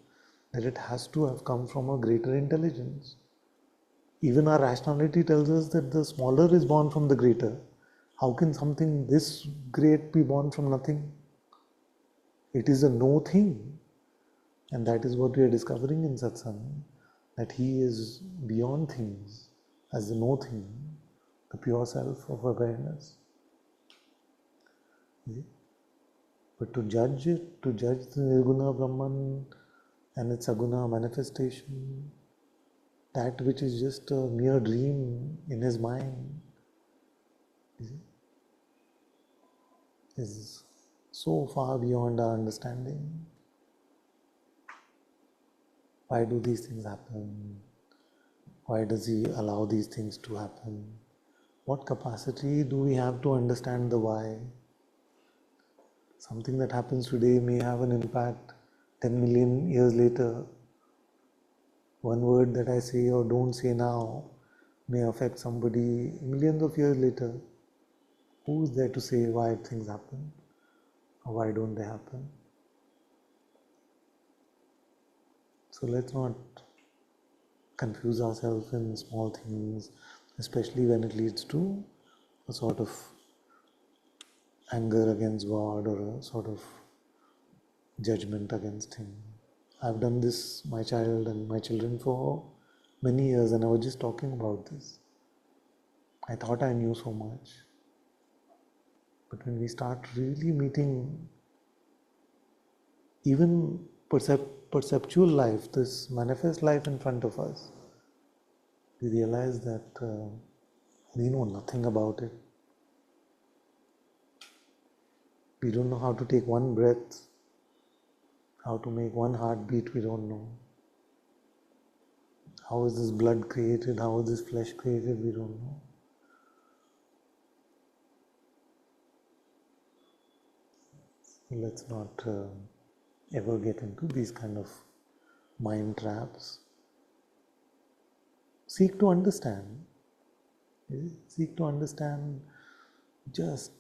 that it has to have come from a greater intelligence. Even our rationality tells us that the smaller is born from the greater. How can something this great be born from nothing? It is a no thing. And that is what we are discovering in Satsang, that he is beyond things, as the no thing, the pure self of awareness. But to judge it, to judge the Nirguṇa Brahman and its Saguna manifestation, that which is just a mere dream in his mind, is so far beyond our understanding. Why do these things happen? Why does he allow these things to happen? What capacity do we have to understand the why? Something that happens today may have an impact 10 million years later. One word that I say or don't say now may affect somebody millions of years later. Who is there to say why things happen or why don't they happen? So let's not confuse ourselves in small things, especially when it leads to a sort of anger against God or a sort of judgment against Him. I've done this, my child and my children, for many years, and I was just talking about this. I thought I knew so much. But when we start really meeting even perceptual life, this manifest life in front of us, we realize that we know nothing about it. We don't know how to take one breath, how to make one heartbeat, we don't know. How is this blood created? How is this flesh created? We don't know. So let's not ever get into these kind of mind traps. Seek to understand. Seek to understand just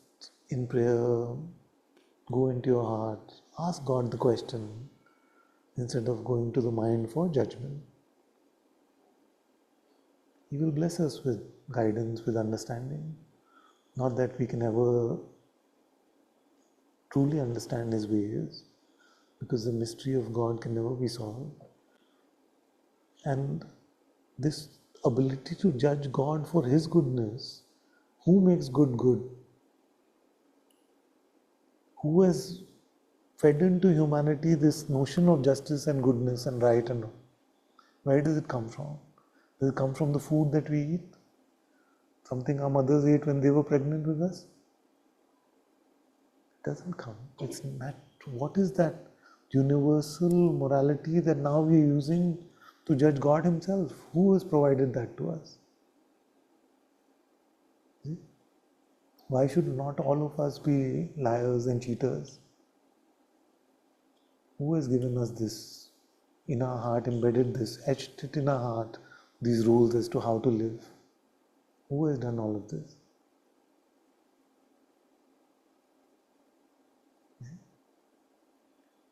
in prayer. Go into your heart. Ask God the question instead of going to the mind for judgment. He will bless us with guidance, with understanding. Not that we can ever truly understand His ways, because the mystery of God can never be solved. And this ability to judge God for His goodness, who makes good good? Who has fed into humanity this notion of justice and goodness and right and wrong? Where does it come from? Does it come from the food that we eat? Something our mothers ate when they were pregnant with us? It doesn't come. It's not. What is that universal morality that now we are using to judge God Himself? Who has provided that to us? See? Why should not all of us be liars and cheaters? Who has given us this in our heart, embedded this, etched it in our heart, these rules as to how to live? Who has done all of this?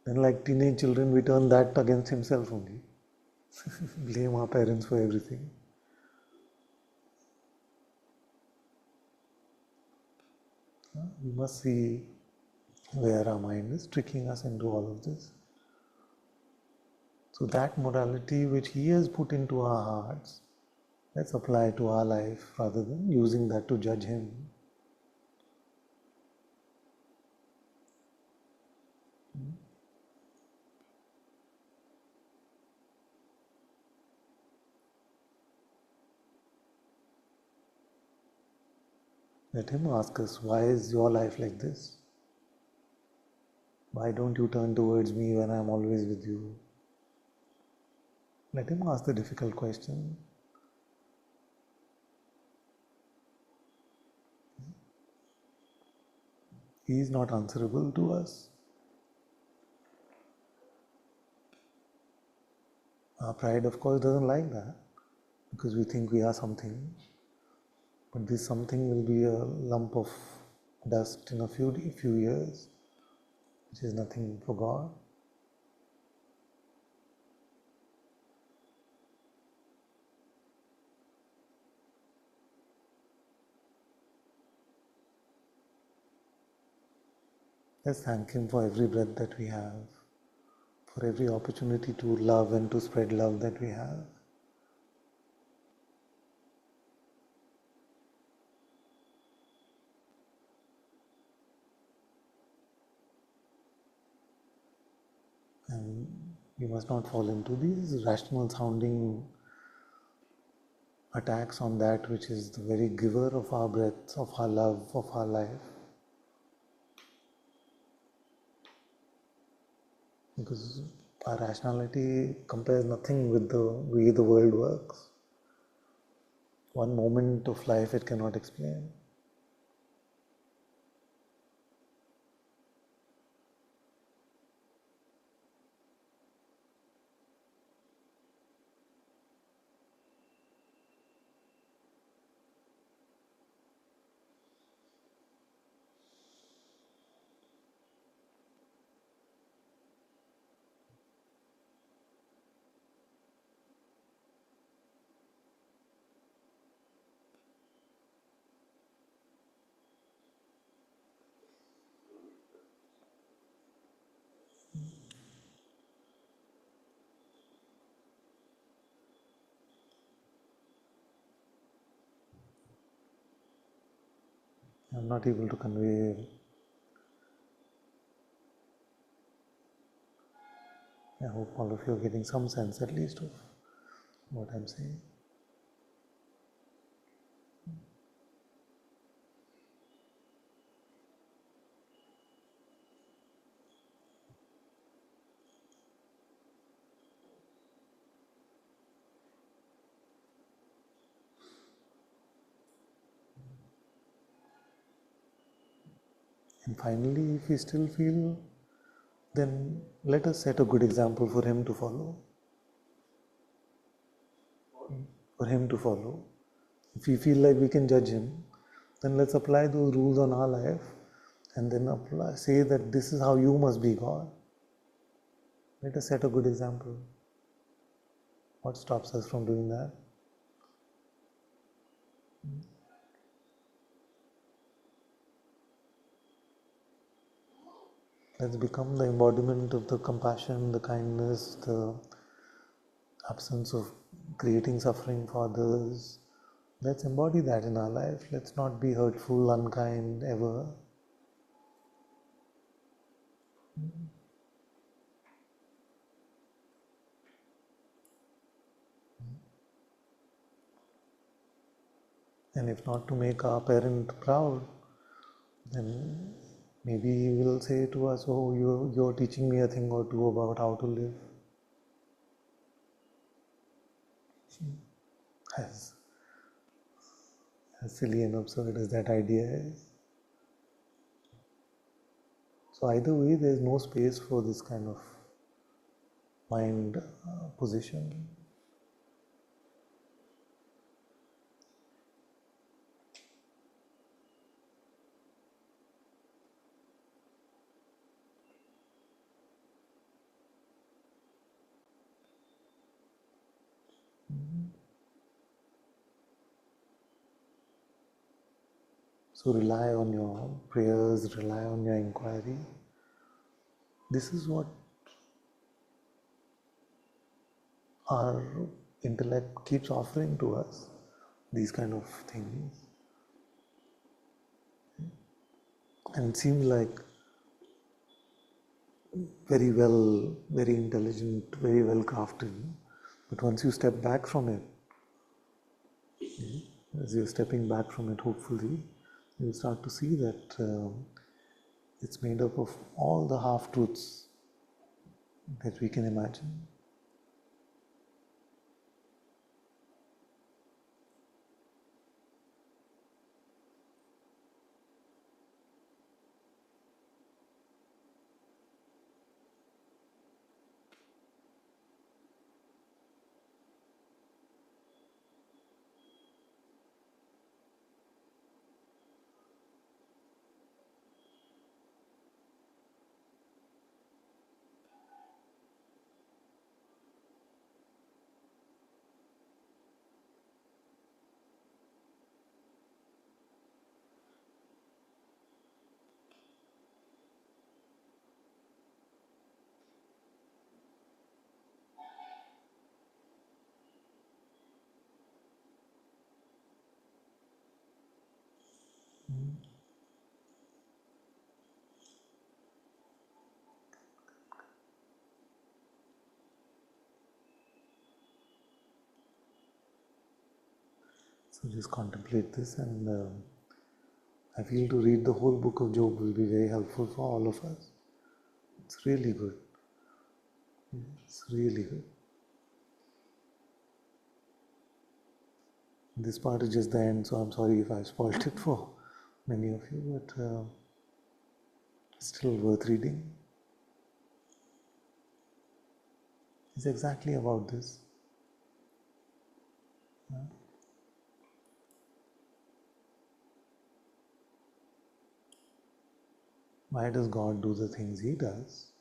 Then, like teenage children, we turn that against Himself only. Blame our parents for everything. We must see where our mind is tricking us into all of this. So that morality which He has put into our hearts, let's apply to our life rather than using that to judge Him. Let him ask us, why is your life like this? Why don't you turn towards me when I'm always with you? Let him ask the difficult question. He is not answerable to us. Our pride, of course, doesn't like that because we think we are something. But this something will be a lump of dust in a few years, which is nothing for God. Let's thank Him for every breath that we have, for every opportunity to love and to spread love that we have. And we must not fall into these rational sounding attacks on that which is the very giver of our breath, of our love, of our life. Because our rationality compares nothing with the way the world works. One moment of life it cannot explain. I'm not able to convey. I hope all of you are getting some sense at least of what I'm saying. And finally, if we still feel, then let us set a good example for him to follow. For him to follow. If we feel like we can judge him, then let's apply those rules on our life and then say that this is how you must be God. Let us set a good example. What stops us from doing that? Let's become the embodiment of the compassion, the kindness, the absence of creating suffering for others. Let's embody that in our life. Let's not be hurtful, unkind ever. And if not to make our parent proud, then maybe he will say to us, oh, you're teaching me a thing or two about how to live. As silly and absurd as that idea is. So either way, there is no space for this kind of mind position. So rely on your prayers, rely on your inquiry. This is what our intellect keeps offering to us, these kind of things. And it seems like very well, very intelligent, very well crafted. But once you step back from it, as you're stepping back from it, hopefully, you'll start to see that it's made up of all the half-truths that we can imagine. So just contemplate this, and I feel to read the whole book of Job will be very helpful for all of us. It's really good. It's really good. This part is just the end, so I'm sorry if I spoiled it for many of you, but still worth reading. It's exactly about this. Why does God do the things He does?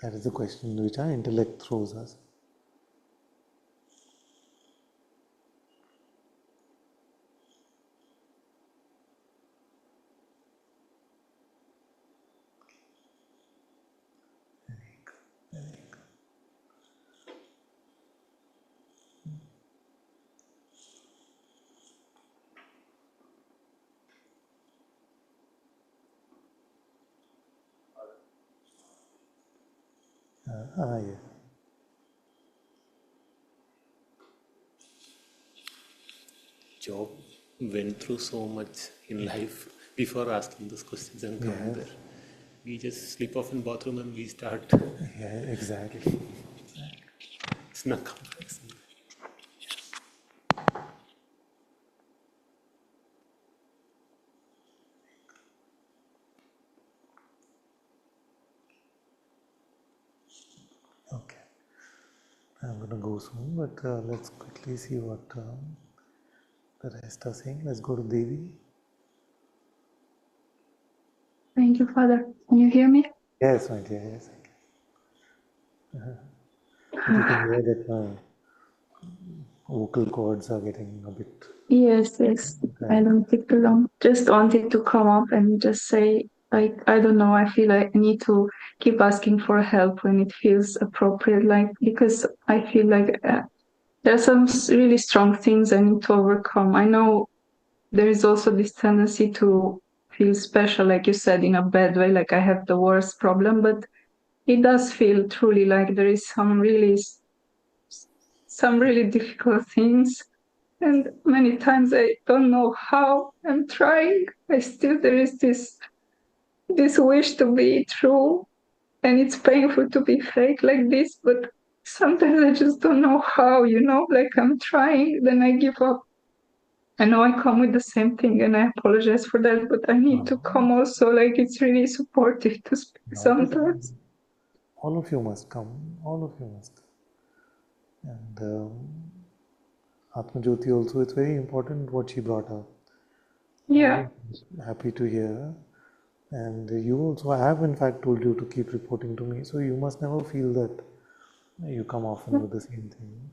That is the question which our intellect throws us. Very good, very good. Yeah. Job went through so much in life before asking those questions and coming there. We just slip off in bathroom and we start. Yeah, exactly. It's not complex. Okay. I'm going to go soon, but let's quickly see what the rest are saying. Let's go to Devi. Thank you, Father. Can you hear me? Yes, my dear, yes. But you can hear that vocal cords are getting a bit... Yes, yes. I don't take too long. Just wanted to come up and just say, like, I don't know, I feel like I need to keep asking for help when it feels appropriate, like, because I feel like there are some really strong things I need to overcome. I know there is also this tendency to feel special, like you said, in a bad way, like I have the worst problem, but it does feel truly like there is some really difficult things. And many times I don't know how. I'm trying. There is this wish to be true, and it's painful to be fake like this, but sometimes I just don't know how, like I'm trying, then I give up. I know I come with the same thing and I apologize for that, but I need to come also, like it's really supportive to speak sometimes. All of you must come. All of you must. And Atma Jyoti also, it's very important what she brought up. Yeah. Happy to hear. And you also, I have in fact told you to keep reporting to me, so you must never feel that you come often with the same thing.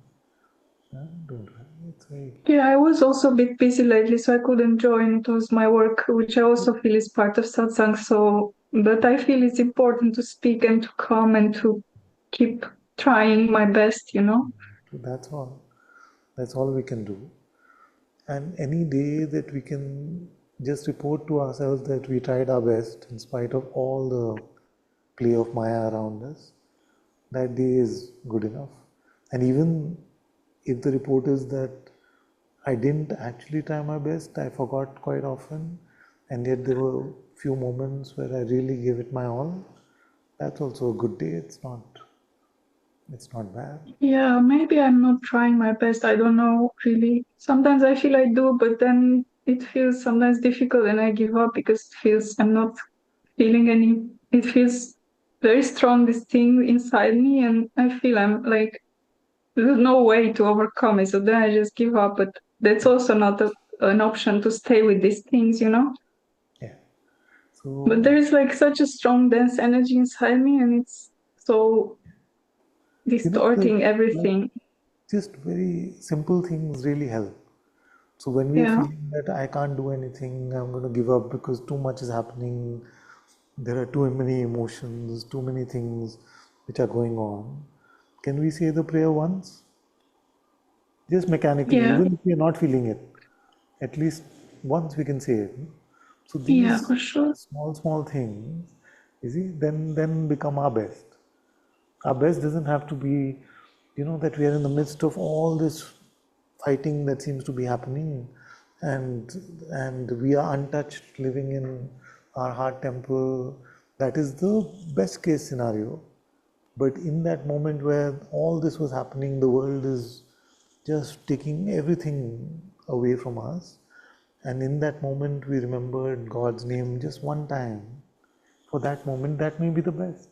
Don't worry, it's very... Yeah, I was also a bit busy lately, so I couldn't join. It was my work, which I also feel is part of Satsang. So, but I feel it's important to speak and to come and to keep trying my best, That's all. That's all we can do. And any day that we can just report to ourselves that we tried our best in spite of all the play of Maya around us, that day is good enough. And even if the report is that I didn't actually try my best, I forgot quite often, and yet there were few moments where I really gave it my all, that's also a good day. It's not bad. Yeah, maybe I'm not trying my best. I don't know really. Sometimes I feel I do, but then it feels sometimes difficult and I give up because it feels I'm not feeling any. It feels very strong, this thing inside me, and I feel I'm like, there's no way to overcome it. So then I just give up. But that's also not an option to stay with these things, you know? Yeah. But there is like such a strong, dense energy inside me, and it's so distorting everything. Just very simple things really help. So when we are Yeah. feeling that I can't do anything, I'm going to give up because too much is happening, there are too many emotions, too many things which are going on, can we say the prayer once? Just mechanically, Yeah. even if we are not feeling it, at least once we can say it. So Yeah, these for sure. small things, you see, then become our best. Our best doesn't have to be, that we are in the midst of all this fighting that seems to be happening, and we are untouched, living in our heart temple. That is the best case scenario. But in that moment where all this was happening, the world is just taking everything away from us. And in that moment, we remembered God's name just one time. For that moment, that may be the best.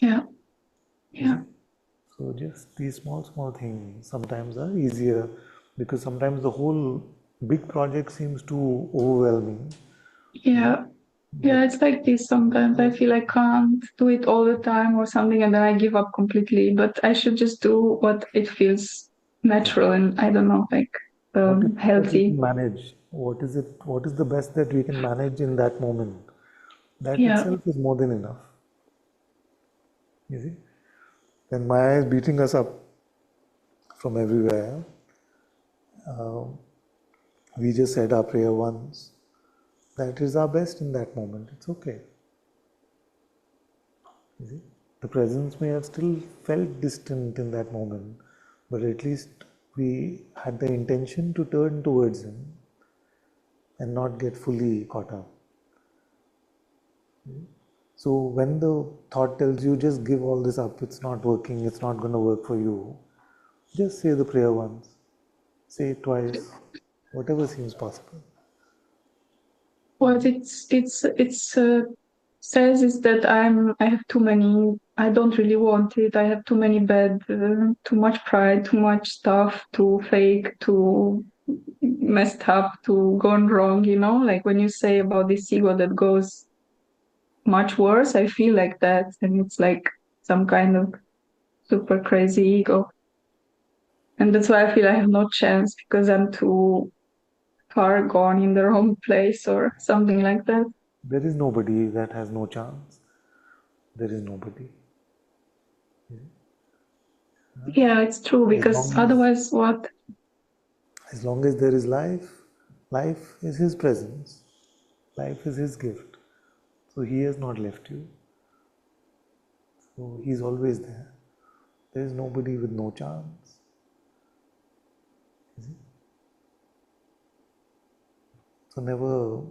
Yeah. Yeah. So just these small things sometimes are easier, because sometimes the whole big project seems too overwhelming. Yeah. Yeah, it's like this sometimes. I feel I can't do it all the time or something, and then I give up completely. But I should just do what it feels natural and I don't know, like What is it that we healthy. can manage? What is it? What is the best that we can manage in that moment? That Yeah. itself is more than enough. You see? When Maya is beating us up from everywhere, we just said our prayer once. That is our best in that moment. It's okay. You see? The presence may have still felt distant in that moment, but at least we had the intention to turn towards Him and not get fully caught up. So when the thought tells you just give all this up, it's not working, it's not going to work for you, just say the prayer once, say it twice, whatever seems possible. What it's says is that I have too many. I don't really want it. I have too many bad, too much pride, too much stuff, too fake, too messed up, too gone wrong. You know, like when you say about this ego that goes much worse, I feel like that, and it's like some kind of super crazy ego, and that's why I feel I have no chance because I'm too far gone in the wrong place or something like that. There is nobody that has no chance. There is nobody. Yeah, it's true, As because long otherwise what? as long as there is life, life is His presence. Life is His gift. So He has not left you. So He's always there. There is nobody with no chance. So never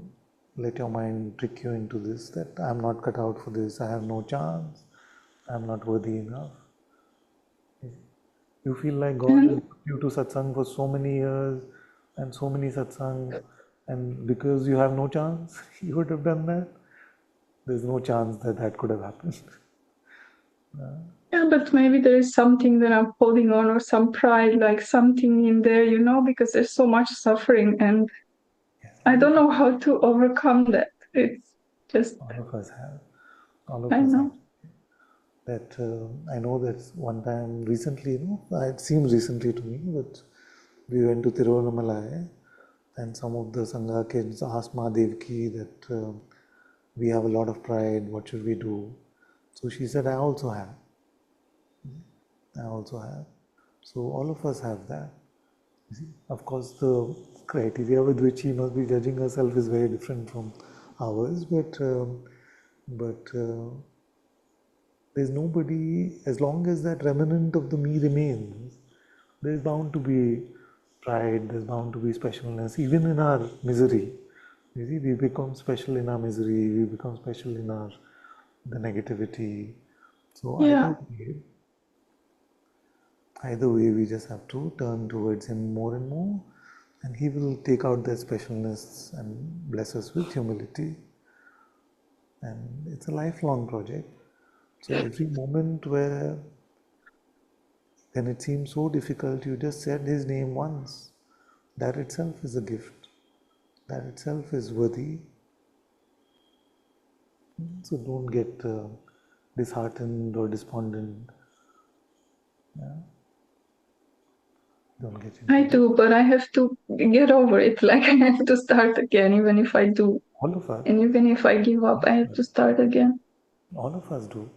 let your mind trick you into this, that I'm not cut out for this, I have no chance, I'm not worthy enough. You feel like God has put you to satsang for so many years and so many satsang, and because you have no chance, you would have done that. There's no chance that that could have happened. Yeah, but maybe there is something that I'm holding on, or some pride, like something in there, you know, because there's so much suffering and I don't know how to overcome that. It's just, All of us have. All of I us have. know. That I know that one time recently, it seems recently to me, but we went to Tiruvannamalai and some of the Sangha kids asked Mahadevki that we have a lot of pride, what should we do? So she said, I also have. I also have. So all of us have that. You see? Of course, the criteria with which he must be judging herself is very different from ours, but there's nobody, as long as that remnant of the me remains, there's bound to be pride, there's bound to be specialness, even in our misery. You see, we become special in our misery, we become special in our the negativity. So Yeah. either way, we just have to turn towards him more and more, and he will take out that specialness and bless us with humility. And it's a lifelong project. So every moment when it seems so difficult, you just said his name once. That itself is a gift. That itself is worthy. So don't get disheartened or despondent. Yeah? Don't get into I do, but I have to get over it. Like I have to start again, even if I do. All of us. And even if I give up, I have to start again. All of us do.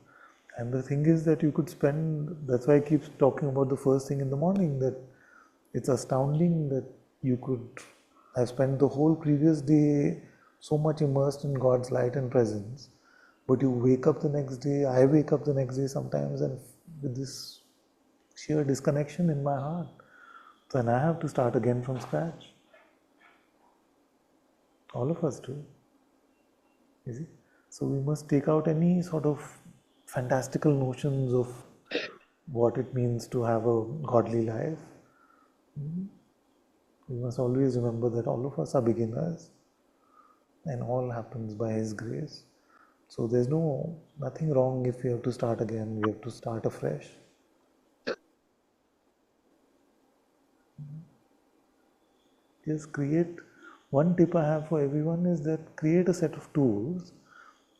And the thing is that you could spend, that's why I keep talking about the first thing in the morning, that it's astounding that you could have spent the whole previous day so much immersed in God's light and presence, but you wake up the next day, I wake up the next day sometimes, and with this sheer disconnection in my heart. Then I have to start again from scratch. All of us do. You see? So we must take out any sort of fantastical notions of what it means to have a godly life. We must always remember that all of us are beginners and all happens by His grace. So there's nothing wrong if we have to start again, we have to start afresh. Just create, one tip I have for everyone is that create a set of tools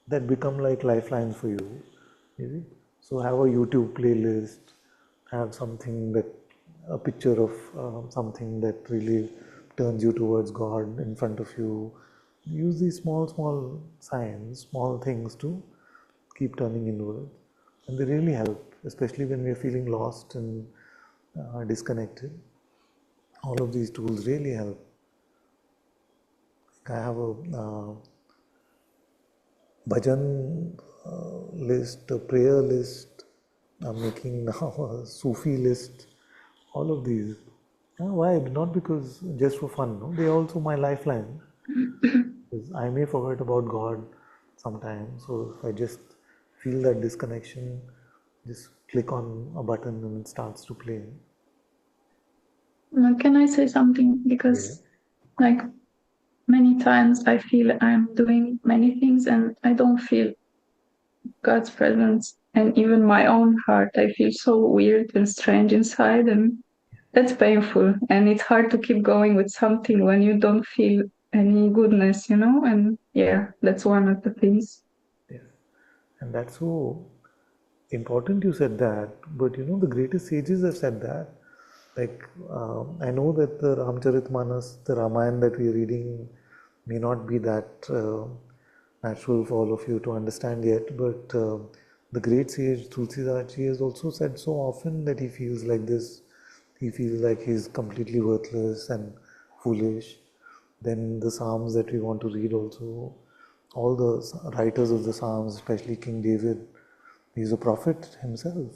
that become like lifelines for you. You see? So have a YouTube playlist, have something that, a picture of something that really turns you towards God in front of you. Use these small signs, small things to keep turning inward. And they really help, especially when we are feeling lost and disconnected. All of these tools really help. I have a Bhajan list, a prayer list. I'm making now a Sufi list. All of these. Why? Not because just for fun. No? They are also my lifeline. Because I may forget about God sometimes. So if I just feel that disconnection, just click on a button and it starts to play. Can I say something? Because like many times I feel I'm doing many things and I don't feel God's presence, and even my own heart. I feel so weird and strange inside, and that's painful. And it's hard to keep going with something when you don't feel any goodness, you know? And yeah, that's one of the things. Yes. And that's so important you said that, but you know, the greatest sages have said that. Like, I know that the Ramcharitmanas, the Ramayana that we are reading, may not be that natural for all of you to understand yet, but the great sage Tulsidas has also said so often that he feels like this. He feels like he's completely worthless and foolish. Then the Psalms that we want to read also, all the writers of the Psalms, especially King David, he's a prophet himself,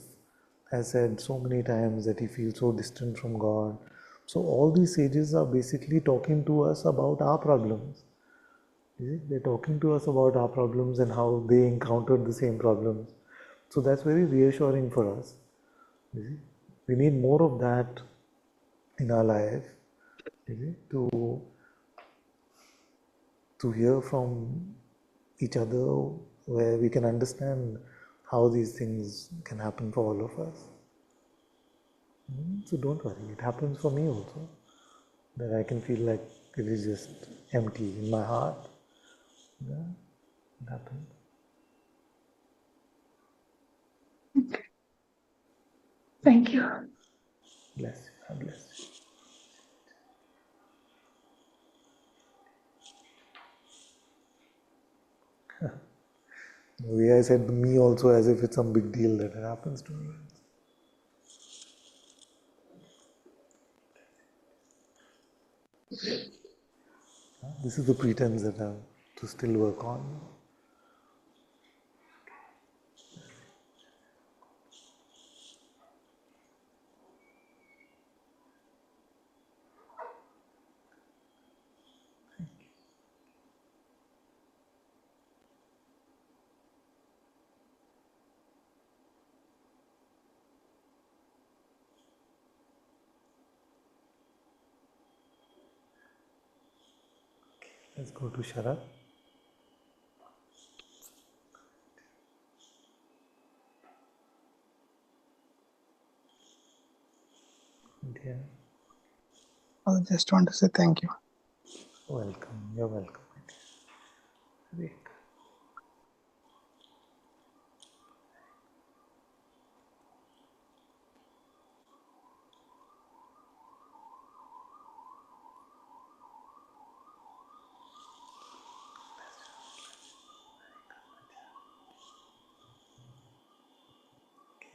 has said so many times that he feels so distant from God. So all these sages are basically talking to us about our problems. They're talking to us about our problems and how they encountered the same problems. So that's very reassuring for us. We need more of that in our life, to hear from each other, where we can understand how these things can happen for all of us. So don't worry, it happens for me also, that I can feel like it is just empty in my heart. Yeah, it happens. Thank you. Bless you. God bless you. The way I said me also, as if it's some big deal that it happens to me. This is the pretense that I have to still work on. Let's go to Sharat. Dear. I just want to say thank you. Welcome. You're welcome. Very good.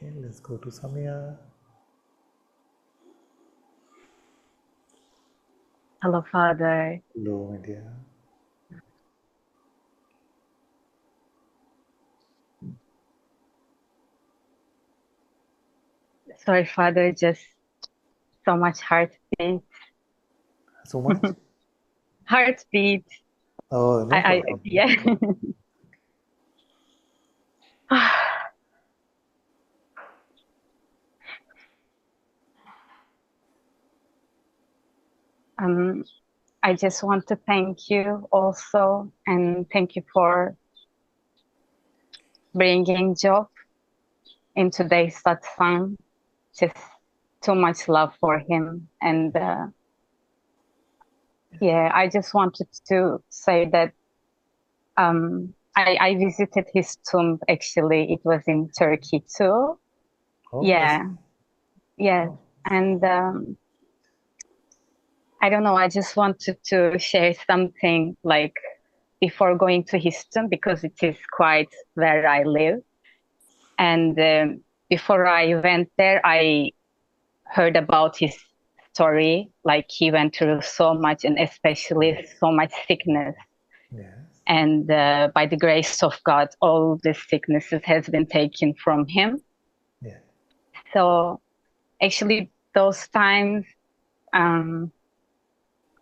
Okay, let's go to Samya. Hello, Father. Hello, my dear. Sorry, Father, just so much heartbeat. So much? Heartbeat. Oh, no problem. Yeah. I just want to thank you also, and thank you for bringing Job in today's satsang. Just too much love for him, and yeah, I just wanted to say that I visited his tomb. Actually, it was in Turkey too. Oh, Yeah, yes, and I don't know. I just wanted to share something like before going to his tomb, because it is quite where I live. And before I went there, I heard about his story. Like he went through so much, and especially so much sickness. Yes. And by the grace of God, all the sicknesses has been taken from him. Yeah. So actually, those times,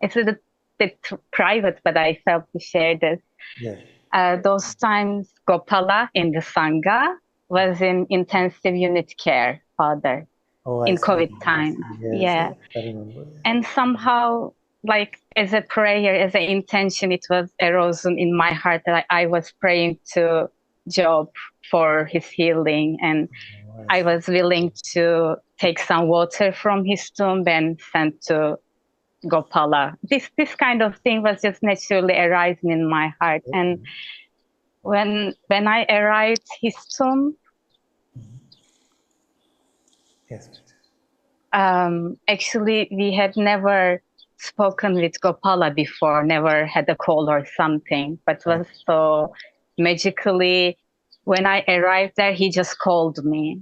it's a bit private, but I felt to share this. Yeah. Those times, Gopala in the Sangha was in intensive unit care, Father, Oh, in I see. COVID time. Yes, Yeah. I remember. And somehow, like as a prayer, as an intention, it was arisen in my heart that I was praying to Job for his healing. And I was willing to take some water from his tomb and send to Gopala. This kind of thing was just naturally arising in my heart. And when I arrived his tomb, yes, actually we had never spoken with Gopala before, never had a call or something, but was so magically when I arrived there, he just called me.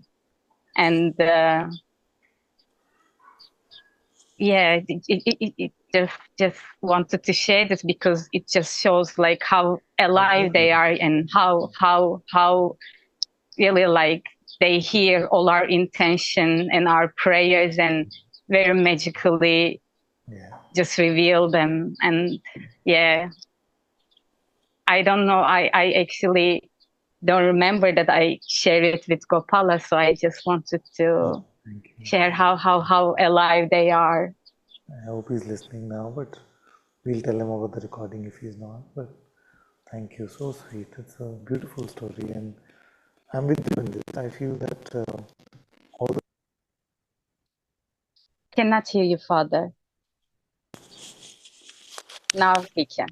And yeah, it just wanted to share this because it just shows like how alive they are and how really like they hear all our intention and our prayers and very magically just reveal them. And yeah, I don't know, I actually don't remember that I shared it with Gopala, so I just wanted to share how alive they are. I hope he's listening now, but we'll tell him about the recording if he's not. But thank you, so sweet. It's a beautiful story, and I'm with you in this. I feel that all the Cannot hear you, Father. Now he can.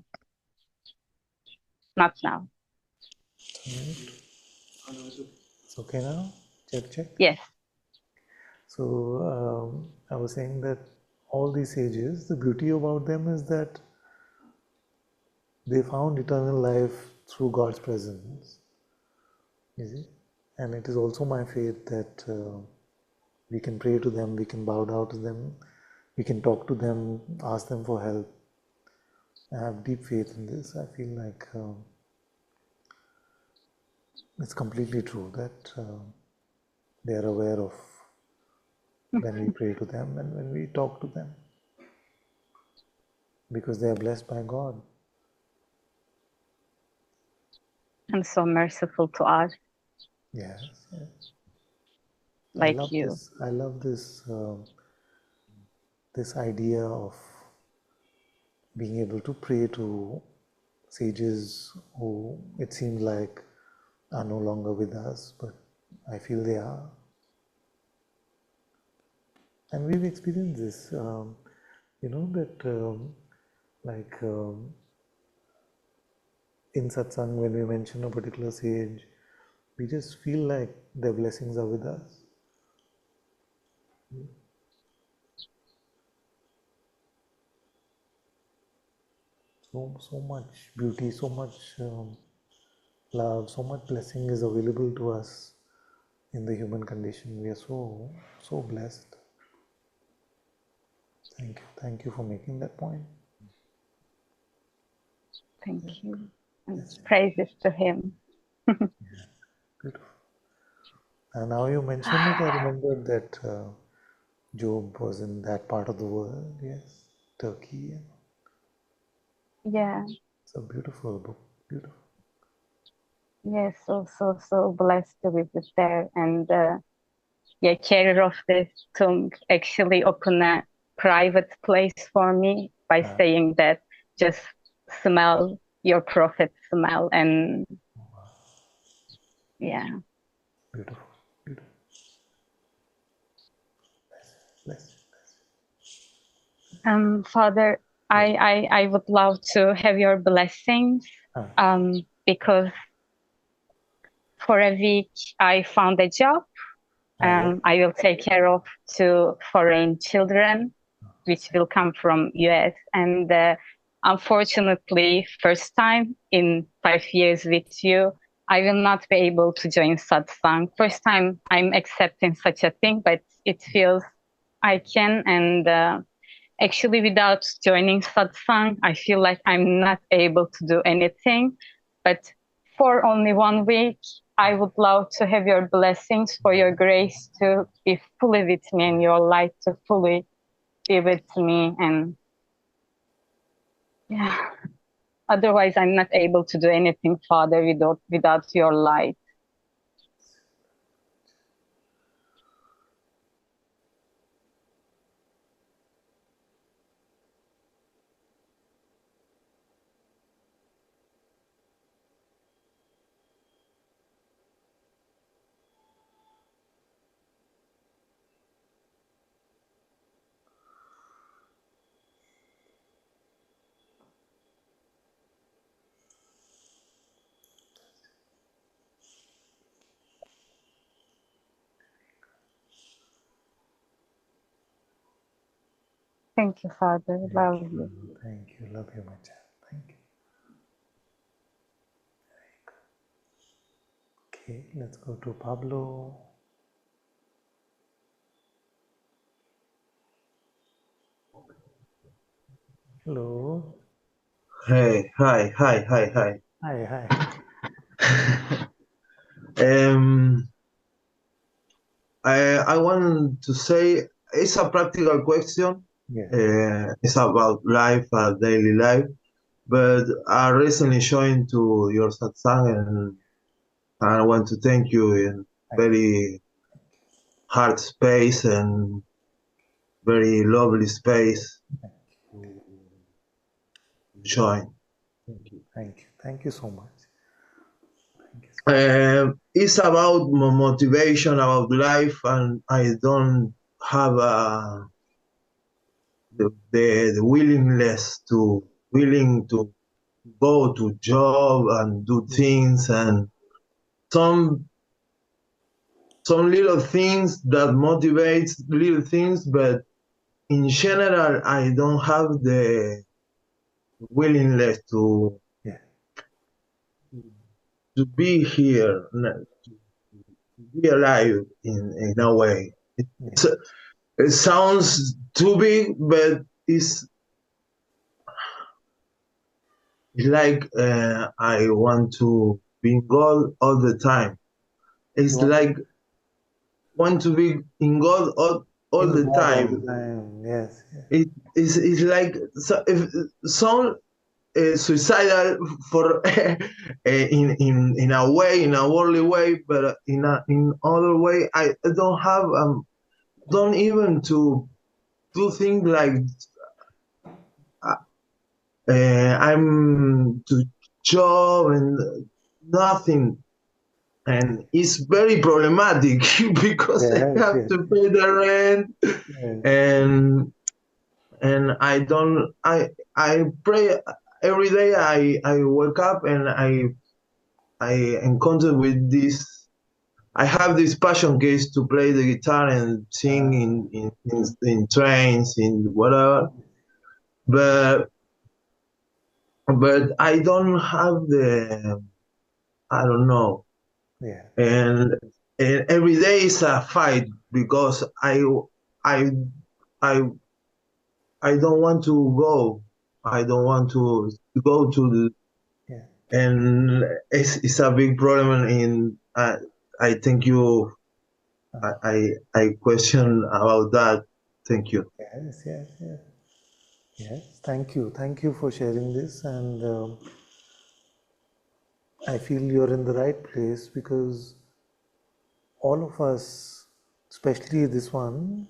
Not now. It's okay now? Check. Yes. So I was saying that all these sages, the beauty about them is that they found eternal life through God's presence. You see? And it is also my faith that we can pray to them, we can bow down to them, we can talk to them, ask them for help. I have deep faith in this. I feel like it's completely true that they are aware of when we pray to them and when we talk to them, because they are blessed by God. And so merciful to us. Yes, yes. Like I love you. this. I love this. This idea of being able to pray to sages who it seems like are no longer with us, but I feel they are. And we've experienced this, that in Satsang, when we mention a particular sage, we just feel like their blessings are with us. So much beauty, so much love, so much blessing is available to us in the human condition. We are so blessed. Thank you for making that point. Thank you. And praises to him. Beautiful. And now you mentioned it, I remembered that Job was in that part of the world, yes, Turkey. Yeah. It's a beautiful book, beautiful. Yes, so blessed to visit there. And carrier of the tomb actually opened a private place for me by saying that just smell your prophet smell. And yeah. Beautiful, beautiful. Bless you. Father, I would love to have your blessings because for a week I found a job. I will take care of 2 foreign children, which will come from US. And unfortunately, first time in 5 years with you, I will not be able to join Satsang. First time I'm accepting such a thing, but it feels I can. And actually, without joining Satsang, I feel like I'm not able to do anything. But for only 1 week, I would love to have your blessings, for your grace to be fully with me and your light to fully be with me. And yeah, otherwise I'm not able to do anything, Father, without your light. Thank you, Father. Love you. Thank you. Love you, my child. Thank you. Okay, let's go to Pablo. Hello. Hey, hi. Hi. I want to say it's a practical question. Yeah. It's about life, daily life. But I recently joined to your satsang, and I want to thank you in very hard space and very lovely space. Join. Thank you so much. It's about motivation, about life, and I don't have the willingness to go to job and do things, and some little things that motivates little things, but in general I don't have the willingness to be here, to be alive in a way. It sounds too big, but it's like I want to be in God all the time. It's like want to be in God all the God all the time. time. Yes. It's like if some suicidal for in a way, in a worldly way, but in other way I don't have don't even to do things like I'm to job and nothing, and it's very problematic because I Yes. have Yes. to pay the rent, Yes. and I pray every day. I wake up and I encounter with this. I have this passion case to play the guitar and sing in trains, in whatever, but I don't have the, I don't know, Yeah. and every day is a fight because I I I don't want to go. I don't want to go to the, Yeah. and it's a big problem in I think you I question about that. Thank you. Yes. Yes. Yes. Yes. Thank you. Thank you for sharing this, and I feel you're in the right place because all of us, especially this one,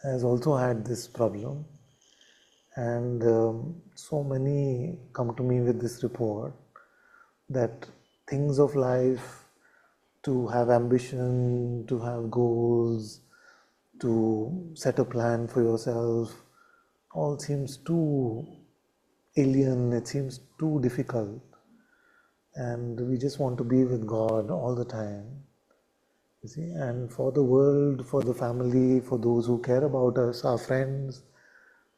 has also had this problem, and so many come to me with this report that things of life, to have ambition, to have goals, to set a plan for yourself, all seems too alien, it seems too difficult, and we just want to be with God all the time. You see, and for the world, for the family, for those who care about us, our friends,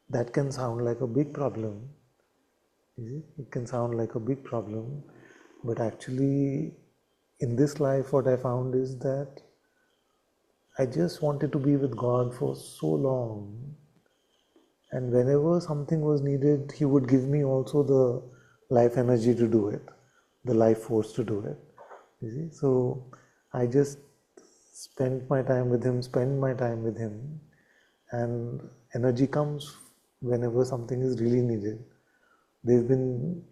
that can sound like a big problem. You see, it can sound like a big problem, but actually, in this life, what I found is that I just wanted to be with God for so long, and whenever something was needed, He would give me also the life energy to do it, the life force to do it. You see, so I just spend my time with Him, and energy comes whenever something is really needed. There have been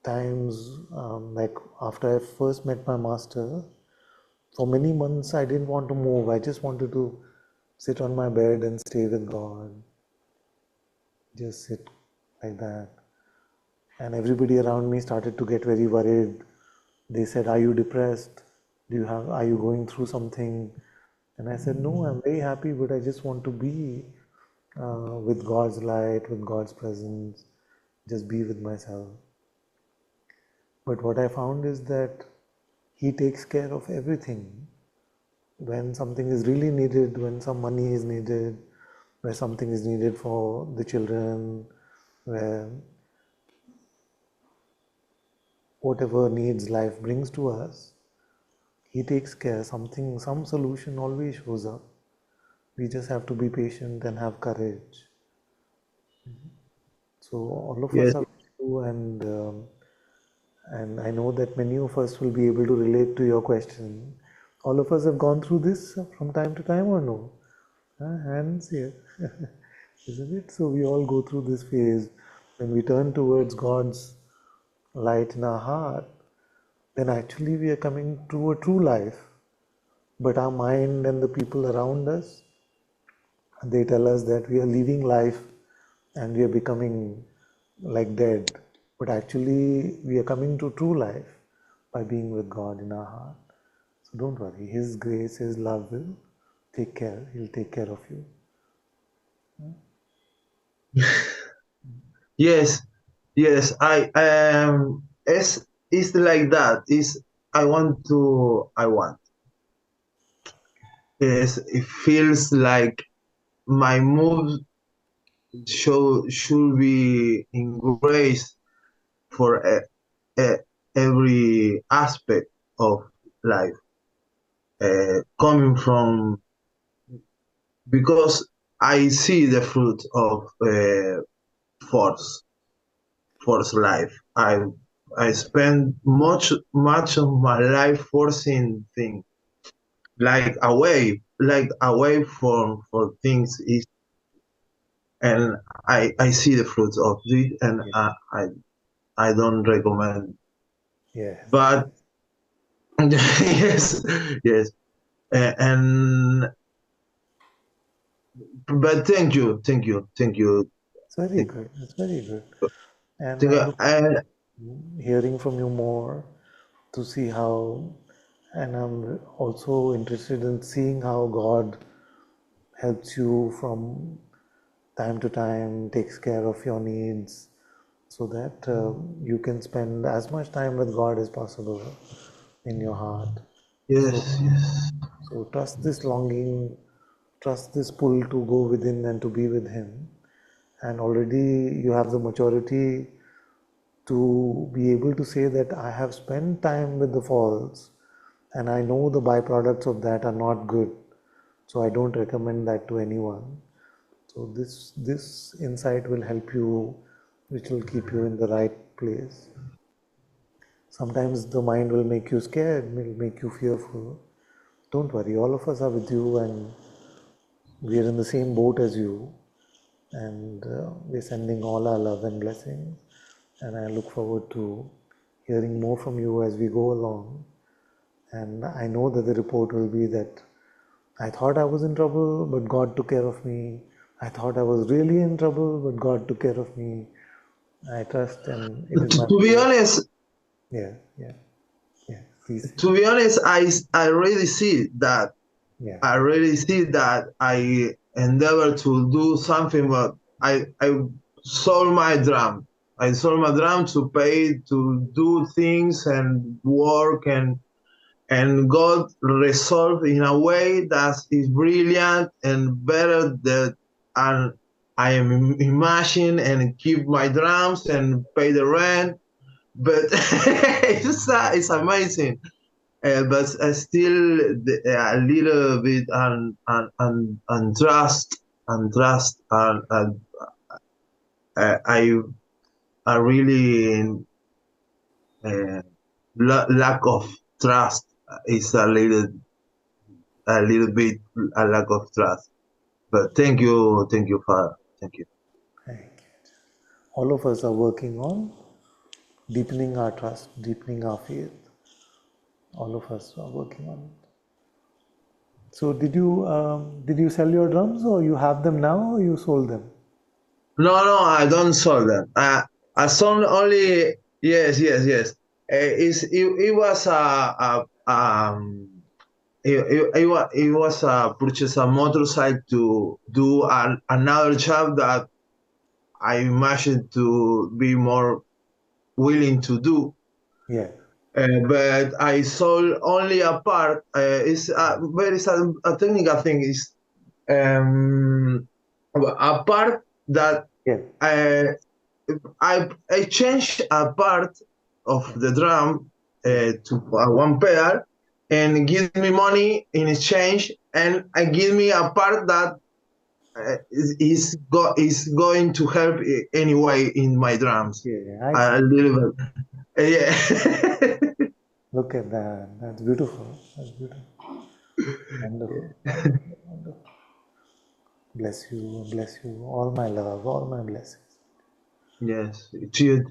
times like after I first met my master, for many months I didn't want to move. I just wanted to sit on my bed and stay with God. Just sit like that. And everybody around me started to get very worried. They said, "Are you depressed? Are you going through something?" And I said, "No, I'm very happy, but I just want to be with God's light, with God's presence, just be with myself." But what I found is that He takes care of everything. When something is really needed, when some money is needed, where something is needed for the children, where whatever needs life brings to us, He takes care. Some solution always shows up. We just have to be patient and have courage. So all of Yes. us are true, and I know that many of us will be able to relate to your question. All of us have gone through this from time to time, or no? Hands here, isn't it? So we all go through this phase. When we turn towards God's light in our heart, then actually we are coming to a true life. But our mind and the people around us, they tell us that we are living life and we are becoming like dead. But actually, we are coming to true life by being with God in our heart. So don't worry, His grace, His love will take care. He'll take care of you. Yes, yes. It's like that. I want to. I want. Yes, it feels like my moves should be embraced for every aspect of life, coming from, because I see the fruit of force life. I spend much of my life forcing things, like away from for things is, and I see the fruits of it, and I don't recommend. Yes. But yes, yes, and but thank you. It's very good. It's very good. And I look hearing from you more to see how, and I'm also interested in seeing how God helps you from time to time, takes care of your needs, so that you can spend as much time with God as possible in your heart. Yes, yes. So trust this longing, trust this pull to go within and to be with Him. And already you have the maturity to be able to say that I have spent time with the false and I know the byproducts of that are not good. So I don't recommend that to anyone. So this insight will help you, which will keep you in the right place. Sometimes the mind will make you scared, will make you fearful. Don't worry, all of us are with you and we are in the same boat as you, and we're sending all our love and blessings, and I look forward to hearing more from you as we go along. And I know that the report will be that I thought I was in trouble, but God took care of me. I thought I was really in trouble, but God took care of me. I trust, and it is my To be prayer. honest, Yeah, please. to be honest, I really see that. Yeah. I really see that I endeavor to do something, but I sold my drum. I sold my drum to pay to do things and work, and God resolved in a way that is brilliant and better that and I am imagine and keep my drums and pay the rent. But it's amazing. But still a little bit and trust and I really lack of trust is a little bit a lack of trust. But thank you, Father. Thank you. All of us are working on deepening our trust, deepening our faith. All of us are working on it. So did you sell your drums, or you have them now, or you sold them? No, I don't sold them. I sold only yes. It was it was purchase a motorcycle to do another job that I imagined to be more willing to do. Yeah. But I sold only a part. It's very a technical thing. Is a part that I changed a part of the drum to one pedal and give me money in exchange, and I give me a part that is going to help anyway in my drums. I A little bit. Yeah. Look at that. That's beautiful. That's beautiful. Wonderful. Wonderful. Bless you. All my love, all my blessings. Yes, it's you.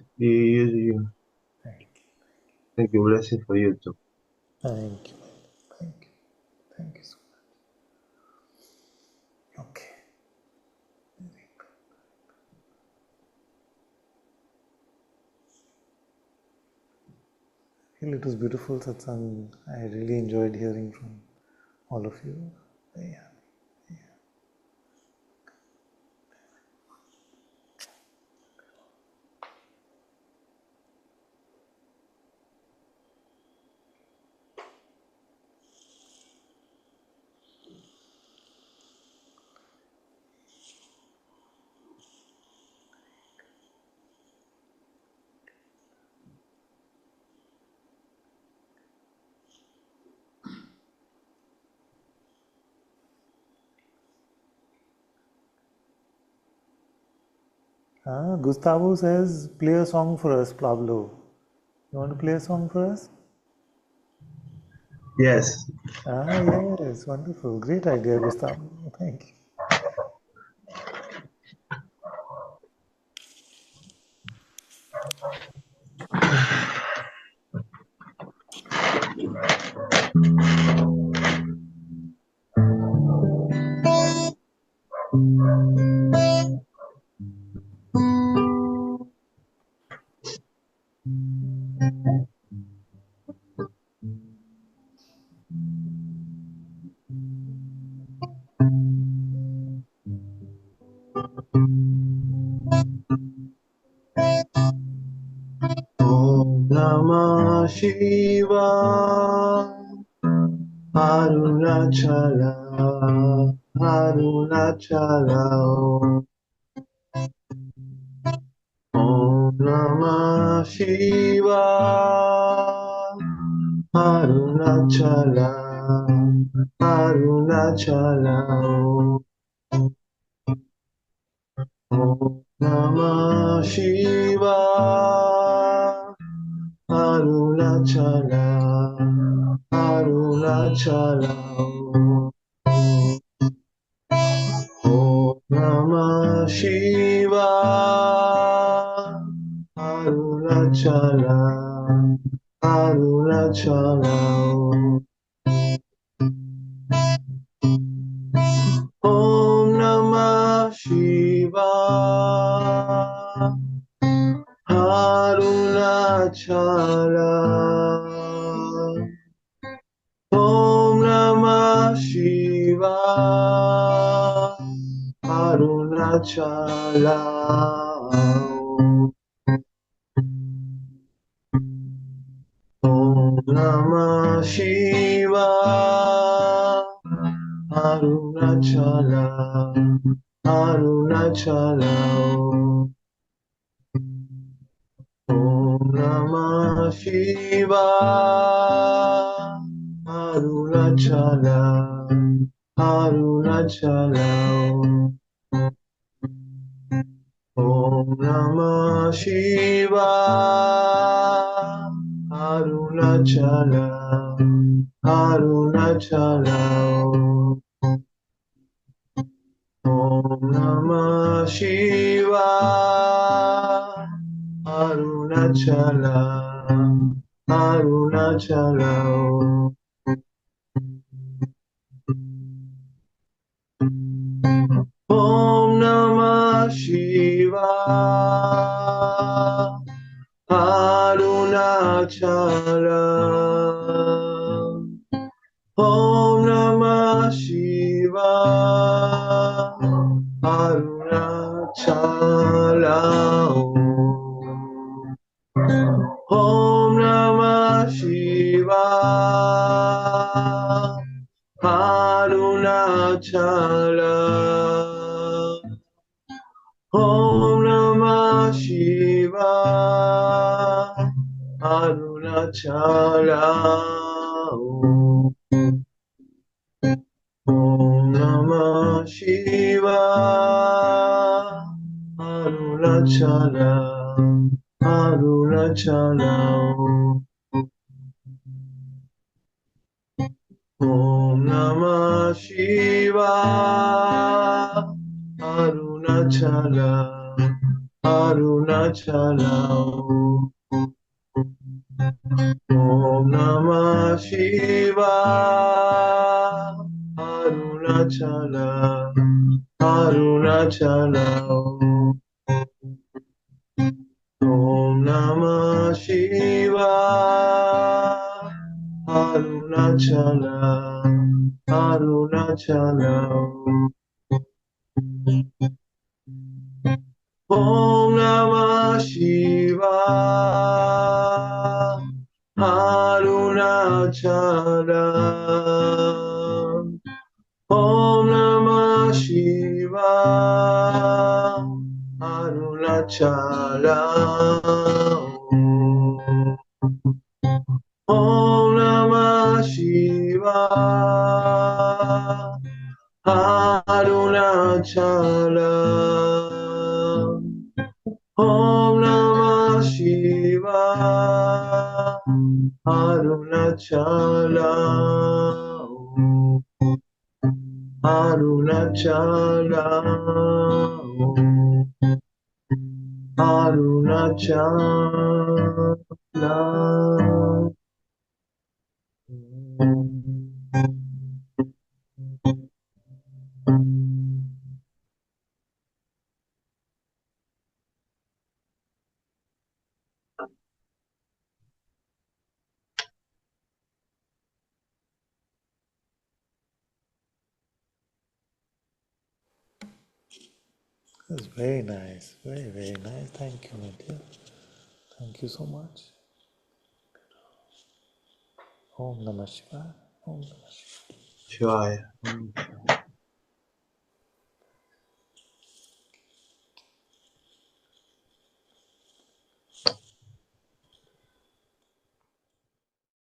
Thank you. Blessing for you too. Thank you. Thank you so much. Okay. Well, it was beautiful, Satsang. I really enjoyed hearing from all of you. Yeah. Gustavo says, play a song for us, Pablo. You want to play a song for us? Yes. Yes, wonderful. Great idea, Gustavo. Thank you. Om Namah Shivaya. Arunachala, Arunachala. Om Namah Shivaya. Arunachala, Arunachala. Om Namah Shivaya. Arunachala, Arunachala. Om Namah Shivaya. Arunachala, Arunachala. Om Namah Shivaya. Arunachala. Om Namah Shivaya. Arunachala. Om Namah Shivaya. Arunachala. Arunachala. Om Namah Shivaya. Arunachala. Arunachala. Om Namah Shivaya. Arunachala. Arunachala. Om Namah Shivaya. Arunachala. Arunachala. Om Namah Shivaya. Arunachala. Om Namah Shivaya. Arunachala. Om Namah Shivaya. Arunachala. Om Namah Shivaya. Arunachala. Om Namah Shivaya. Arunachala. Arunachala. Om Namah Shivaya. Arunachala. Arunachala. Om Namah Shivaya. Arunachala. Arunachala. Om Namah Shivaya. Arunachala. Arunachala. Om Namah Shivaya. Arunachala. Om Namah Shivaya. Arunachala. Om Namah Shivaya. Arunachala. Arunachala, Arunachala. That's very nice, very, very nice. Thank you, my dear. Thank you so much. Om Namah Shivaya. Om Namah Shivaya. Shivaya.